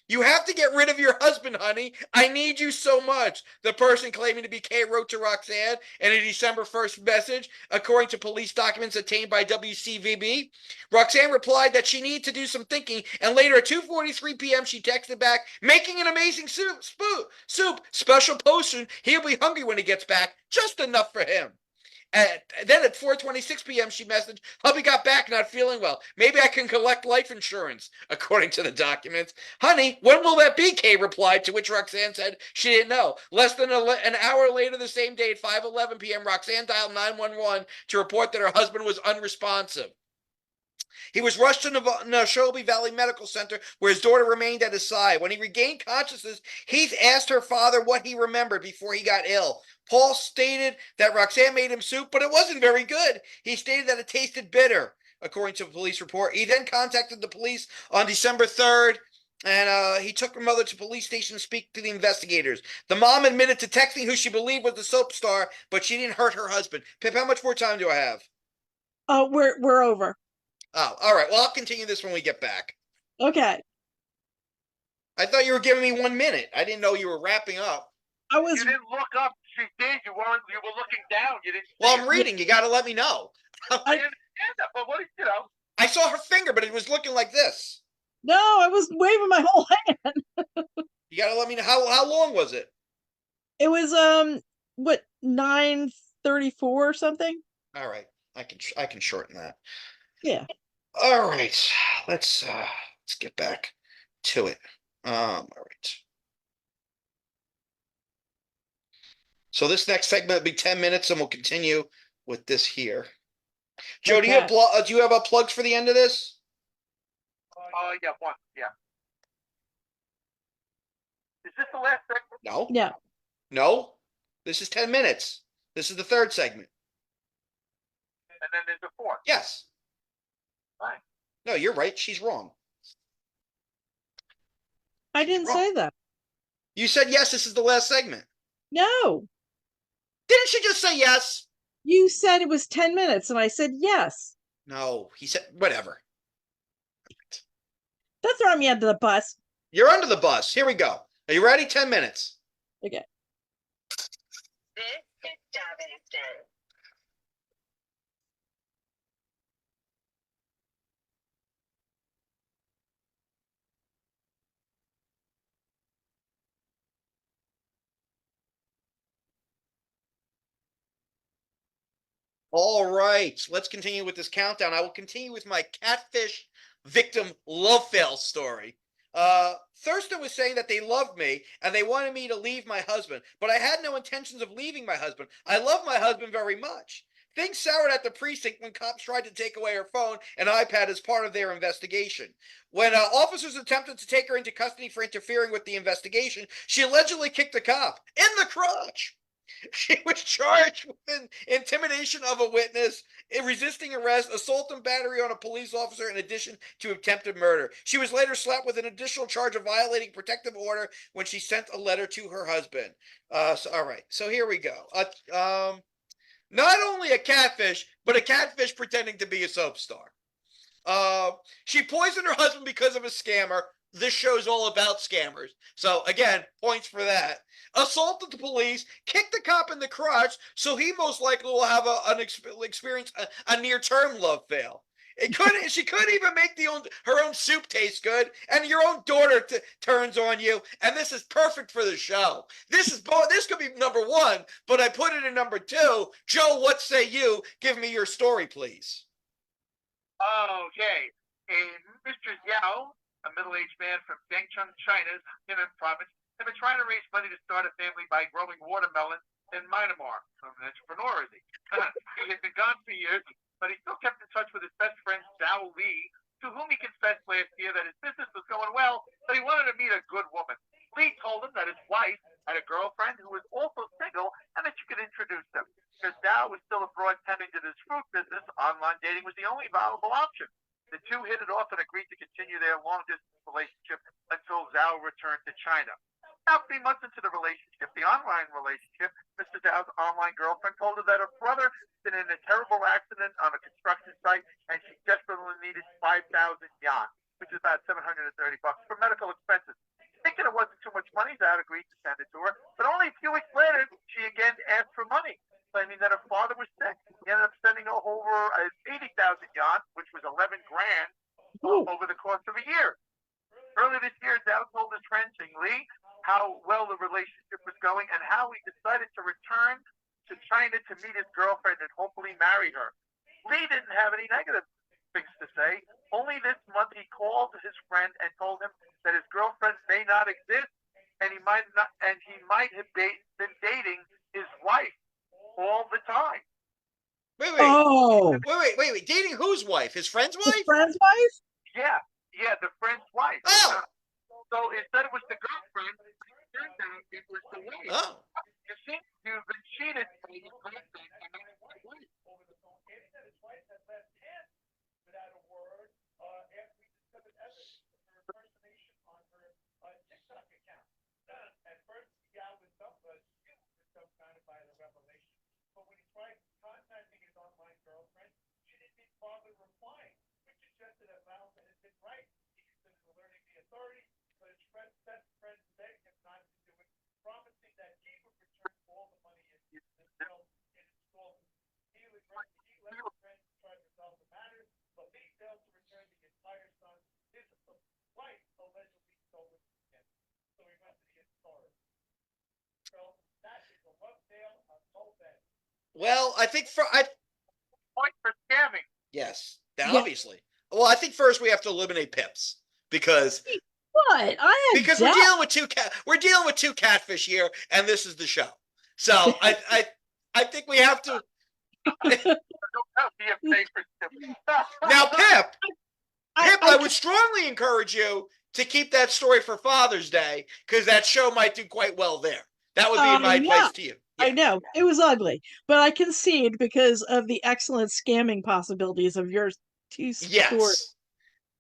you have to get rid of your husband, honey. I need you so much. The person claiming to be Kay wrote to Roxanne in a December 1st message, according to police documents obtained by WCVB. Roxanne replied that she needed to do some thinking, and later at 2:43 p.m. she texted back, making an amazing soup, special potion. He'll be hungry when he gets back, just enough for him. Then at 4:26 p.m. she messaged, hubby got back not feeling well. Maybe I can collect life insurance, according to the documents. Honey, when will that be? Kay replied, to which Roxanne said she didn't know. Less than an hour later the same day at 5:11 p.m., Roxanne dialed 911 to report that her husband was unresponsive. He was rushed to Neshoba Valley Medical Center, where his daughter remained at his side. When he regained consciousness, Heath asked her father what he remembered before he got ill. Paul stated that Roxanne made him soup, but it wasn't very good. He stated that it tasted bitter, according to a police report. He then contacted the police on December 3rd, and he took her mother to police station to speak to the investigators. The mom admitted to texting who she believed was the soap star, but she didn't hurt her husband. Pip, how much more time do I have? Oh, we're over. Oh, all right. Well, I'll continue this when we get back. Okay. I thought you were giving me 1 minute. I didn't know you were wrapping up. I was You didn't look up. She did. You weren't. You were looking down. You didn't. Well, see I'm it. reading. You got to let me know. I understand that, but what you know? I saw her finger, but it was looking like this. no, I was waving my whole hand. You got to let me know. How long was it? It was what 9:34 or something? All right. I can shorten that. Yeah. All right. Let's get back to it. All right. So this next segment will be 10 minutes, and we'll continue with this here. Joe, Okay. do you have plugs for the end of this? Yeah, one. Yeah. Is this the last segment? No. Yeah. No. This is 10 minutes. This is the third segment. And then there's a fourth. Yes. Right. No, you're right. She's wrong. I didn't wrong. say that. You said yes, this is the last segment. No. Didn't she just say yes? You said it was 10 minutes and I said yes. No, he said whatever. Don't throw me under the bus. You're under the bus. Here we go. Are you ready? 10 minutes. Okay. This is Davin's day. All right, let's continue with this countdown. I will continue with my catfish victim love fail story. Thurston was saying that they loved me and they wanted me to leave my husband, but I had no intentions of leaving my husband. I love my husband very much. Things soured at the precinct when cops tried to take away her phone and iPad as part of their investigation. When officers attempted to take her into custody for interfering with the investigation, she allegedly kicked a cop in the crotch. She was charged with intimidation of a witness, resisting arrest, assault and battery on a police officer, in addition to attempted murder. She was later slapped with an additional charge of violating protective order when she sent a letter to her husband. All right, so here we go. Not only a catfish, but a catfish pretending to be a soap star. She poisoned her husband because of a scammer. This show's all about scammers. So again, points for that. Assaulted the police, kicked the cop in the crotch, so he most likely will have experience a near-term love fail. She couldn't even make her own soup taste good, and your own daughter turns on you, and this is perfect for the show. This could be number one, but I put it in number two. Joe, what say you? Give me your story, please. Okay. Mr. Yao, a middle-aged man from Dengcheng, China's Henan province, had been trying to raise money to start a family by growing watermelon in Myanmar. From an entrepreneur, is he? He had been gone for years, but he still kept in touch with his best friend, Zhao Li, to whom he confessed last year that his business was going well, but he wanted to meet a good woman. Li told him that his wife had a girlfriend who was also single and that you could introduce them. Because Zhao was still abroad tending to his fruit business, online dating was the only viable option. The two hit it off and agreed to continue their long-distance relationship until Zhao returned to China. Now, 3 months into the relationship, the online relationship, Mr. Zhao's online girlfriend told her that her brother had been in a terrible accident on a construction site and she desperately needed 5,000 yuan, which is about $730 for medical expenses. Thinking it wasn't too much money, Zhao agreed to send it to her, but only a few weeks later, she again asked for money, claiming that her father was sick. He ended up sending her over 80,000 yuan, which was 11 grand, over the course of a year. Earlier this year, Zhao told his friend Xing Li how well the relationship was going and how he decided to return to China to meet his girlfriend and hopefully marry her. Li didn't have any negative things to say. Only this month he called his friend and told him that his girlfriend may not exist and he might have been dating his wife all the time. Wait. Oh. Wait. Dating whose wife? His friend's His wife? friend's wife? Yeah, the friend's wife. Oh. So instead it was the girlfriend, it turned out it was the wife. Oh. You see, you've been cheated. And you over the phone, getting that his wife had left him without a word after we discovered evidence of her impersonation on her TikTok account. At first, the guy was dumbfounded by the revelation, but when he tried contacting his online girlfriend, she didn't even bother replying, which suggested that Valentine had been right. He considered alerting the authorities, but his best friend begged him not to do it, promising that he would return all the money in installments. He let his friend try to resolve the matter, but Lee failed to return the entire sum. His wife allegedly stole it from him, so he went to the authorities. So that is a love tale of both ends. Well, I think Point for scamming. yes, Yeah. obviously. Well, I think first we have to eliminate Pips because What? I had because doubt. we're dealing with two catfish here, and this is the show. So I think we have to Don't be a paper now, Pip. I I would strongly encourage you to keep that story for Father's Day because that show might do quite well there. That would be my advice to you. I Yeah. know it was ugly, but I concede because of the excellent scamming possibilities of your two stories. Yes.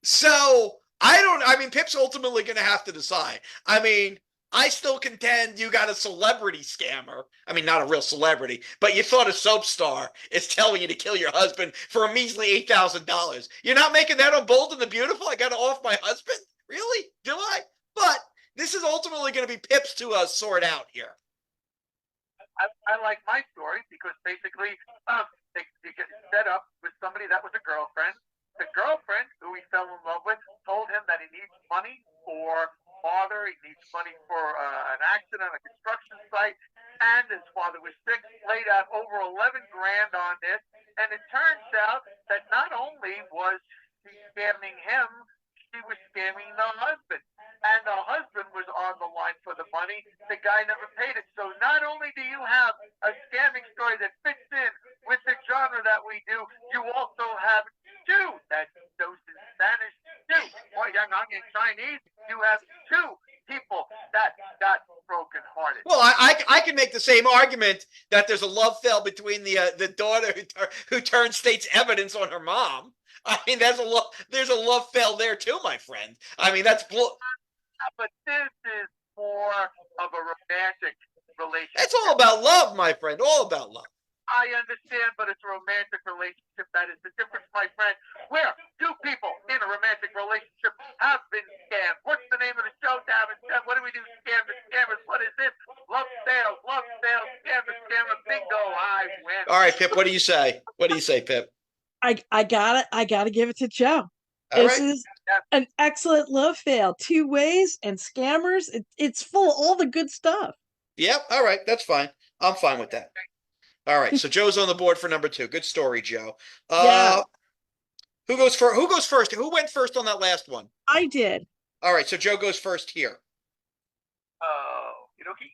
So I mean, Pip's ultimately going to have to decide. I mean, I still contend you got a celebrity scammer. I mean, not a real celebrity, but you thought a soap star is telling you to kill your husband for a measly $8,000. You're not making that on Bold and the Beautiful? I got to off my husband? Really? Do I? But this is ultimately going to be Pip's to sort out here. I like my story because basically they get set up with somebody that was a girlfriend. The girlfriend who he fell in love with told him that he needs money for father. He needs money for an accident on a construction site. And his father was sick, laid out over 11 grand on this. And it turns out that not only was she scamming him, she was scamming the husband. And the husband was on the line for the money. The guy never paid it. So not only do you have a scamming story that fits in with the genre that we do, you also have two. That's those in Spanish, two. Or young in Chinese, you have two people that got broken hearted. Well, I can make the same argument that there's a love fell between the daughter who turned state's evidence on her mom. I mean, there's a love fell there too, my friend. I mean, that's but this is more of a romantic relationship. It's all about love, my friend. All about love. I understand, but it's a romantic relationship. That is the difference, my friend. Where two people in a romantic relationship have been scammed. What's the name of the show, Davin? What do we do? Scammers. What is this? Love sales, scammer, bingo. I win. All right, Pip. What do you say? What do you say, Pip? I gotta give it to Joe. All This right. is an excellent love fail. Two ways and scammers. It's full of all the good stuff. Yep. All right. That's fine. I'm fine with that. All right. So Joe's on the board for number 2. Good story, Joe. Yeah. Who goes first? Who went first on that last one? I did. All right. So Joe goes first here. Oh, okay.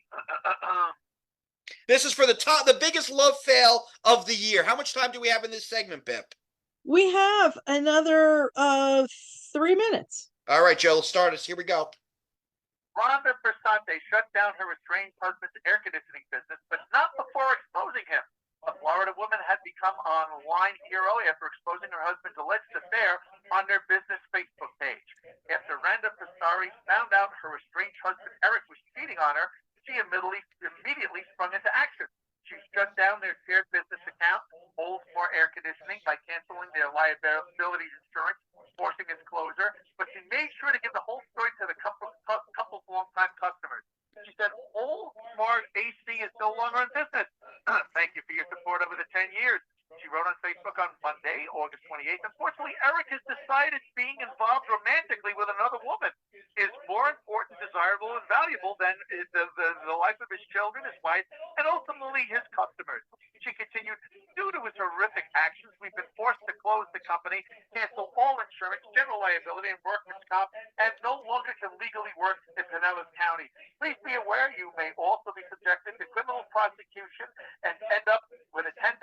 This is for the biggest love fail of the year. How much time do we have in this segment, Pip? We have another 3 minutes. All right, Joe, start us. Here we go. Rhonda Bersante shut down her estranged husband's air conditioning business, but not before exposing him. A Florida woman had become an online hero after exposing her husband's alleged affair on their business Facebook page. After Rhonda Bersante found out her estranged husband Eric was cheating on her, she immediately sprung into action. She shut down their shared business account, Oldsmore Air Conditioning, by canceling their liability insurance, forcing its closure, but she made sure to give the whole story to the couple's longtime customers. She said, Oldsmore AC is no longer in business. Thank you for your support over the 10 years. She wrote on Facebook on Monday, August 28th. Unfortunately, Eric has decided being involved romantically with another woman is more important, desirable, and valuable than the life of his children, his wife, and ultimately his customers. She continued, due to his horrific actions, we've been forced to close the company, cancel all insurance, general liability, and workman's comp, and no longer can legally work in Pinellas County. Please be aware you may also be subjected to criminal prosecution and end up with a $10,000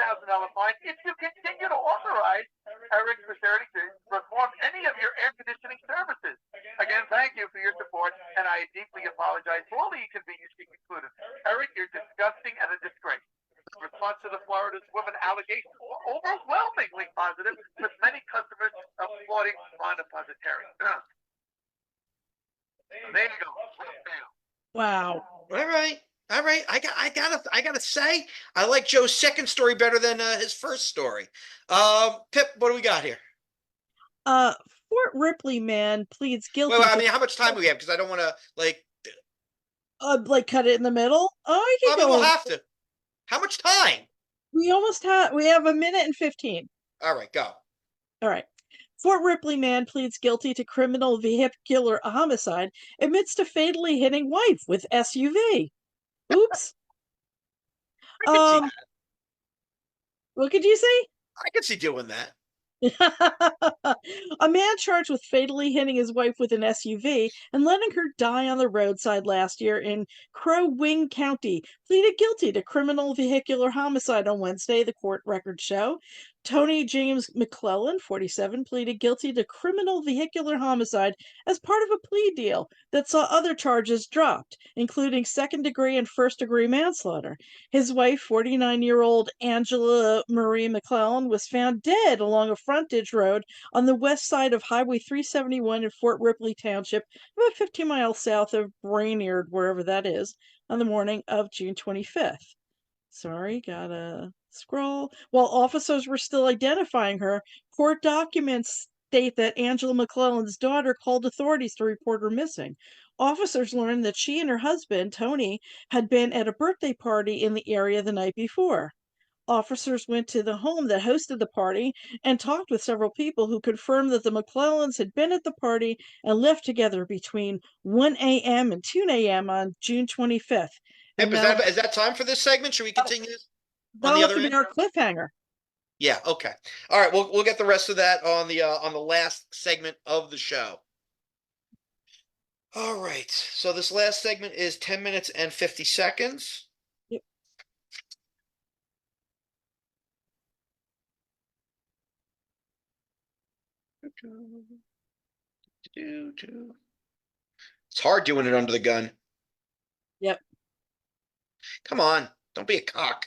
fine if you continue to authorize Eric Bersante to perform any of your air conditioning services. Again, thank you for your support, and I deeply apologize for all the inconvenience she concluded. Eric, your disgusting allegations were overwhelmingly positive, with many customers applauding Ron Depositary. There you go. Wow. All right. All right. I gotta say, I like Joe's second story better than his first story. Pip, what do we got here? Uh, Fort Ripley man pleads guilty Well, I to mean, how much time do we have? Because I don't want to like cut it in the middle. Oh, I I can mean, go. we'll have to. How much time? We have a minute and 15. All right, go. All right. Fort Ripley man pleads guilty to criminal vehicular homicide amidst a fatally hitting wife with SUV. Oops. I can see Um, that. what could you say? I can see doing that. A man charged with fatally hitting his wife with an SUV and letting her die on the roadside last year in Crow Wing County pleaded guilty to criminal vehicular homicide on Wednesday, the court records show. Tony James McClellan, 47, pleaded guilty to criminal vehicular homicide as part of a plea deal that saw other charges dropped, including second degree and first degree manslaughter. His wife, 49-year-old Angela Marie McClellan, was found dead along a frontage road on the west side of Highway 371 in Fort Ripley Township, about 15 miles south of Brainerd, wherever that is, on the morning of June 25th. Sorry, gotta scroll. While officers were still identifying her, court documents state that Angela McClellan's daughter called authorities to report her missing. Officers learned that she and her husband, Tony, had been at a birthday party in the area the night before. Officers went to the home that hosted the party and talked with several people who confirmed that the McClellans had been at the party and left together between 1 a.m. and 2 a.m. on June 25th. Pip, And is that time for this segment? Should we continue this on that'll the have other to be end? our cliffhanger. Yeah. Okay. All right. We'll get the rest of that on the last segment of the show. All right. So this last segment is 10 minutes and 50 seconds. Yep. It's hard doing it under the gun. Yep. Come on. Don't be a cock.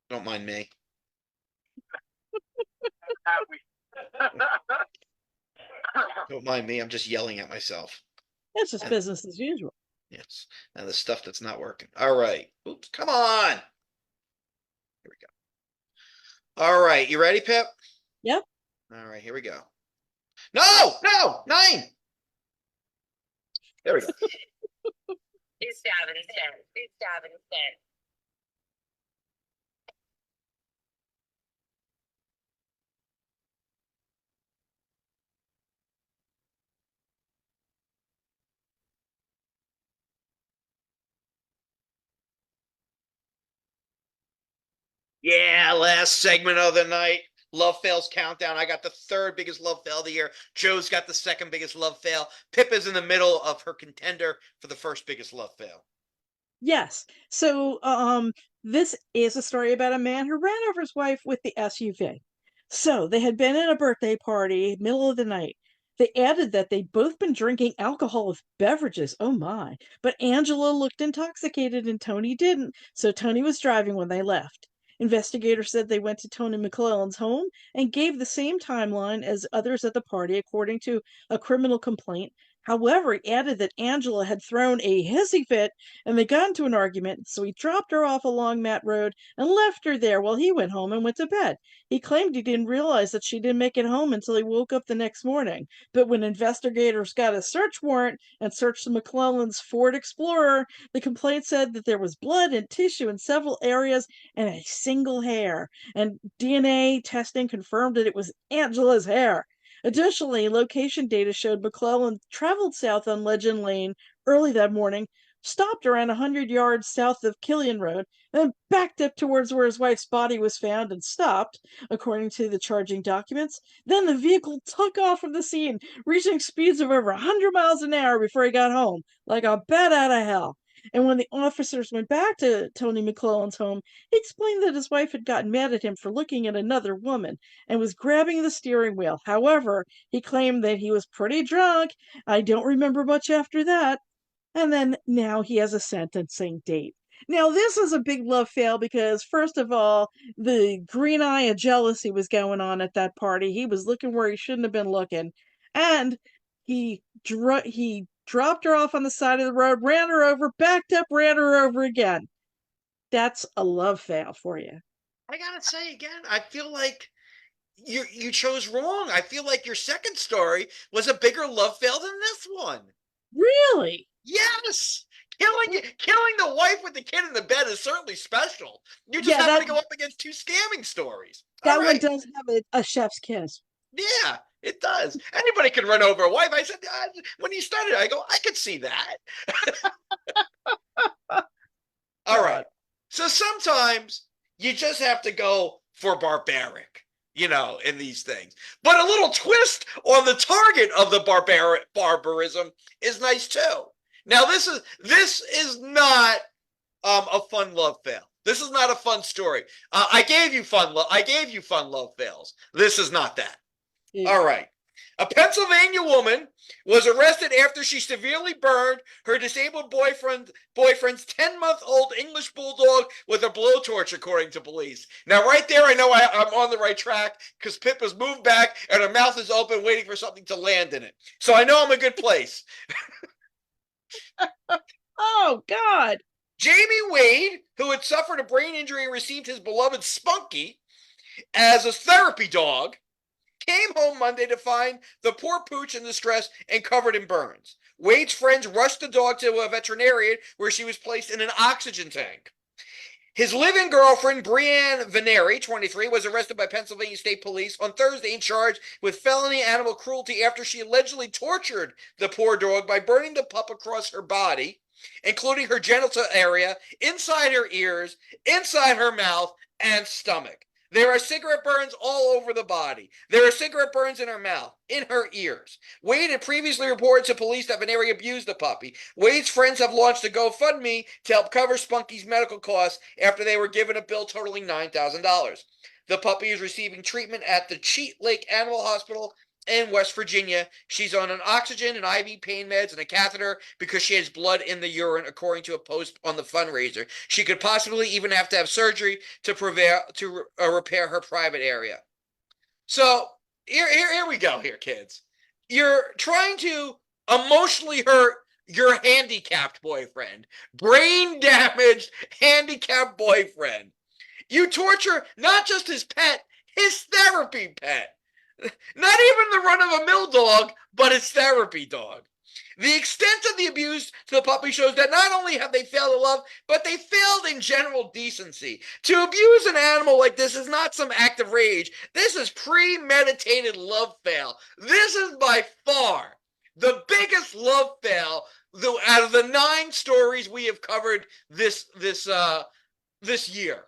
Don't mind me. Don't mind me. I'm just yelling at myself. It's just business as usual. Yes. And the stuff that's not working. All right. Oops. Come on. Here we go. All right. You ready, Pip? Yep. All right. Here we go. No, 9. There we go. It's Davin said. It's Davin said. Yeah, last segment of the night. Love fails countdown. I got the third biggest love fail of the year. Joe's got the second biggest love fail. Pip is in the middle of her contender for the first biggest love fail. Yes. So, this is a story about a man who ran over his wife with the SUV. So, they had been at a birthday party, middle of the night. They added that they'd both been drinking alcoholic beverages. Oh my. But Angela looked intoxicated and Tony didn't, so Tony was driving when they left. Investigators said they went to Tony McClellan's home and gave the same timeline as others at the party, according to a criminal complaint. However, he added that Angela had thrown a hissy fit and they got into an argument, so he dropped her off along Matt Road and left her there while he went home and went to bed. He claimed he didn't realize that she didn't make it home until he woke up the next morning. But when investigators got a search warrant and searched the McClellan's Ford Explorer, the complaint said that there was blood and tissue in several areas and a single hair. And DNA testing confirmed that it was Angela's hair. Additionally, location data showed McClellan traveled south on Legend Lane early that morning, stopped around 100 yards south of Killian Road, then backed up towards where his wife's body was found and stopped, according to the charging documents. Then the vehicle took off from the scene, reaching speeds of over 100 miles an hour before he got home, like a bat out of hell. And when the officers went back to Tony McClellan's home, he explained that his wife had gotten mad at him for looking at another woman and was grabbing the steering wheel. However, he claimed that he was pretty drunk. I don't remember much after that. And then now he has a sentencing date. Now, this is a big love fail because, first of all, the green eye of jealousy was going on at that party. He was looking where he shouldn't have been looking. And he dropped her off on the side of the road, ran her over, backed up, ran her over again. That's a love fail for you. I gotta say again, I feel like you chose wrong. I feel like your second story was a bigger love fail than this one. Really? Yes. Killing the wife with the kid in the bed is certainly special. You just Yeah, happen that to go up against two scamming stories. that All one right. does have a chef's kiss. Yeah, it does. Anybody can run over a wife. I said when you started, I go, I could see that. All right. God. So sometimes you just have to go for barbaric, in these things. But a little twist on the target of the barbarism is nice too. Now this is not a fun love fail. This is not a fun story. I gave you fun love fails. This is not that. Yeah. All right. A Pennsylvania woman was arrested after she severely burned her disabled boyfriend's 10-month-old English bulldog with a blowtorch, according to police. Now, right there, I know I'm on the right track because Pip has moved back and her mouth is open, waiting for something to land in it. So I know I'm a good place. Oh, God. Jamie Wade, who had suffered a brain injury and received his beloved Spunky as a therapy dog, came home Monday to find the poor pooch in distress and covered in burns. Wade's friends rushed the dog to a veterinarian where she was placed in an oxygen tank. His live-in girlfriend, Brianne Veneri, 23, was arrested by Pennsylvania State Police on Thursday and charged with felony animal cruelty after she allegedly tortured the poor dog by burning the pup across her body, including her genital area, inside her ears, inside her mouth, and stomach. There are cigarette burns all over the body. There are cigarette burns in her mouth, in her ears. Wade had previously reported to police that Veneri abused the puppy. Wade's friends have launched a GoFundMe to help cover Spunky's medical costs after they were given a bill totaling $9,000. The puppy is receiving treatment at the Cheat Lake Animal Hospital in West Virginia. She's on an oxygen and IV pain meds and a catheter because she has blood in the urine, according to a post on the fundraiser. She could possibly even have to have surgery to repair her private area. So here we go here, kids. You're trying to emotionally hurt your handicapped boyfriend, brain damaged handicapped boyfriend. You torture not just his pet, his therapy pet. Not even the run-of-the-mill dog, but his therapy dog. The extent of the abuse to the puppy shows that not only have they failed to love, but they failed in general decency. To abuse an animal like this is not some act of rage. This is premeditated love fail. This is by far the biggest love fail out of the 9 stories we have covered this year.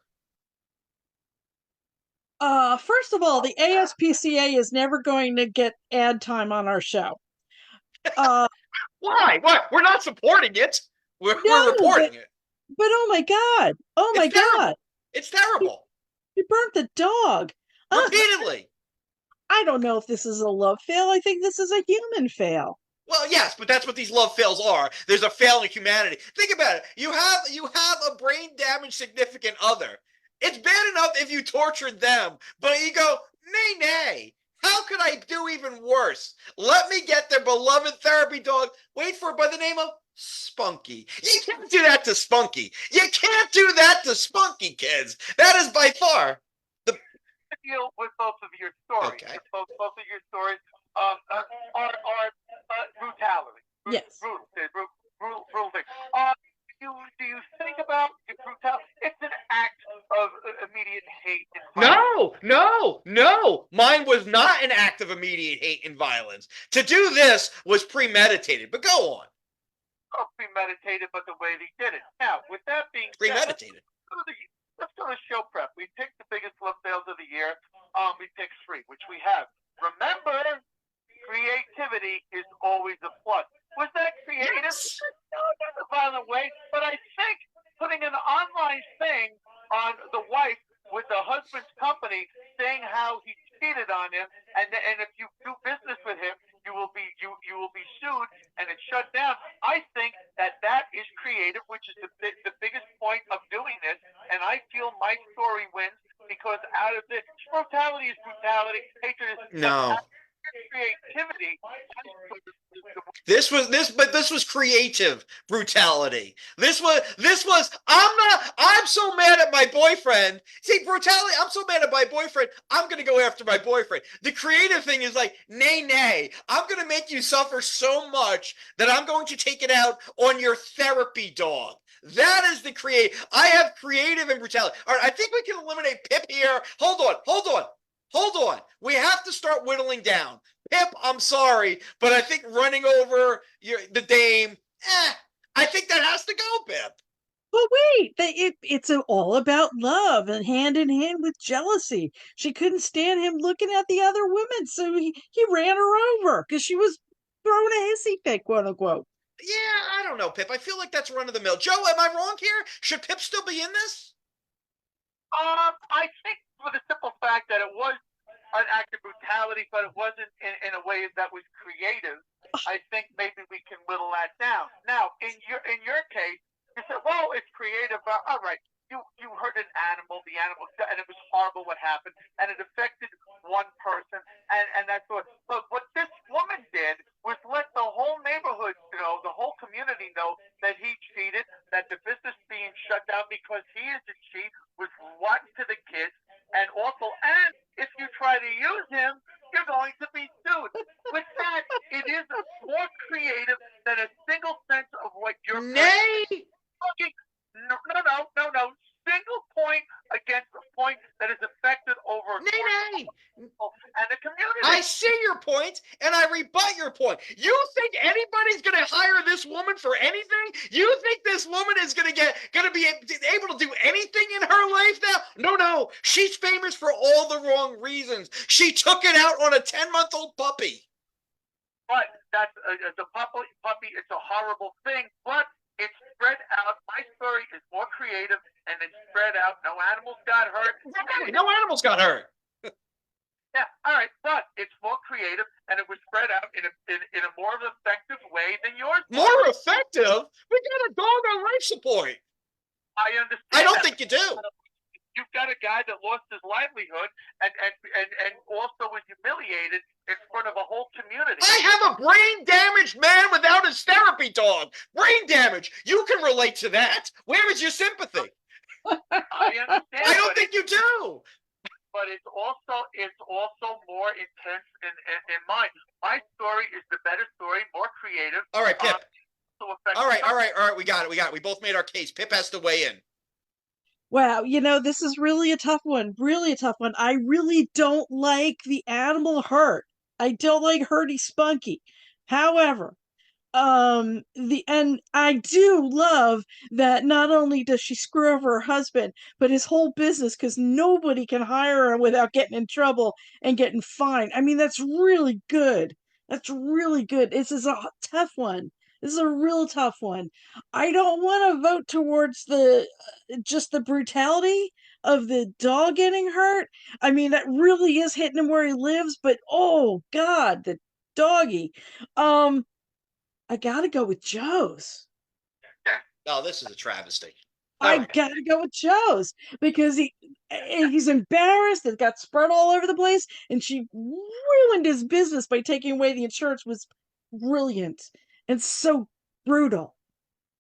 First of all, the ASPCA is never going to get ad time on our show. Why? What? We're not supporting it. We're reporting it. But oh my God. Oh my God. It's terrible. You burnt the dog. Repeatedly. I don't know if this is a love fail. I think this is a human fail. Well, yes, but that's what these love fails are. There's a fail in humanity. Think about it. You have a brain damaged significant other. It's bad enough if you tortured them, but you go, nay. How could I do even worse? Let me get their beloved therapy dog, wait for it, by the name of Spunky. You can't do that to Spunky. You can't do that to Spunky, kids. That is by far the deal with both of your stories. Okay. Both of your stories are brutality. Yes. Brutal thing. Do you think about brutality? It's an act of immediate hate and violence. No. Mine was not an act of immediate hate and violence. To do this was premeditated, but go on. Oh, premeditated, but the way they did it. Now, with that being said, Premeditated. let's go to show prep. We picked the biggest love fails of the year. We picked 3, which we have. Remember, creativity is always a plus. Was that creative? Yes. No, not in a violent way, but I think putting an online thing on the wife with the husband's company saying how he cheated on him, and if you do business with him, you will be sued and it's shut down. I think that is creative, which is the biggest point my story wins because out of this, brutality is brutality, hatred is No. creativity. This was creative brutality. This was I'm so mad at my boyfriend. See, brutality, I'm so mad at my boyfriend, I'm gonna go after my boyfriend. The creative thing is like, nay, I'm gonna make you suffer so much that I'm going to take it out on your therapy dog. That is the create. I have creative and brutality. All right, I think we can eliminate Pip here. Hold on. We have to start whittling down. Pip, I'm sorry, but I think running over the dame, I think that has to go, Pip. But wait, it's all about love and hand in hand with jealousy. She couldn't stand him looking at the other women, so he ran her over because she was throwing a hissy fit, quote unquote. Yeah, I don't know, Pip. I feel like that's run of the mill. Joe, am I wrong here? Should Pip still be in this? I think for the simple fact that it was an act of brutality, but it wasn't in a way that was creative. I think maybe we can whittle that down. Now, in your case, you said, "Well, it's creative." All right, you hurt an animal, the animal, and it was horrible what happened, and it affected one person, and that's what. But what this woman did was let the whole neighborhood know, the whole community know that he cheated, that the business being shut down because he is a cheat was rotten to the kids and awful. And if you try to use him, you're going to be sued. With that, it is more creative than a single sense of what you're Nay. looking. No. Single point against a point that is affected over Nay. and the community. I see your point, and I rebut your point. You think anybody's going to hire this woman for anything? You think this woman is going to be able to do anything in her life now? No. She's famous for all the wrong reasons. She took it out on a 10-month-old puppy. But that's the puppy. It's a horrible thing, but it's spread out. My story is more creative, and it's spread out. No animals got hurt. No animals got hurt. Yeah, all right, but it's more creative, and it was spread out in a more effective way than yours. More effective? We got a dog on life support. I understand. I don't think you do. You've got a guy that lost his livelihood and also was humiliated in front of a whole community. I have a brain damaged man without his therapy dog. Brain damage. You can relate to that. Where is your sympathy? I understand. I don't think you do. But it's also more intense in mine. My story is the better story, more creative. All right, Pip. All right. We got it. We both made our case. Pip has to weigh in. Wow, this is really a tough one. Really a tough one. I really don't like the animal hurt. I don't like Hurdy Spunky. However, and I do love that not only does she screw over her husband, but his whole business, because nobody can hire her without getting in trouble and getting fined. I mean, that's really good. That's really good. This is a tough one. This is a real tough one. I don't want to vote towards just the brutality of the dog getting hurt. I mean, that really is hitting him where he lives, but oh God, the doggy. I gotta go with Joe's. Oh, this is a travesty. I gotta go with Joe's because he's embarrassed. It got spread all over the place, and she ruined his business by taking away the insurance. Was brilliant and so brutal.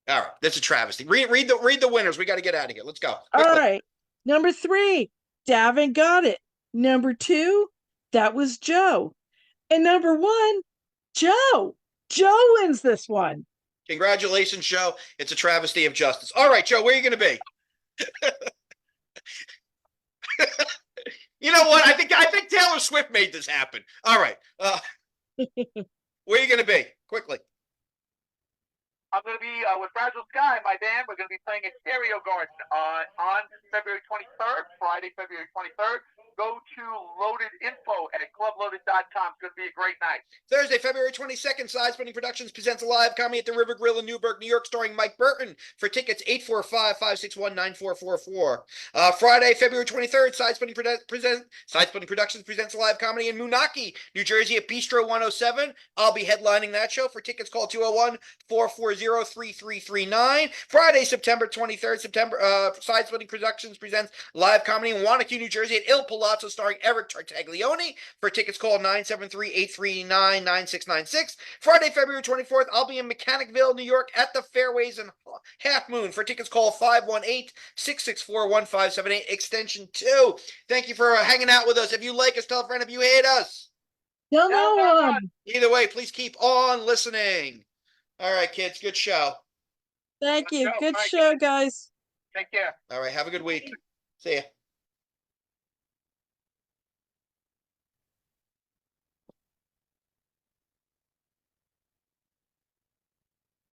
All right, that's a travesty. Read the winners. We got to get out of here. Let's go. Quickly. All right, number 3, Davin got it. Number 2, that was Joe, and number 1, Joe. Joe wins this one. Congratulations, Joe. It's a travesty of justice. All right, Joe, where are you going to be? You know what? I think Taylor Swift made this happen. All right. Where are you going to be? Quickly. I'm going to be with Fragile Sky, my band. We're going to be playing at Stereo Garden on February 23rd, Friday, February 23rd. go to loadedinfo@clubloaded.com. It's going to be a great night. Thursday, February 22nd, Side Spinning Productions presents a live comedy at the River Grill in Newburgh, New York, starring Mike Burton. For tickets, 845-561-9444. Friday, February 23rd, Side Spinning Productions presents a live comedy in Moonachie, New Jersey at Bistro 107. I'll be headlining that show. For tickets, call 201-440-3339. Friday, September 23rd, Side Spinning Productions presents live comedy in Wanacue, New Jersey at Il Palazzo, starring Eric Tartaglione. For tickets, call 973-839-9696. Friday, February 24th, I'll be in Mechanicville, New York at the Fairways and Half Moon. For tickets, call 518-664-1578, extension 2. Thank you for hanging out with us. If you like us, tell a friend. If you hate us, Tell no one. either way, please keep on listening. All right, kids, good show. Thank you. Go. Good All right. show, guys. Take care. All right, have a good week. See ya.